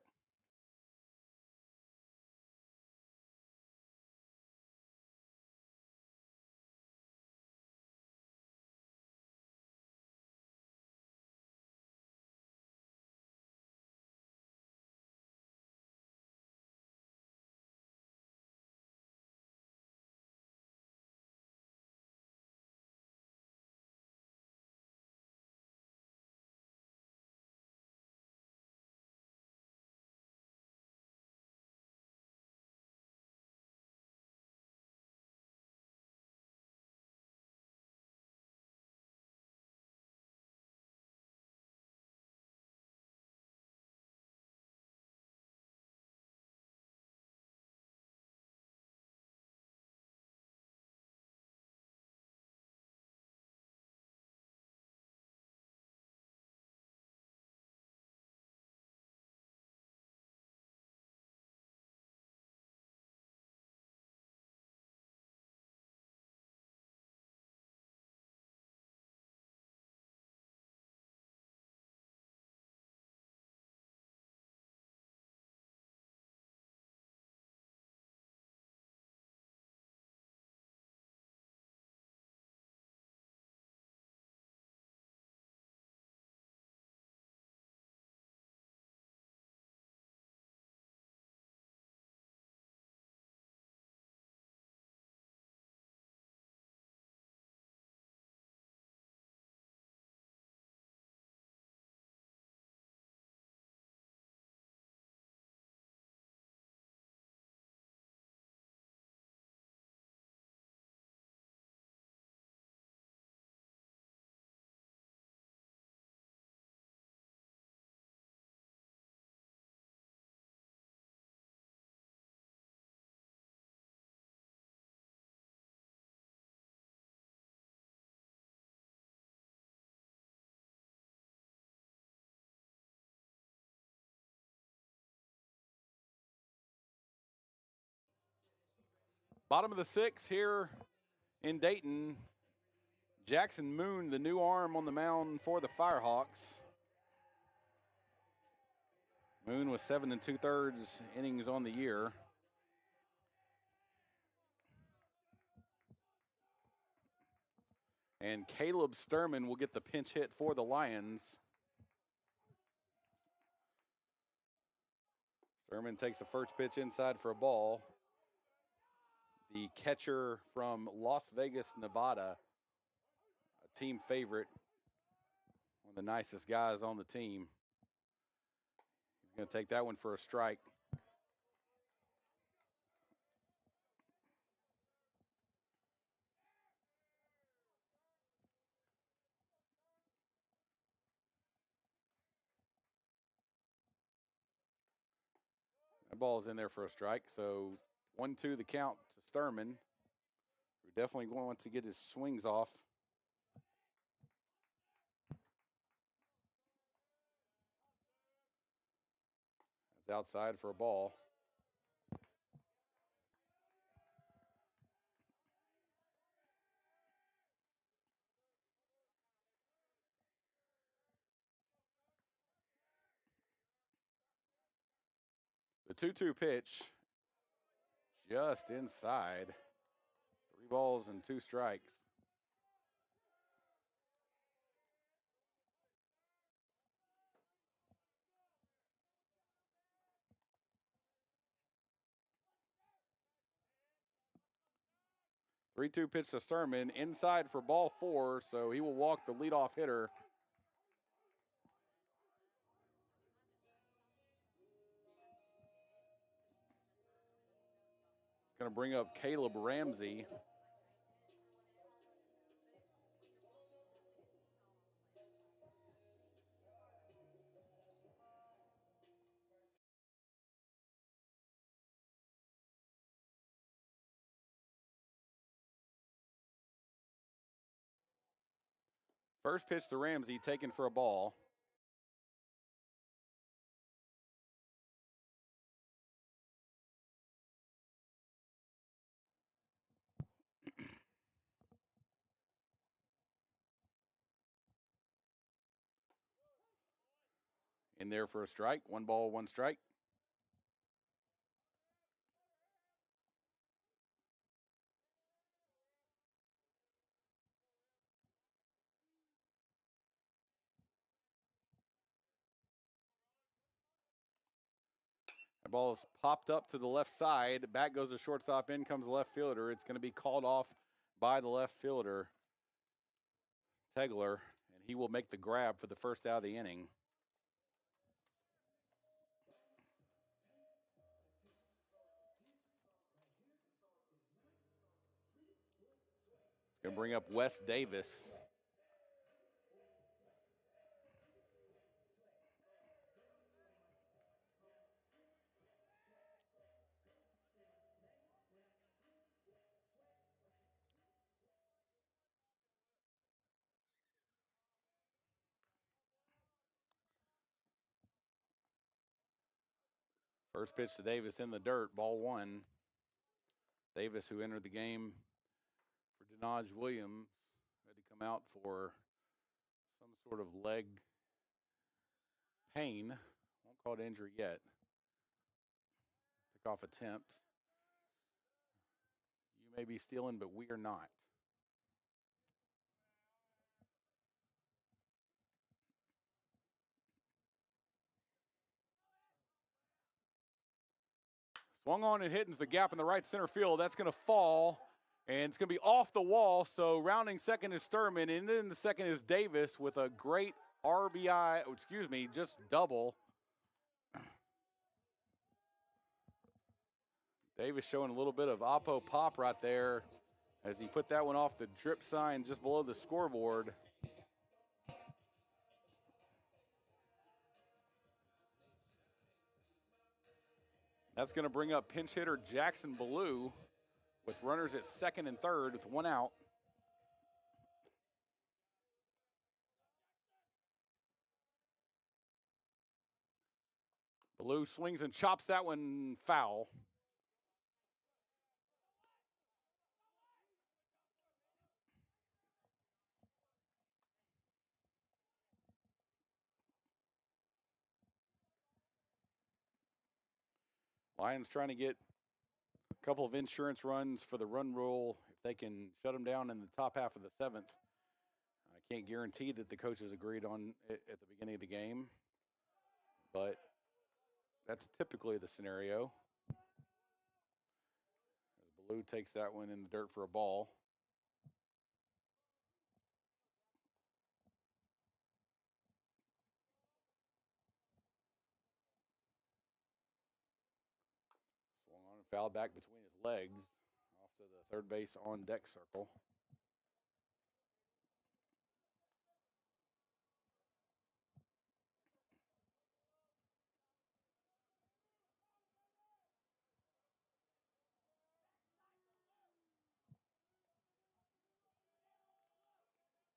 Speaker 1: Bottom of the 6th here in Dayton. Jackson Moon, the new arm on the mound for the Firehawks. Moon with 7 2/3 innings on the year. And Caleb Sturman will get the pinch hit for the Lions. Sturman takes the first pitch inside for a ball. The catcher from Las Vegas, Nevada, a team favorite, one of the nicest guys on the team. He's going to take that one for a strike. That ball's in there for a strike. So 1-2 the count to Sturman. We're definitely going to want to get his swings off. That's outside for a ball. The 2-2 pitch just inside. 3 balls and 2 strikes. The 3-2 pitch to Sturman, inside for ball 4, so he will walk the leadoff hitter. It's going to bring up Caleb Ramsey. First pitch to Ramsey, taken for a ball. In there for a strike. 1 ball, 1 strike. The ball is popped up to the left side. Back goes the shortstop. In comes the left fielder. It's going to be called off by the left fielder, Tegler, and he will make the grab for the first out of the inning. It's going to bring up Wes Davis. First pitch to Davis in the dirt, ball 1. Davis, who entered the game for Denaj Williams, had to come out for some sort of leg pain. Won't call it injury yet. Pickoff attempt. You may be stealing, but we are not. Swung on and hit into the gap in the right center field. That's going to fall, and it's going to be off the wall. So rounding second is Sturman, and then the second is Davis with a great RBI, just double. Davis showing a little bit of oppo pop right there as he put that one off the drip sign just below the scoreboard. That's going to bring up pinch hitter Jackson Ballou with runners at second and third with 1 out. Ballou swings and chops that one foul. Lions trying to get a couple of insurance runs for the run rule. If they can shut them down in the top half of the seventh, I can't guarantee that the coaches agreed on it at the beginning of the game, but that's typically the scenario. As Blue takes that one in the dirt for a ball. Swung on and fouled back between his legs off to the third base on deck circle.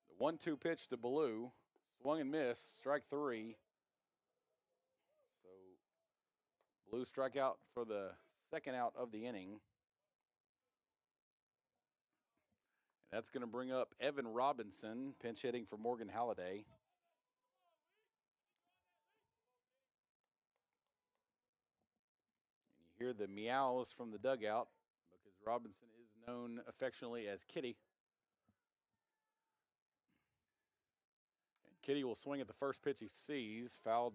Speaker 1: The 1-2 pitch to Blue. Swung and missed. Strike three. So Blue struck out for the second out of the inning. And that's going to bring up Evan Robinson, pinch hitting for Morgan Halliday. And you hear the meows from the dugout because Robinson is known affectionately as Kitty. And Kitty will swing at the first pitch he sees, fouled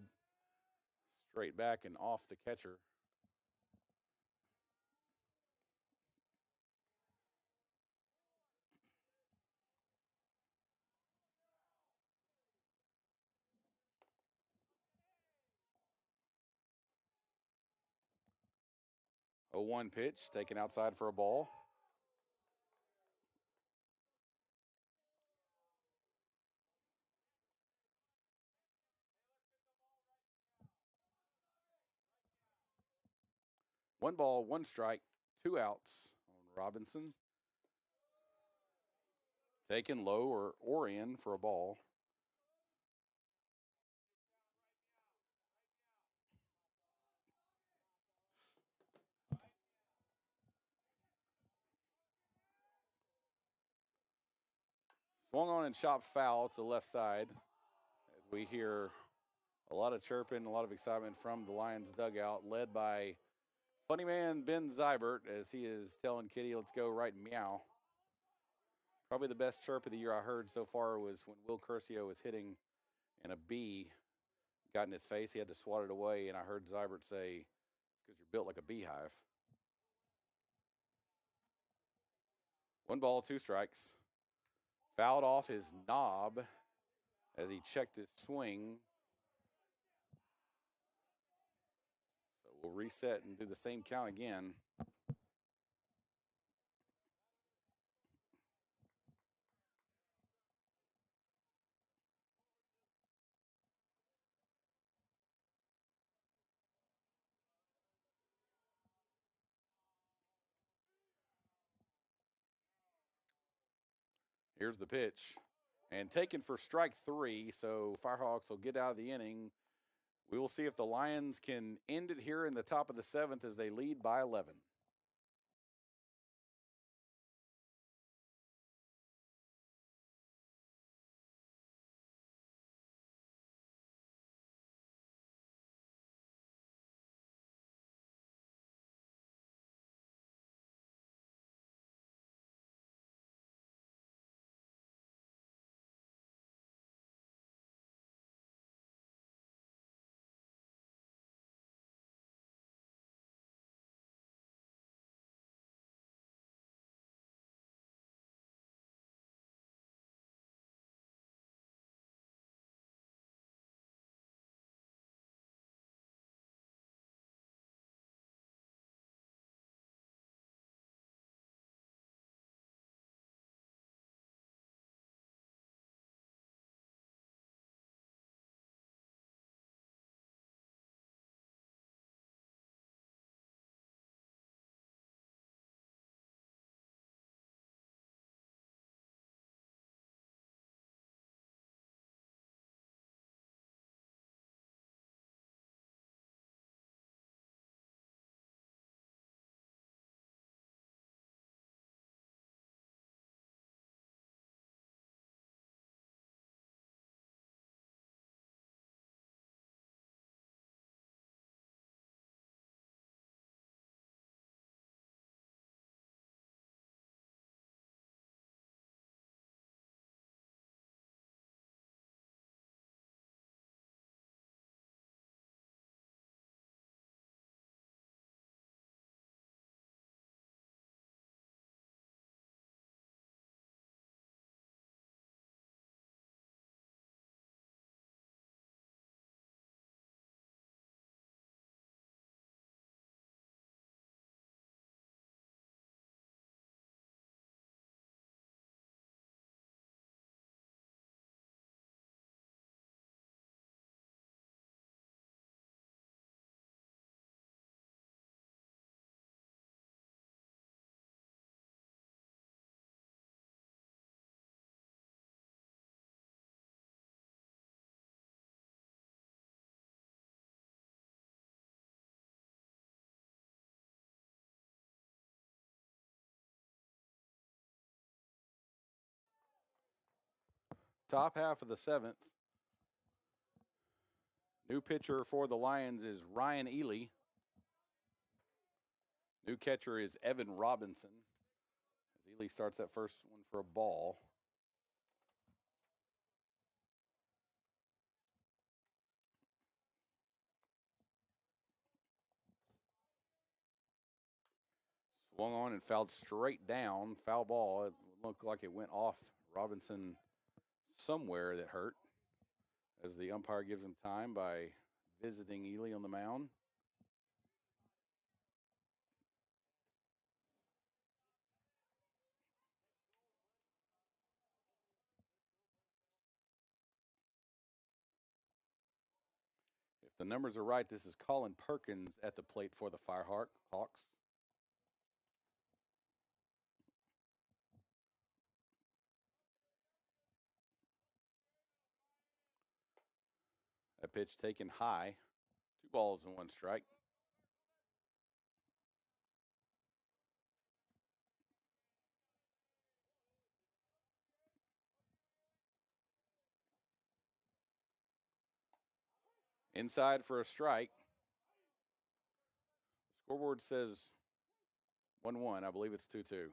Speaker 1: straight back and off the catcher. A 1 pitch taken outside for a ball. One ball, one strike, 2 outs on Robinson. Taken low or in for a ball. Swung on and chopped foul to the left side as we hear a lot of chirping, a lot of excitement from the Lions dugout, led by funny man Ben Zybert as he is telling Kitty, let's go right meow. Probably the best chirp of the year I heard so far was when Will Curcio was hitting and a bee got in his face. He had to swat it away, and I heard Zybert say, it's because you're built like a beehive. 1 ball, 2 strikes. Fouled off his knob as he checked his swing. So we'll reset and do the same count again. Here's the pitch. And taken for strike 3, so Firehawks will get out of the inning. We will see if the Lions can end it here in the top of the 7th as they lead by 11. Top half of the 7th. New pitcher for the Lions is Ryan Ely. New catcher is Evan Robinson. As Ely starts that first one for a ball. Swung on and fouled straight down. Foul ball. It looked like it went off Robinson somewhere that hurt. As the umpire gives him time by visiting Ely on the mound. If the numbers are right, this is Colin Perkins at the plate for the Firehawks. That pitch taken high. 2 balls and 1 strike. Inside for a strike. Scoreboard says 1-1. I believe it's 2-2.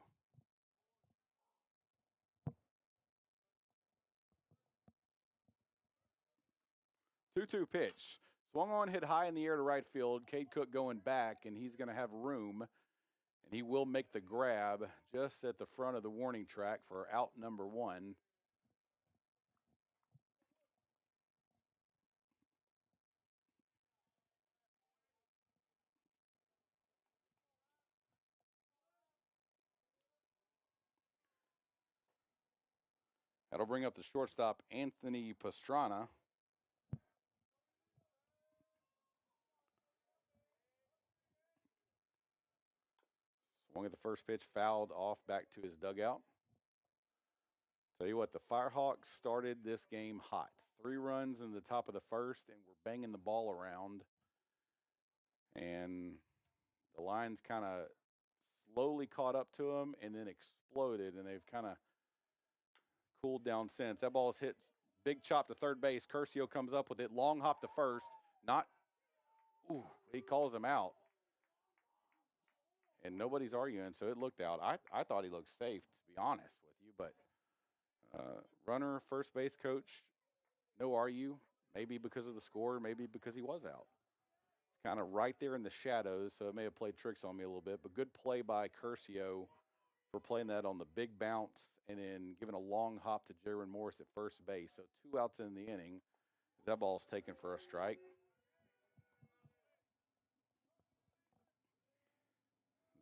Speaker 1: 2-2 pitch. Swung on, hit high in the air to right field. Cade Cook going back, and he's going to have room. And he will make the grab just at the front of the warning track for out number 1. That'll bring up the shortstop, Anthony Pastrana. Swung at the first pitch, fouled off back to his dugout. Tell you what, the Firehawks started this game hot. 3 runs in the top of the first, and we're banging the ball around. And the Lions kind of slowly caught up to them and then exploded, and they've kind of cooled down since. That ball is hit, big chop to third base. Curcio comes up with it, long hop to first. He calls him out. And nobody's arguing, so it looked out. I thought he looked safe, to be honest with you. But runner, first base coach, no argue. Maybe because of the score, maybe because he was out. It's kind of right there in the shadows, so it may have played tricks on me a little bit. But good play by Curcio for playing that on the big bounce and then giving a long hop to Jaron Morris at first base. So 2 outs in the inning. That ball's taken for a strike.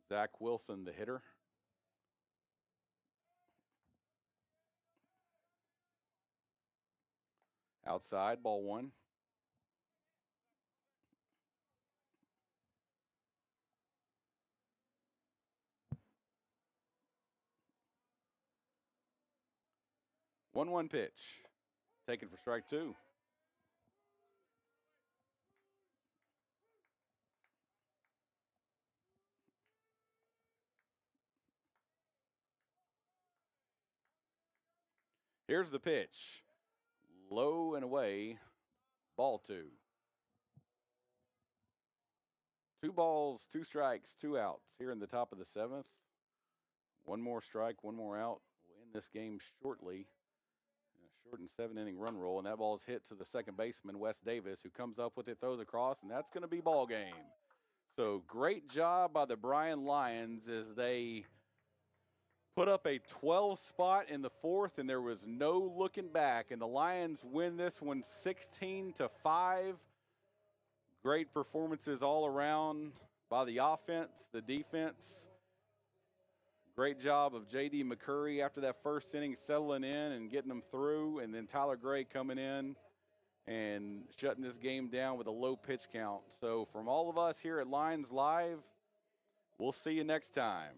Speaker 1: Zach Wilson, the hitter. Outside, ball 1. One pitch. Taken for strike 2. Here's the pitch. Low and away, ball 2. 2 balls, 2 strikes, 2 outs here in the top of the 7th. 1 more strike, 1 more out. We'll end this game shortly. A shortened 7-inning run roll, and that ball is hit to the second baseman, Wes Davis, who comes up with it, throws across, and that's going to be ball game. So great job by the Bryan Lions as they put up a 12 spot in the 4th, and there was no looking back. And the Lions win this one 16-5. Great performances all around by the offense, the defense. Great job of J.D. McCurry after that first inning settling in and getting them through. And then Tyler Gray coming in and shutting this game down with a low pitch count. So from all of us here at Lions Live, we'll see you next time.